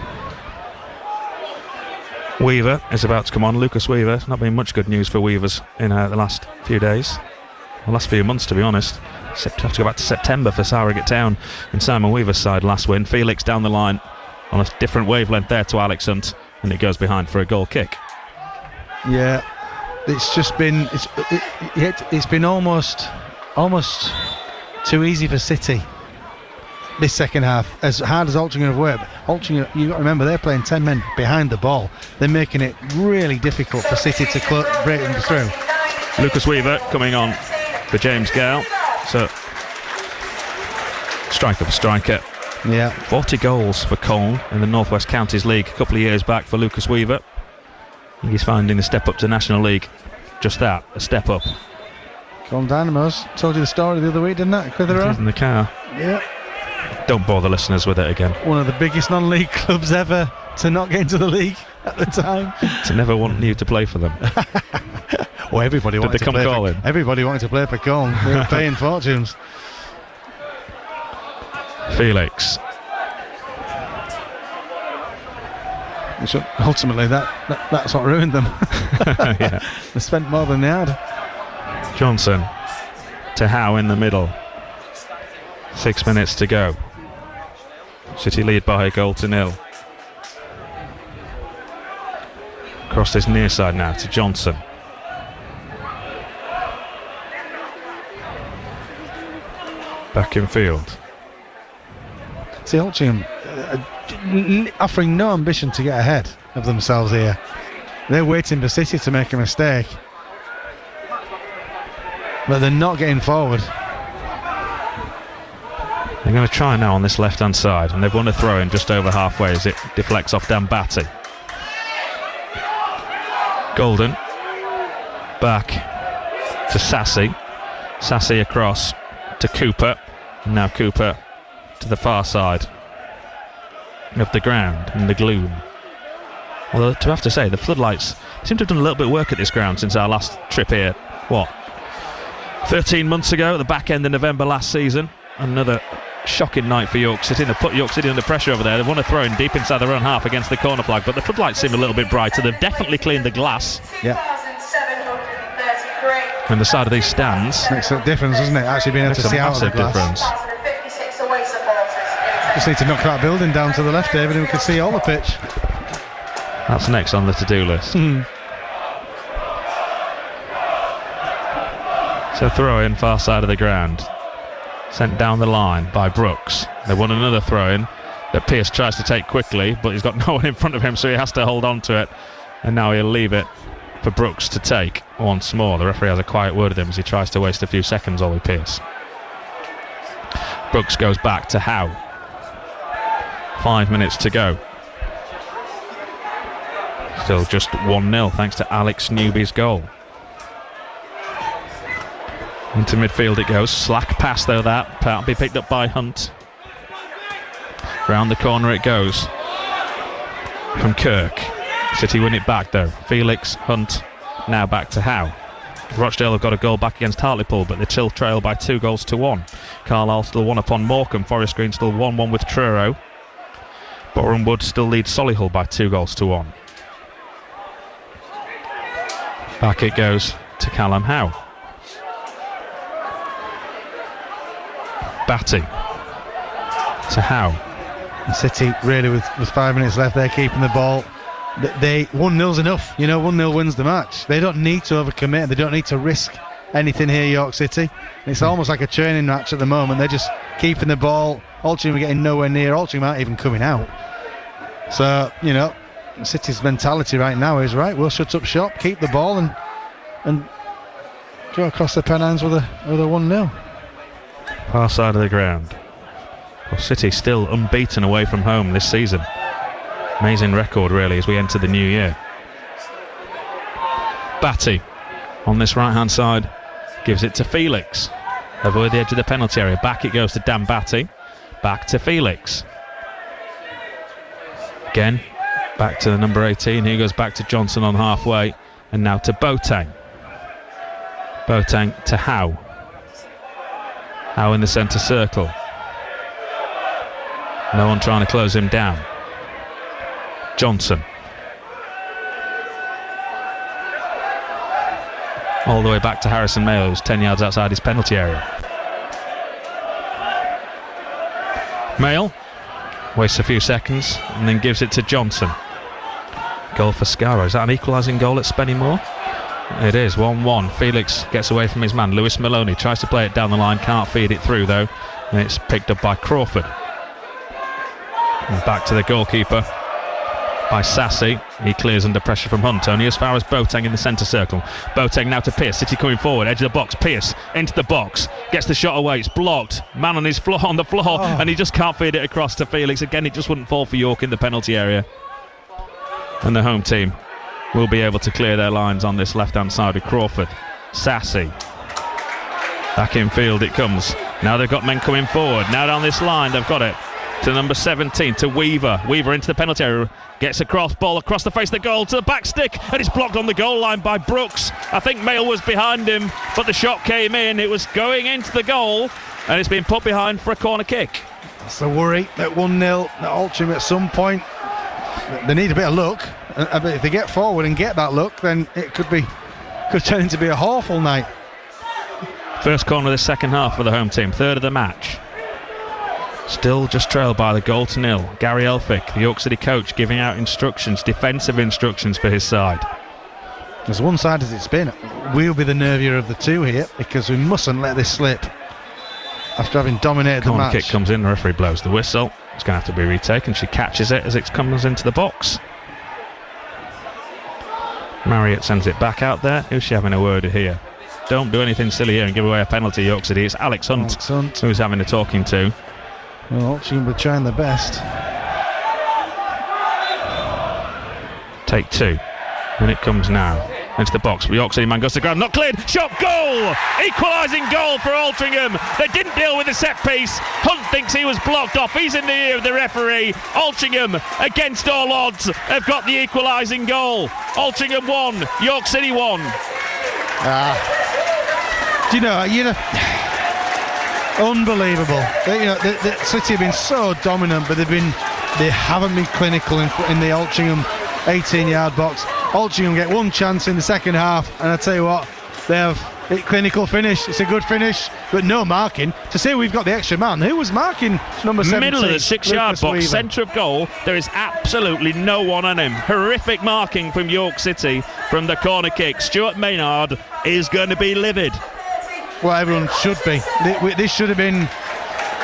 Weaver is about to come on. Lucas Weaver. It's not been much good news for Weavers in the last few days. The last few months, to be honest. Have to go back to September for Sarrogate Town in Simon Weaver's side last win. Felix down the line on a different wavelength there to Alex Hunt, and it goes behind for a goal kick. Yeah, it's just been it's been almost too easy for City this second half. As hard as Altrincham have worked, Altrincham, you got to remember, they're playing 10 men behind the ball. They're making it really difficult for City to break them through. Lucas Weaver coming on for James Gale. So striker for striker. Yeah, 40 goals for Colne in the North West Counties League a couple of years back for Lucas Weaver. He's finding the step up to National League just that, a step up. Colne Dynamos, told you the story the other week, didn't that? Clitheroe? In the car. Yeah. Don't bore the listeners with it again. One of the biggest non-league clubs ever to not get into the league at the time. To never want you to play for them. Well, everybody wanted to play for Everybody wanted to play for Colne. They were paying fortunes. Felix. So ultimately, that's what ruined them. Yeah. They spent more than they had. Johnson. to Howe in the middle. 6 minutes to go. City lead by a goal to nil. Across this near side now to Johnson. Back in field. See, Altrincham offering no ambition to get ahead of themselves here. They're waiting for City to make a mistake, but they're not getting forward. They're going to try now on this left hand side, and they've won a throw in just over halfway as it deflects off Dan Batty. Golden back to Sassy. Sassy across to Cooper, and now Cooper to the far side of the ground in the gloom. Although, to have to say, the floodlights seem to have done a little bit of work at this ground since our last trip here. 13 months ago, at the back end of November last season. Another shocking night for York City. They've put York City under pressure over there. They've won a throw in deep inside their own half against the corner flag, but the floodlights seem a little bit brighter. They've definitely cleaned the glass. Yeah. And the side of these stands makes a difference, doesn't it? Actually being able to see out of the glass. Difference. Just need to knock that building down to the left, David, and we can see all the pitch. That's next on the to-do list. So throw in far side of the ground. Sent down the line by Brooks. They won another throw in that Pearce tries to take quickly, but he's got no one in front of him, so he has to hold on to it. And now he'll leave it for Brooks to take once more. The referee has a quiet word with him as he tries to waste a few seconds, Ollie Pearce. Brooks goes back to Howe. 5 minutes to go. Still just 1-0 thanks to Alex Newby's goal. Into midfield it goes. Slack pass though that. Can't be picked up by Hunt. Round the corner it goes. From Kirk. City win it back though. Felix, Hunt, now back to Howe. Rochdale have got a goal back against Hartlepool, but they still trail by 2-1. Carlisle still one upon Morecambe. Forest Green still 1-1 with Truro. Boreham Wood still leads Solihull by 2-1. Back it goes to Callum Howe. Batty to Howe. City really with 5 minutes left, they're keeping the ball. They 1-0's enough, 1-0 wins the match. They don't need to overcommit, they don't need to risk anything here, York City. It's almost like a training match at the moment. They're just keeping the ball. Altrincham are getting nowhere near. Altrincham aren't even coming out. So, City's mentality right now is, right, we'll shut up shop, keep the ball and go across the Pennines with a 1-0. Far side of the ground. Well, City still unbeaten away from home this season. Amazing record really as we enter the new year. Batty on this right hand side gives it to Felix. Avoid the edge of the penalty area. Back it goes to Dan Batty. Back to Felix. Again, back to the number 18. He goes back to Johnson on halfway. And now to Boateng. Boateng to Howe. Howe in the centre circle. No one trying to close him down. Johnson. All the way back to Harrison Mayo, who's 10 yards outside his penalty area. Mayo wastes a few seconds and then gives it to Johnson. Goal for Scarborough. Is that an equalising goal at Spennymoor? It is, 1-1. Felix gets away from his man. Lewis Maloney tries to play it down the line, can't feed it through though, and it's picked up by Crawford. And back to the goalkeeper by Sassy. He clears under pressure from Hunt, only as far as Boateng in the centre circle. Boateng now to Pearce. City coming forward, edge of the box. Pearce into the box, gets the shot away. It's blocked. Man on his floor, on the floor, and he just can't feed it across to Felix. Again, it just wouldn't fall for York in the penalty area. And the home team will be able to clear their lines on this left-hand side with Crawford. Sassy. Back in field it comes. Now they've got men coming forward. Now down this line they've got it to number 17, to Weaver. Weaver into the penalty area. Gets across, ball across the face of the goal to the back stick, and it's blocked on the goal line by Brooks. I think Mail was behind him, but the shot came in. It was going into the goal, and it's been put behind for a corner kick. That's the worry at 1-0. At Altrincham at some point, they need a bit of luck. But if they get forward and get that luck, then it could turn into be a awful night First corner of the second half for the home team, third of the match. Still just trailed by the goal to nil. Gary Elphick, the York City coach, giving out instructions, defensive instructions for his side. As one side as it's been, we'll be the nervier of the two here because we mustn't let this slip after having dominated the match. Corner kick comes in, the referee blows the whistle. It's going to have to be retaken. She catches it as it comes into the box. Marriott sends it back out there. Who's she having a word with here? Don't do anything silly here and give away a penalty, York City. It's Alex Hunt who's having a talking to. Well, Altrincham were trying their best. Take two. And it comes now. Into the box. York City man goes to the ground. Not cleared. Shot, goal! Equalising goal for Altrincham. They didn't deal with the set piece. Hunt thinks he was blocked off. He's in the ear of the referee. Altrincham, against all odds, have got the equalising goal. Altrincham 1, York City 1. Do you know, unbelievable. The City have been so dominant, but they haven't been clinical in the Altrincham 18-yard box. Altrincham get one chance in the second half, and I tell you what, they have a clinical finish. It's a good finish, but no marking. To say we've got the extra man, who was marking number 17? Middle of the 6-yard box, centre of goal. There is absolutely no one on him. Horrific marking from York City from the corner kick. Stuart Maynard is going to be livid. Well, everyone should be. This should have been...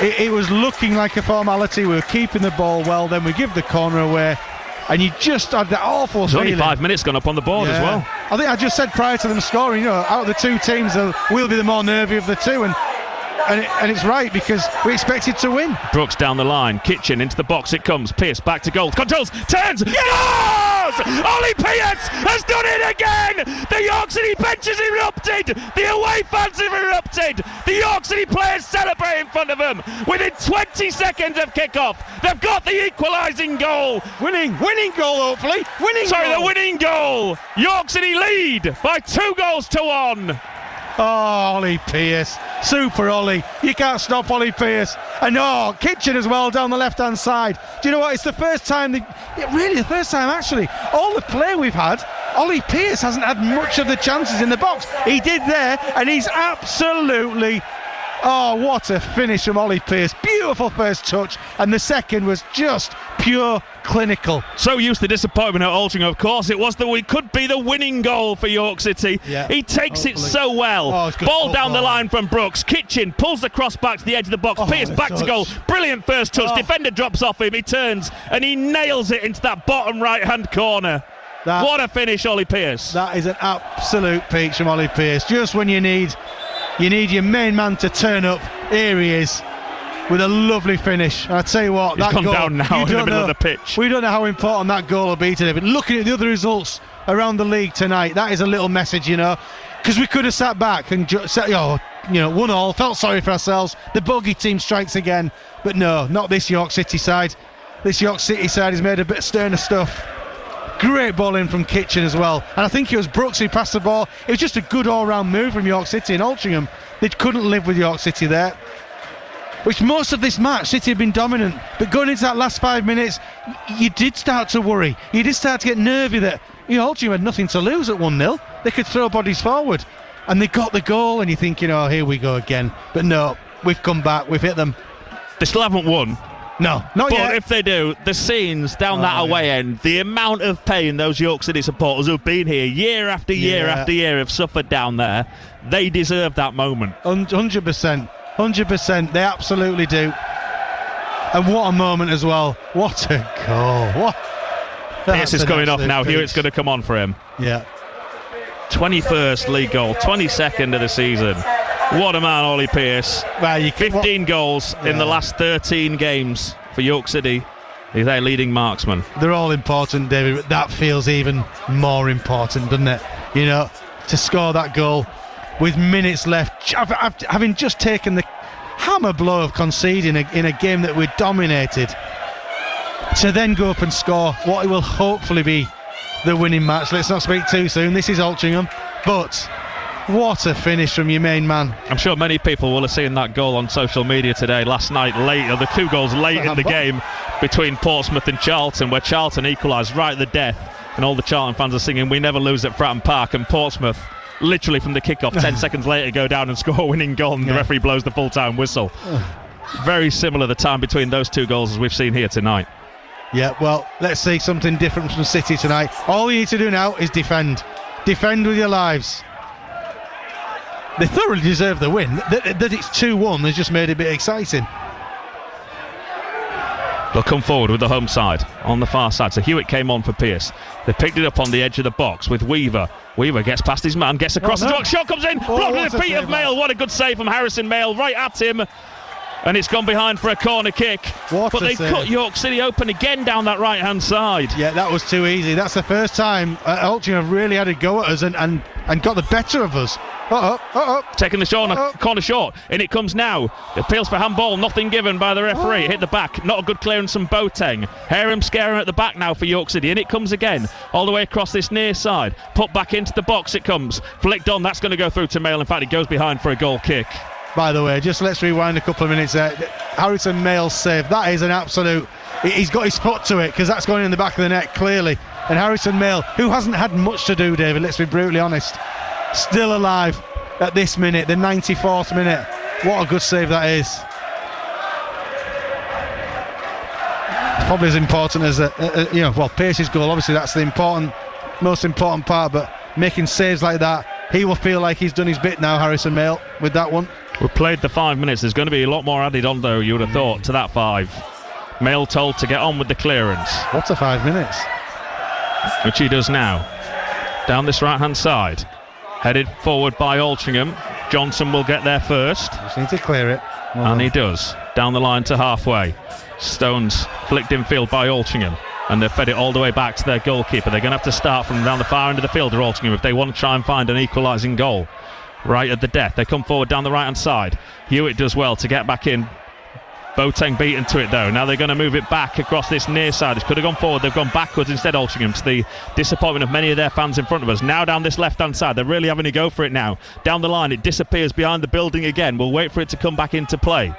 It was looking like a formality. We were keeping the ball well, then we give the corner away. And you just had that awful feeling. There's only 5 minutes gone up on the board as well. I think I just said prior to them scoring, out of the two teams, we'll be the more nervy of the two. And it's right, because we expected to win. Brooks down the line, Kitchen into the box it comes, Pearce back to goal, controls, turns, scores! Ollie Pearce has done it again! The York City bench has erupted! The away fans have erupted! The York City players celebrate in front of them! Within 20 seconds of kick-off, they've got the equalising goal! Winning goal, hopefully! The winning goal! York City lead by 2-1. Oh, Ollie Pearce. Super Ollie. You can't stop Ollie Pearce. And Kitchen as well down the left-hand side. Do you know what? It's the first time, the first time actually, all the play we've had, Ollie Pearce hasn't had much of the chances in the box. He did there, and he's absolutely... Oh, what a finish from Ollie Pearce. Beautiful first touch, and the second was just pure clinical. So used to disappointment at Altrincham, of course. It was could be the winning goal for York City. Yeah, he takes it so well. Ball down the line from Brooks. Kitchen pulls the cross back to the edge of the box. Pearce back to goal. Brilliant first touch. Defender drops off him. He turns and he nails it into that bottom right-hand corner. What a finish, Ollie Pearce. That is an absolute peach from Ollie Pearce. Just when you need your main man to turn up, here he is with a lovely finish. I tell you what, he's gone down now in the middle of the pitch. We don't know how important that goal will be today, but looking at the other results around the league tonight, that is a little message, because we could have sat back and said, 1-1, felt sorry for ourselves. The bogey team strikes again, but no, not this York City side. This York City side has made a bit sterner stuff. Great ball in from Kitchen as well, and I think it was Brooks who passed the ball. It was just a good all-round move from York City and Altrincham. They couldn't live with York City there, which most of this match City have been dominant, but going into that last 5 minutes, you did start to worry. You did start to get nervy that Altrincham had nothing to lose at 1-0. They could throw bodies forward, and they got the goal, and you think, here we go again. But no, we've come back, we've hit them. They still haven't won. No, not yet. But if they do, the scenes down that away end, the amount of pain those York City supporters who've been here year after year after year have suffered down there, they deserve that moment. 100%. 100%. They absolutely do. And what a moment as well. What a goal. Pearce is going off now. Hewitt's going to come on for him. Yeah. 21st league goal, 22nd of the season. What a man, Ollie Pearce. 15 goals in the last 13 games for York City. He's their leading marksman. They're all important, David, but that feels even more important, doesn't it? To score that goal with minutes left, having just taken the hammer blow of conceding in a game that we dominated, to then go up and score what will hopefully be the winning match. Let's not speak too soon. This is Altrincham, but... what a finish from your main man. I'm sure many people will have seen that goal on social media today, last night, the 2 goals late in the game between Portsmouth and Charlton, where Charlton equalised right at the death, and all the Charlton fans are singing "We Never Lose at Fratton Park," and Portsmouth literally from the kickoff. 10 seconds later, go down and score a winning goal, and the referee blows the full-time whistle. Very similar the time between those two goals as we've seen here tonight. Yeah, well, let's see something different from City tonight. All you need to do now is defend. Defend with your lives. They thoroughly deserve the win. That it's 2-1 has just made it a bit exciting. They'll come forward with the home side on the far side. So Hewitt came on for Pearce. They picked it up on the edge of the box with Weaver. Weaver gets past his man, gets across the box. Shot comes in, blocked with the feet of Mail. What a good save from Harrison Mail, right at him. And it's gone behind for a corner kick. But they've cut York City open again down that right-hand side. Yeah, that was too easy. That's the first time Altrincham have really had a go at us and got the better of us. Taking the corner short. In it comes now. Appeals for handball. Nothing given by the referee. Hit the back. Not a good clearance from Boateng. Harem scaring at the back now for York City. In it comes again. All the way across this near side. Put back into the box it comes. Flicked on. That's going to go through to Mail. In fact, it goes behind for a goal kick. By the way, just let's rewind a couple of minutes there. Harrison Mail's save, that is an absolute... He's got his foot to it because that's going in the back of the net, clearly. And Harrison Mail, who hasn't had much to do, David, let's be brutally honest, still alive at this minute, the 94th minute. What a good save that is. Probably as important as, Pearce's goal. Obviously, that's the most important part, but making saves like that, he will feel like he's done his bit now, Harrison Mail, with that one. We've played the 5 minutes. There's going to be a lot more added on, though, you would have thought, to that 5. Mail told to get on with the clearance. What a 5 minutes. Which he does now. Down this right-hand side. Headed forward by Altrincham. Johnson will get there first. Just need to clear it. And he does. Down the line to halfway. Stones flicked in field by Altrincham. And they've fed it all the way back to their goalkeeper. They're going to have to start from down the far end of the field, Altrincham, if they want to try and find an equalising goal. Right at the death. They come forward down the right-hand side. Hewitt does well to get back in. Boateng beaten to it, though. Now they're going to move it back across this near side. This could have gone forward. They've gone backwards instead, Altrincham, to the disappointment of many of their fans in front of us. Now down this left-hand side. They're really having to go for it now. Down the line, it disappears behind the building again. We'll wait for it to come back into play.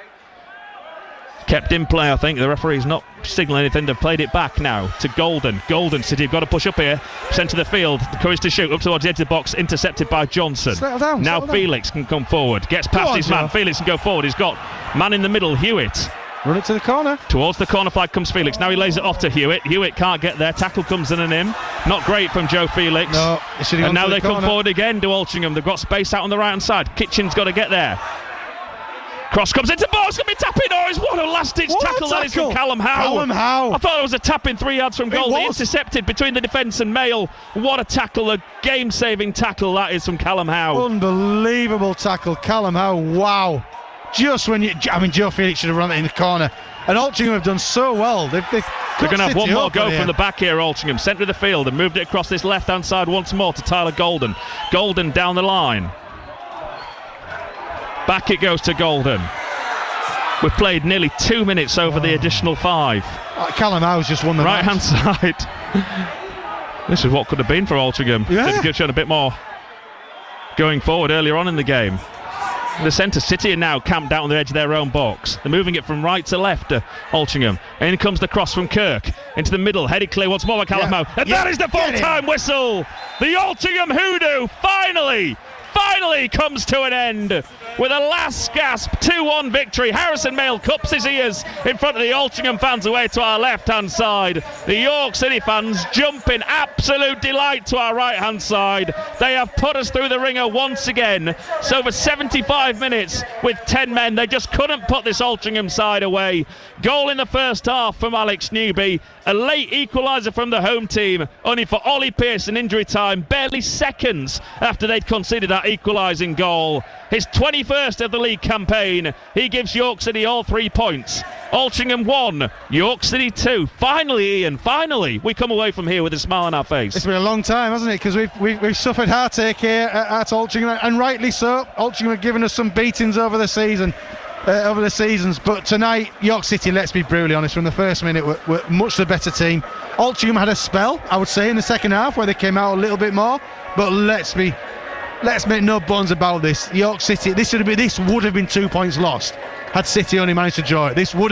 Kept in play, I think. The referee's not signalling anything. They've played it back now to Golden. Golden City have got to push up here. Centre of the field. The courage to shoot up towards the edge of the box. Intercepted by Johnson. Now Felix can come forward. Gets past his man. Felix can go forward. He's got man in the middle, Hewitt. Run it to the corner. Towards the corner flag comes Felix. Now he lays it off to Hewitt. Hewitt can't get there. Tackle comes in and in. Not great from Joe Felix. No, and now they come forward again to Altrincham. They've got space out on the right hand side. Kitchen's got to get there. Cross comes into box, going to be tapping. What a last-ditch tackle that is from Callum Howe. I thought it was a tap in 3 yards from goal. They intercepted between the defence and Mail. What a tackle, a game-saving tackle that is from Callum Howe. Unbelievable tackle, Callum Howe. Wow. Just when Joe Felix should have run it in the corner. And Altrincham have done so well. They're going to have one more go from the back here, Altrincham. Centre of the field and moved it across this left-hand side once more to Tyler Golden. Golden down the line. Back it goes to Golden. We've played nearly 2 minutes over the additional 5. Callum Howe's just won the right-hand side. This is what could have been for Altrincham. They've shown a bit more going forward earlier on in the game. The centre City are now camped out on the edge of their own box. They're moving it from right to left, Altrincham. In comes the cross from Kirk. Into the middle, headed clear once more by Callum Howe. And that is the full-time whistle! The Altrincham hoodoo finally comes to an end with a last gasp 2-1 victory. Harrison Mail cups his ears in front of the Altrincham fans away to our left-hand side. The York City fans jump in absolute delight to our right-hand side. They have put us through the ringer once again. So for 75 minutes with 10 men, they just couldn't put this Altrincham side away. Goal in the first half from Alex Newby. A late equaliser from the home team, only for Ollie Pearce in injury time, barely seconds after they'd conceded that equalising goal. His 21st of the league campaign. He gives York City all 3 points. Altrincham 1, York City 2. Finally, Ian, we come away from here with a smile on our face. It's been a long time, hasn't it? Because we've suffered heartache here at Altrincham, and rightly so. Altrincham have given us some beatings over the seasons. But tonight, York City, let's be brutally honest, from the first minute were much the better team. Altrincham had a spell, I would say, in the second half where they came out a little bit more, but let's be let's make no bones about this. York City, this would have been 2 points lost had City only managed to draw it. It would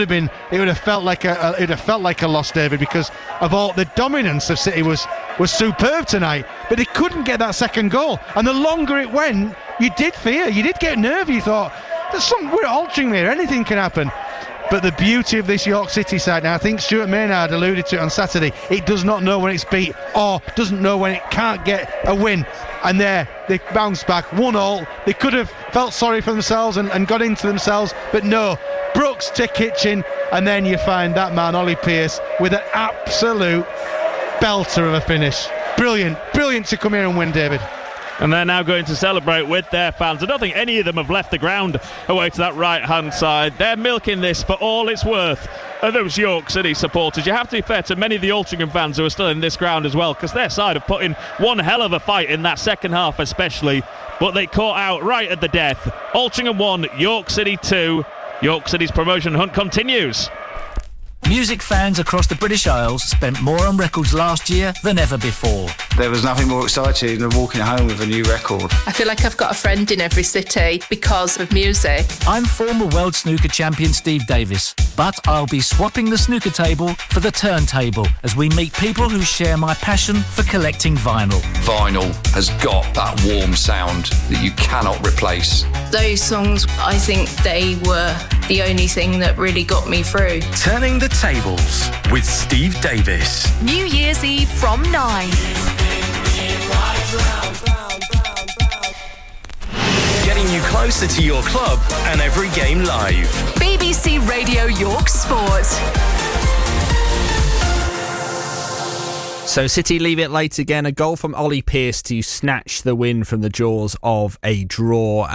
have felt like a loss, David, because of all the dominance of City was superb tonight. But they couldn't get that second goal, and the longer it went, you did get nervy. You thought, we're Altrincham here, anything can happen. But the beauty of this York City side, now I think Stuart Maynard alluded to it on Saturday, it does not know when it's beat or doesn't know when it can't get a win. And there, they bounced back 1-1. They could have felt sorry for themselves and got into themselves, but no. Brooks to Kitchen, and then you find that man, Ollie Pearce, with an absolute belter of a finish. Brilliant to come here and win, David. And they're now going to celebrate with their fans. I don't think any of them have left the ground away to that right-hand side. They're milking this for all it's worth. Those York City supporters, you have to be fair to many of the Altrincham fans who are still in this ground as well, because their side have put in one hell of a fight in that second half especially, but they caught out right at the death. Altrincham 1, York City 2. York City's promotion hunt continues. Music fans across the British Isles spent more on records last year than ever before. There was nothing more exciting than walking home with a new record. I feel like I've got a friend in every city because of music. I'm former World Snooker Champion Steve Davis, but I'll be swapping the snooker table for the turntable as we meet people who share my passion for collecting vinyl. Vinyl has got that warm sound that you cannot replace. Those songs, I think they were the only thing that really got me through. Turning the Tables with Steve Davis. New Year's Eve from 9. Getting you closer to your club and every game live. BBC Radio York Sport. So City leave it late again. A goal from Ollie Pearce to snatch the win from the jaws of a draw.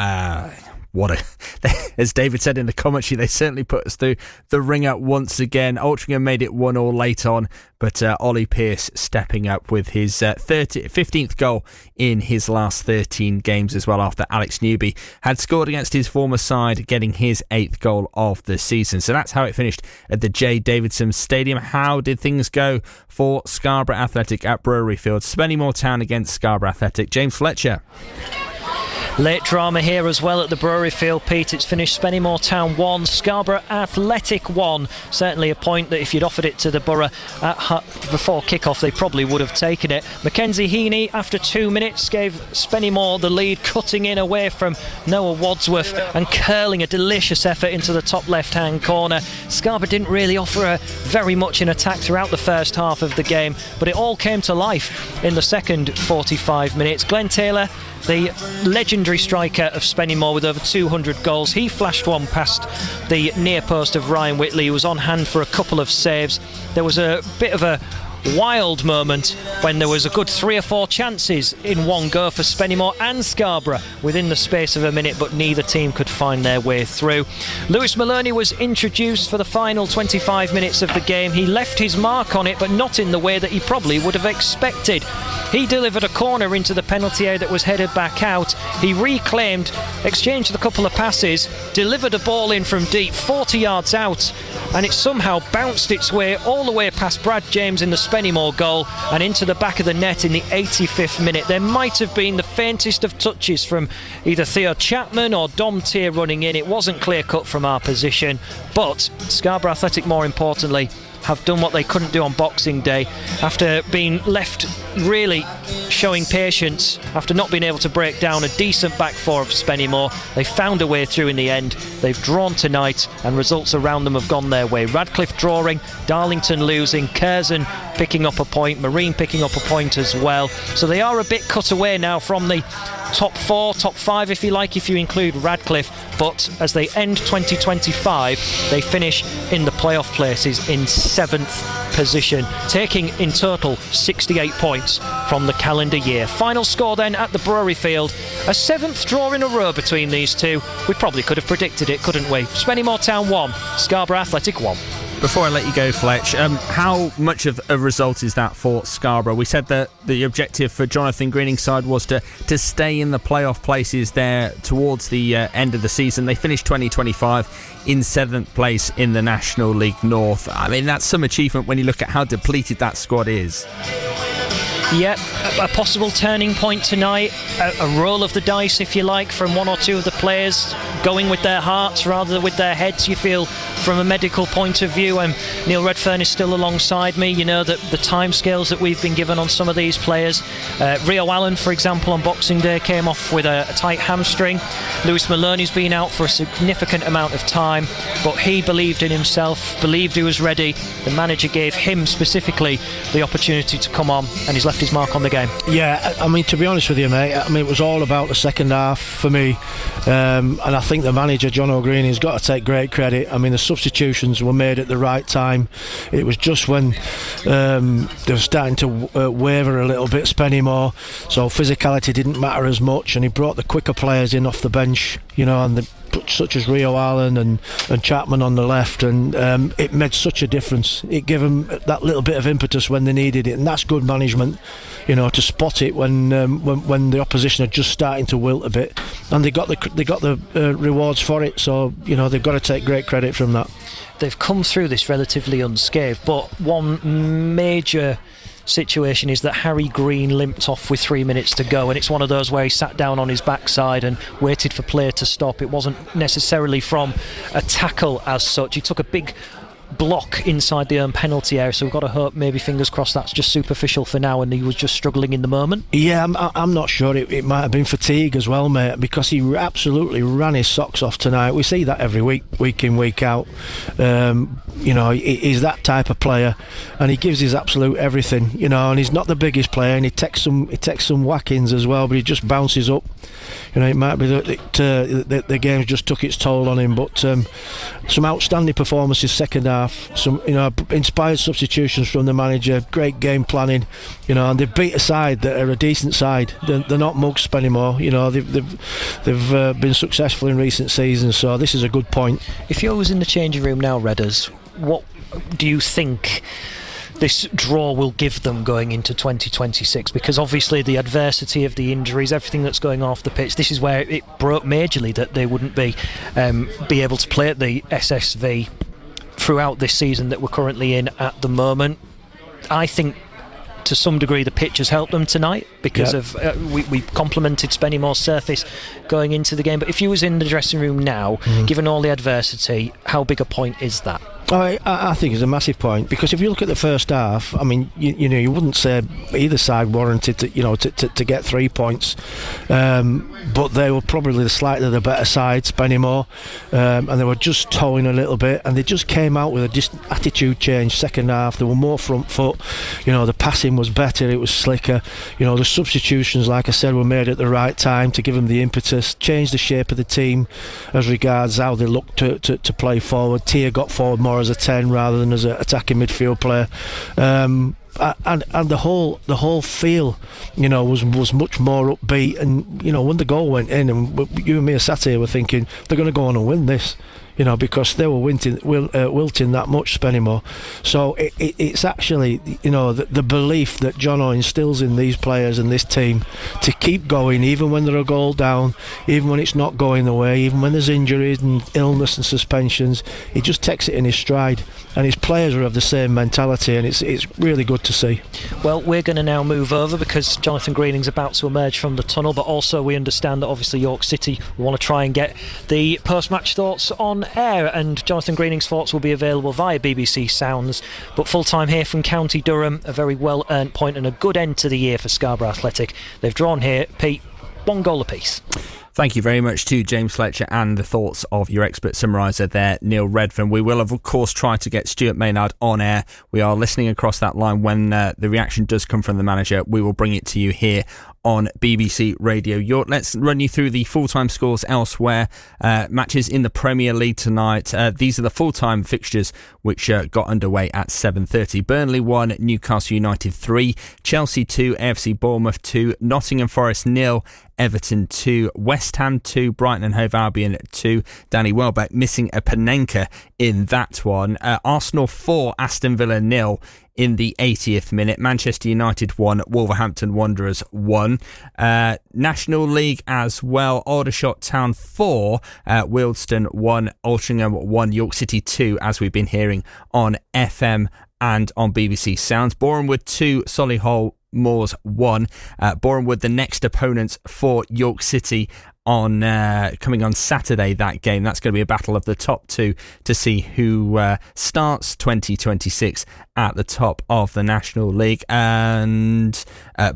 As David said in the commentary, they certainly put us through the ringer once again. Altrincham made it 1-1 late on, but Ollie Pearce stepping up with his 15th goal in his last 13 games as well, after Alex Newby had scored against his former side, getting his 8th goal of the season. So that's how it finished at the J. Davidson Stadium. How did things go for Scarborough Athletic at Brewery Field? Spennymoor Town against Scarborough Athletic. James Fletcher. Late drama here as well at the Brewery Field, Pete. It's finished Spennymoor Town 1, Scarborough Athletic 1. Certainly a point that if you'd offered it to the Borough before kick-off, they probably would have taken it. Mackenzie Heaney, after 2 minutes, gave Spennymoor the lead, cutting in away from Noah Wadsworth and curling a delicious effort into the top left-hand corner. Scarborough didn't really offer very much in attack throughout the first half of the game, but it all came to life in the second 45 minutes. Glenn Taylor, the legendary striker of Spennymoor with over 200 goals, he flashed one past the near post of Ryan Whitley, who was on hand for a couple of saves. There was a bit of a wild moment when there was a good 3 or 4 chances in one go for Spennymoor and Scarborough within the space of a minute, but neither team could find their way through. Lewis Maloney was introduced for the final 25 minutes of the game. He left his mark on it, but not in the way that he probably would have expected. He delivered a corner into the penalty area that was headed back out. He reclaimed, exchanged a couple of passes, delivered a ball in from deep, 40 yards out, and it somehow bounced its way all the way past Brad James in the Spennymoor goal and into the back of the net in the 85th minute. There might have been the faintest of touches from either Theo Chapman or Dom Tier running in. It wasn't clear cut from our position, but Scarborough Athletic, more importantly, have done what they couldn't do on Boxing Day. After being left really showing patience, after not being able to break down a decent back four of Spennymoor, they found a way through in the end. They've drawn tonight and results around them have gone their way. Radcliffe drawing, Darlington losing, Curzon picking up a point, Marine picking up a point as well. So they are a bit cut away now from the top 4, top 5 if you like, if you include Radcliffe, but as they end 2025 they finish in the playoff places in 7th position, taking in total 68 points from the calendar year. Final score then at the Brewery Field, a 7th draw in a row between these two. We probably could have predicted it, couldn't we? Spennymoor Town 1, Scarborough Athletic 1. Before I let you go, Fletch, how much of a result is that for Scarborough? We said that the objective for Jonathan Greening's side was to stay in the playoff places there towards the end of the season. They finished 2025 in 7th place in the National League North. I mean, that's some achievement when you look at how depleted that squad is. Yeah, a possible turning point tonight, a roll of the dice, if you like, from one or two of the players going with their hearts rather than with their heads, you feel, from a medical point of view. Neil Redfern is still alongside me. You know that the timescales that we've been given on some of these players. Rio Allen, for example, on Boxing Day came off with a tight hamstring. Lewis Maloney's been out for a significant amount of time, but he believed in himself, believed he was ready. The manager gave him specifically the opportunity to come on, and he's left his mark on the game. Yeah, I mean, to be honest with you, mate, I mean, it was all about the second half for me, and I think the manager, John O'Green, has got to take great credit. I mean, the substitutions were made at the right time. It was just when they were starting to waver a little bit, Spennymoor, so physicality didn't matter as much, and he brought the quicker players in off the bench, you know, and such as Rio Allen and Chapman on the left, and it made such a difference. It gave them that little bit of impetus when they needed it, and that's good management, you know, to spot it when the opposition are just starting to wilt a bit, and they got the rewards for it. So, you know, they've got to take great credit from that. They've come through this relatively unscathed, but one major situation is that Harry Green limped off with 3 minutes to go, and it's one of those where he sat down on his backside and waited for play to stop. It wasn't necessarily from a tackle as such. He took a big block inside the own penalty area, so we've got to hope, maybe fingers crossed, that's just superficial for now and he was just struggling in the moment. Yeah, I'm not sure. It might have been fatigue as well, mate, because he absolutely ran his socks off tonight. We see that every week in, week out. You know, he's that type of player, and he gives his absolute everything, you know, and he's not the biggest player, and he takes some whackings as well, but he just bounces up. You know, it might be that the game just took its toll on him, but some outstanding performances second half, some, you know, inspired substitutions from the manager, great game planning, you know, and they've beat a side that are a decent side. They're not mugs anymore, you know, they've been successful in recent seasons, so this is a good point. If you was in the changing room now, Redders, what do you think this draw will give them going into 2026? Because obviously the adversity of the injuries, everything that's going off the pitch, this is where it broke majorly that they wouldn't be able to play at the SSV throughout this season that we're currently in at the moment. I think to some degree the pitch has helped them tonight because of we complimented Spennymoor's surface going into the game, but if you was in the dressing room now, given all the adversity, how big a point is that? I think it's a massive point, because if you look at the first half, I mean, you know, you wouldn't say either side warranted to get 3 points, but they were probably slightly the better side, Spennymoor, and they were just towing a little bit, and they just came out with a attitude change second half. They were more front foot, you know, the passing was better, it was slicker, you know, the substitutions, like I said, were made at the right time to give them the impetus, change the shape of the team as regards how they looked to play forward. Tia got forward more as a 10 rather than as an attacking midfield player, and the whole feel, you know, was much more upbeat. And you know, when the goal went in, and you and me sat here, were thinking they're going to go on and win this, you know, because they were wilting that much, Spennymoor. So it's actually, you know, the belief that Jono instills in these players and this team to keep going, even when they're a goal down, even when it's not going the way, even when there's injuries and illness and suspensions. He just takes it in his stride, and his players are of the same mentality, and it's really good to see. Well, we're going to now move over because Jonathan Greening's about to emerge from the tunnel, but also we understand that obviously York City want to try and get the post-match thoughts on air, and Jonathan Greening's thoughts will be available via BBC Sounds. But full time here from County Durham, a very well earned point and a good end to the year for Scarborough Athletic. They've drawn here, Pete, 1 goal apiece. Thank you very much to James Fletcher and the thoughts of your expert summariser there, Neil Redfern. We will, of course, try to get Stuart Maynard on air. We are listening across that line. When the reaction does come from the manager, we will bring it to you here on BBC Radio York. Let's run you through the full-time scores elsewhere. Matches in the Premier League tonight. These are the full-time fixtures which got underway at 7:30. Burnley 1, Newcastle United 3, Chelsea 2, AFC Bournemouth 2, Nottingham Forest 0, Everton 2, West Ham 2, Brighton and Hove Albion 2. Danny Welbeck missing a Panenka in that one. Arsenal 4, Aston Villa 0 in the 80th minute. Manchester United 1, Wolverhampton Wanderers 1. National League as well. Aldershot Town 4, Wealdstone 1, Altrincham 1, York City 2, as we've been hearing on FM and on BBC Sounds. Bournemouth 2, Solihull Moors 1. Bournemouth, the next opponents for York City on coming on Saturday, that game. That's going to be a battle of the top two to see who starts 2026 at the top of the National League. And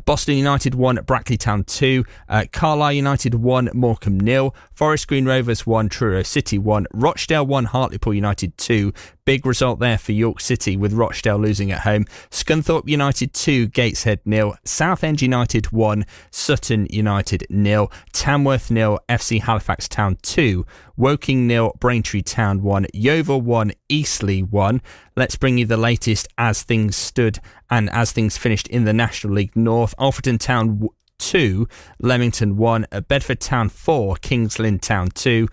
Boston United 1, Brackley Town 2, Carlisle United 1, Morecambe 0, Forest Green Rovers 1, Truro City 1, Rochdale 1, Hartlepool United 2. Big result there for York City with Rochdale losing at home. Scunthorpe United 2, Gateshead 0, Southend United 1, Sutton United 0, Tamworth 0, FC Halifax Town 2, Woking 0, Braintree Town 1, Yeovil 1, Eastleigh 1. Let's bring you the latest as things stood and as things finished in the National League North. Alfreton Town 2, Leamington 1, Bedford Town 4, Kings Lynn Town 2,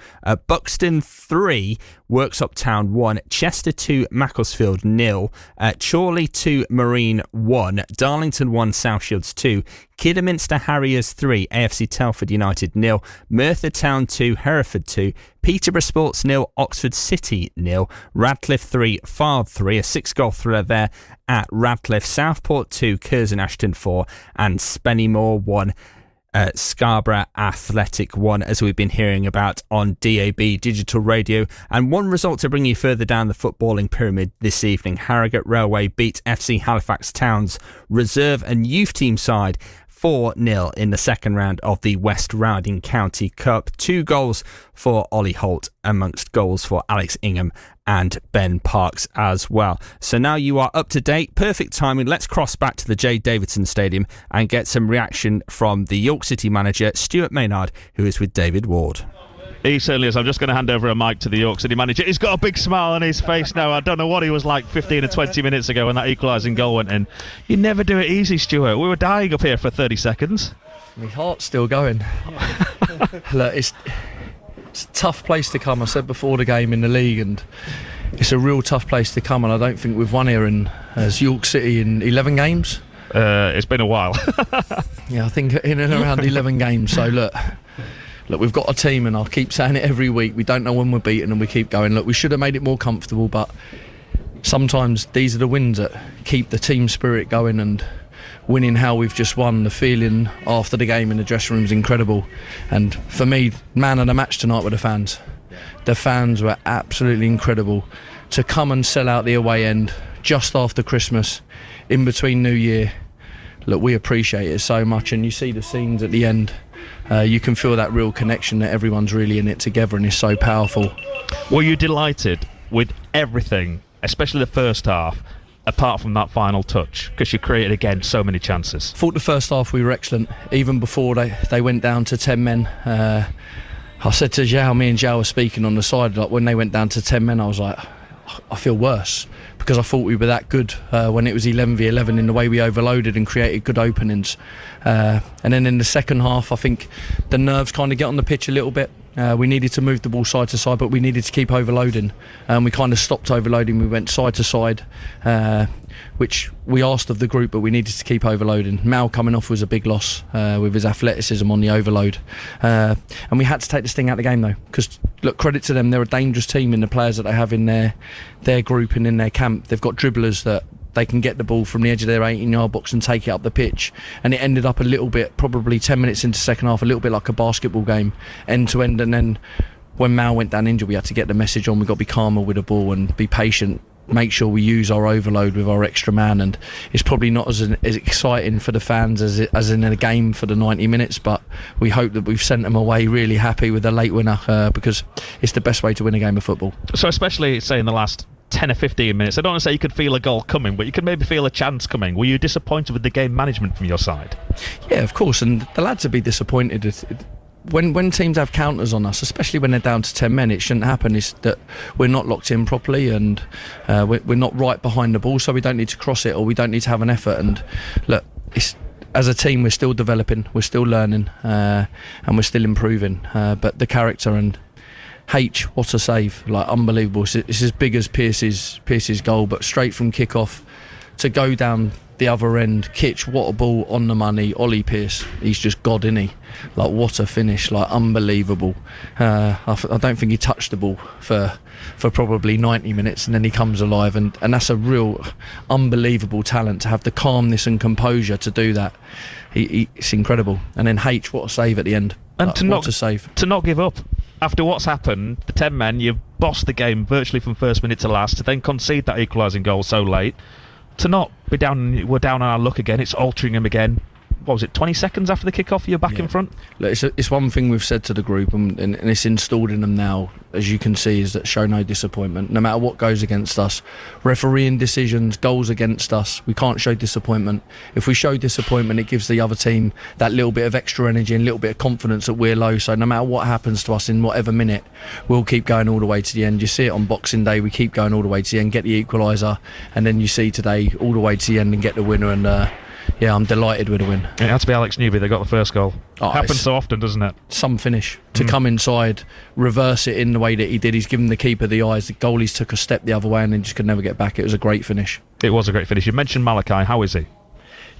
Buxton 3, Worksop Town 1, Chester 2, Macclesfield 0, Chorley 2, Marine 1, Darlington 1, South Shields 2, Kidderminster Harriers 3, AFC Telford United 0, Merthyr Town 2, Hereford 2, Peterborough Sports 0, Oxford City 0, Radcliffe 3, Fard 3, a 6-goal thriller there at Radcliffe, Southport 2, Curzon Ashton 4, and Spennymoor 1. Scarborough Athletic 1, as we've been hearing about on DAB Digital Radio. And one result to bring you further down the footballing pyramid this evening. Harrogate Railway beat FC Halifax Town's reserve and youth team side 4-0 in the second round of the West Riding County Cup. 2 goals for Ollie Holt amongst goals for Alex Ingham and Ben Parks as well. So now you are up to date. Perfect timing. Let's cross back to the J. Davidson Stadium and get some reaction from the York City manager, Stuart Maynard, who is with David Ward. He certainly is. I'm just going to hand over a mic to the York City manager. He's got a big smile on his face now. I don't know what he was like 15 or 20 minutes ago when that equalising goal went in. You never do it easy, Stuart. We were dying up here for 30 seconds. My heart's still going. Look, it's a tough place to come. I said before the game in the league, and it's a real tough place to come, and I don't think we've won here as York City in 11 games. It's been a while. Yeah, I think in and around 11 games. So look, we've got a team, and I'll keep saying it every week. We don't know when we're beaten, and we keep going. Look, we should have made it more comfortable, but sometimes these are the wins that keep the team spirit going, and winning how we've just won, the feeling after the game in the dressing room is incredible. And for me, man of the match tonight were the fans. The fans were absolutely incredible. To come and sell out the away end just after Christmas, in between New Year, look, we appreciate it so much. And you see the scenes at the end, you can feel that real connection that everyone's really in it together, and it's so powerful. Were you delighted with everything, especially the first half, apart from that final touch, because you created again so many chances? Thought the first half we were excellent, even before they went down to 10 men. I said to Zhao, me and Zhao were speaking on the side, like when they went down to 10 men, I was like, I feel worse, because I thought we were that good when it was 11v11 in the way we overloaded and created good openings. And then in the second half, I think the nerves kind of get on the pitch a little bit. We needed to move the ball side to side, but we needed to keep overloading. We kind of stopped overloading. We went side to side, which we asked of the group, but we needed to keep overloading. Mal coming off was a big loss with his athleticism on the overload. And we had to take this thing out of the game, though, because, look, credit to them, they're a dangerous team in the players that they have in their group and in their camp. They've got dribblers that they can get the ball from the edge of their 18-yard box and take it up the pitch. And it ended up a little bit, probably 10 minutes into the second half, a little bit like a basketball game, end to end. And then when Mal went down injured, we had to get the message on. We've got to be calmer with the ball and be patient, make sure we use our overload with our extra man. And it's probably not as exciting for the fans as in a game for the 90 minutes, but we hope that we've sent them away really happy with a late winner, because it's the best way to win a game of football. So especially, say, in the last 10 or 15 minutes, I don't want to say you could feel a goal coming, but you could maybe feel a chance coming. Were you disappointed with the game management from your side? Yeah, of course, and the lads would be disappointed. When teams have counters on us, especially when they're down to 10 men, it shouldn't happen. Is that we're not locked in properly, and we're not right behind the ball, so we don't need to cross it, or we don't need to have an effort. And look, as a team, we're still developing, we're still learning, and we're still improving. But the character and H, what a save, like unbelievable. It's as big as Pierce's goal, but straight from kick-off to go down the other end, Kitch, what a ball on the money. Ollie Pearce, he's just God, isn't he? Like, what a finish, like, unbelievable. I don't think he touched the ball for probably 90 minutes, and then he comes alive, and that's a real unbelievable talent to have the calmness and composure to do that. It's incredible. And then H, what a save at the end. And to not give up. After what's happened, the 10 men, you've bossed the game virtually from first minute to last, to then concede that equalising goal so late, to not be down, we're down on our luck again, it's Altrincham again. What was it, 20 seconds after the kick-off, you're back in front? Look, it's one thing we've said to the group, and it's installed in them now, as you can see, is that show no disappointment. No matter what goes against us, refereeing decisions, goals against us, we can't show disappointment. If we show disappointment, it gives the other team that little bit of extra energy and a little bit of confidence that we're low. So no matter what happens to us in whatever minute, we'll keep going all the way to the end. You see it on Boxing Day, we keep going all the way to the end, get the equaliser, and then you see today all the way to the end and get the winner. And yeah, I'm delighted with the win. It had to be Alex Newby that got the first goal. Happens so often, doesn't it? Some finish. To come inside, reverse it in the way that he did. He's given the keeper the eyes. The goalies took a step the other way and then just could never get back. It was a great finish. It was a great finish. You mentioned Malachi. How is he?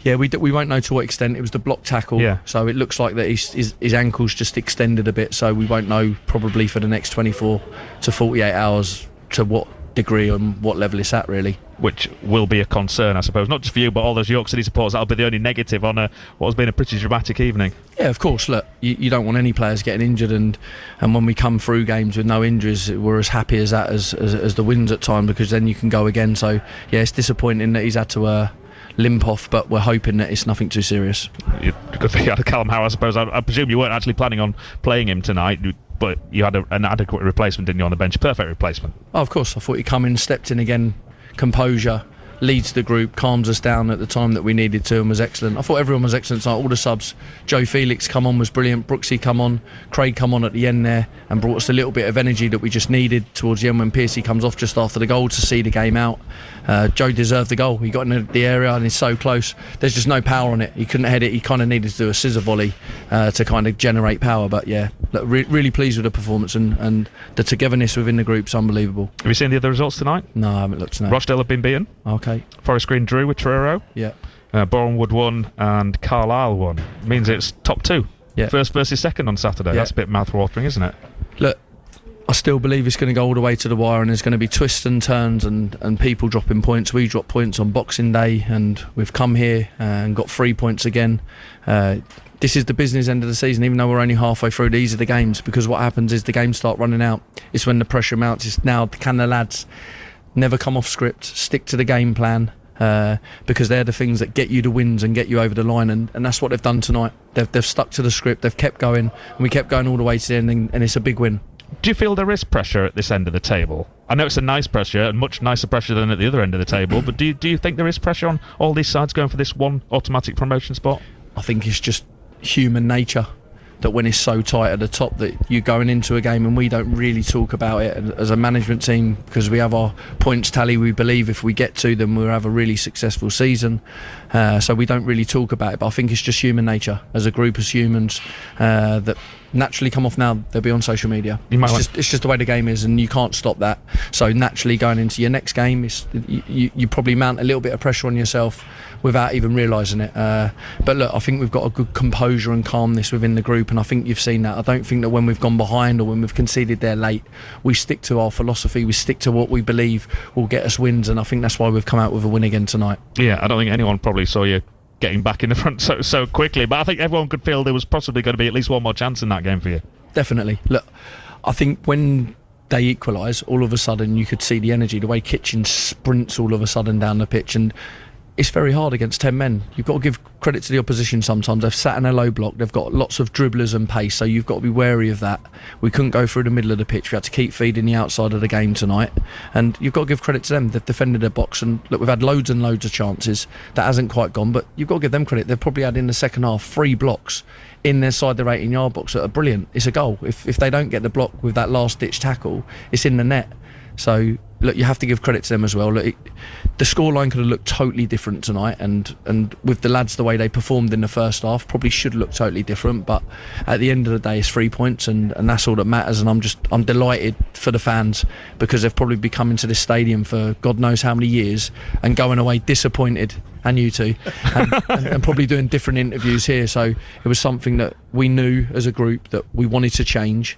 Yeah, we won't know to what extent. It was the block tackle. Yeah. So it looks like that his ankle's just extended a bit. So we won't know probably for the next 24 to 48 hours to what degree and what level it's at, really. Which will be a concern, I suppose, not just for you, but all those York City supporters. That'll be the only negative on what has been a pretty dramatic evening. Yeah, of course. Look, you don't want any players getting injured, and when we come through games with no injuries, we're as happy as that as the wins at time, because then you can go again. So yeah, it's disappointing that he's had to limp off, but we're hoping that it's nothing too serious. Good thing you had Callum Howe, I suppose. I presume you weren't actually planning on playing him tonight, but you had an adequate replacement, didn't you, on the bench? Perfect replacement. Oh, of course. I thought he'd come in, stepped in again, composure, leads the group, calms us down at the time that we needed to, and was excellent. I thought everyone was excellent tonight. All the subs. Joe Felix come on, was brilliant. Brooksy come on. Craig come on at the end there and brought us a little bit of energy that we just needed towards the end when Piercy comes off just after the goal to see the game out. Joe deserved the goal. He got in the area and he's so close. There's just no power on it. He couldn't head it. He kind of needed to do a scissor volley to kind of generate power. But yeah, look, really pleased with the performance, and the togetherness within the group's unbelievable. Have you seen the other results tonight? No, I haven't looked tonight. Rochdale have been beaten. Okay. Forest Green drew with Truro. Yeah. Bournemouth won and Carlisle won. Means it's top two. Yeah. First versus second on Saturday. Yeah. That's a bit mouth-watering, isn't it? Look, I still believe it's going to go all the way to the wire, and there's going to be twists and turns and people dropping points. We dropped points on Boxing Day, and we've come here and got 3 points again. This is the business end of the season, even though we're only halfway through. These are the games, because what happens is the games start running out. It's when the pressure mounts. It's now, can the lads never come off script, stick to the game plan, because they're the things that get you the wins and get you over the line, and that's what they've done tonight. They've stuck to the script, they've kept going, and we kept going all the way to the end, and it's a big win. Do you feel there is pressure at this end of the table? I know it's a nice pressure, and much nicer pressure than at the other end of the table, but do you think there is pressure on all these sides going for this one automatic promotion spot? I think it's just human nature, that when it's so tight at the top that you're going into a game, and we don't really talk about it as a management team, because we have our points tally. We believe if we get to them, we'll have a really successful season, so we don't really talk about it. But I think it's just human nature as a group, as humans, that naturally come off. Now they'll be on social media. It's just the way the game is, and you can't stop that. So naturally going into your next game, you probably mount a little bit of pressure on yourself without even realising it. But look, I think we've got a good composure and calmness within the group, and I think you've seen that. I don't think that when we've gone behind or when we've conceded there late, we stick to our philosophy, we stick to what we believe will get us wins, and I think that's why we've come out with a win again tonight. Yeah, I don't think anyone probably saw you getting back in the front so quickly, but I think everyone could feel there was possibly going to be at least one more chance in that game for you. Definitely. Look, I think when they equalise, all of a sudden you could see the energy, the way Kitchen sprints all of a sudden down the pitch, and it's very hard against 10 men. You've got to give credit to the opposition sometimes. They've sat in a low block, they've got lots of dribblers and pace, so you've got to be wary of that. We couldn't go through the middle of the pitch, we had to keep feeding the outside of the game tonight, and you've got to give credit to them. They've defended their box, and look, we've had loads and loads of chances. That hasn't quite gone, but you've got to give them credit. They've probably had in the second half 3 blocks in their side their 18-yard box that are brilliant. It's a goal. If they don't get the block with that last ditch tackle, it's in the net. So look, you have to give credit to them as well. Look, the scoreline could have looked totally different tonight, and with the lads the way they performed in the first half, probably should look totally different. But at the end of the day, it's 3 points, and that's all that matters. And I'm delighted for the fans, because they've probably been coming to this stadium for God knows how many years and going away disappointed and you two, and probably doing different interviews here. So it was something that we knew as a group that we wanted to change.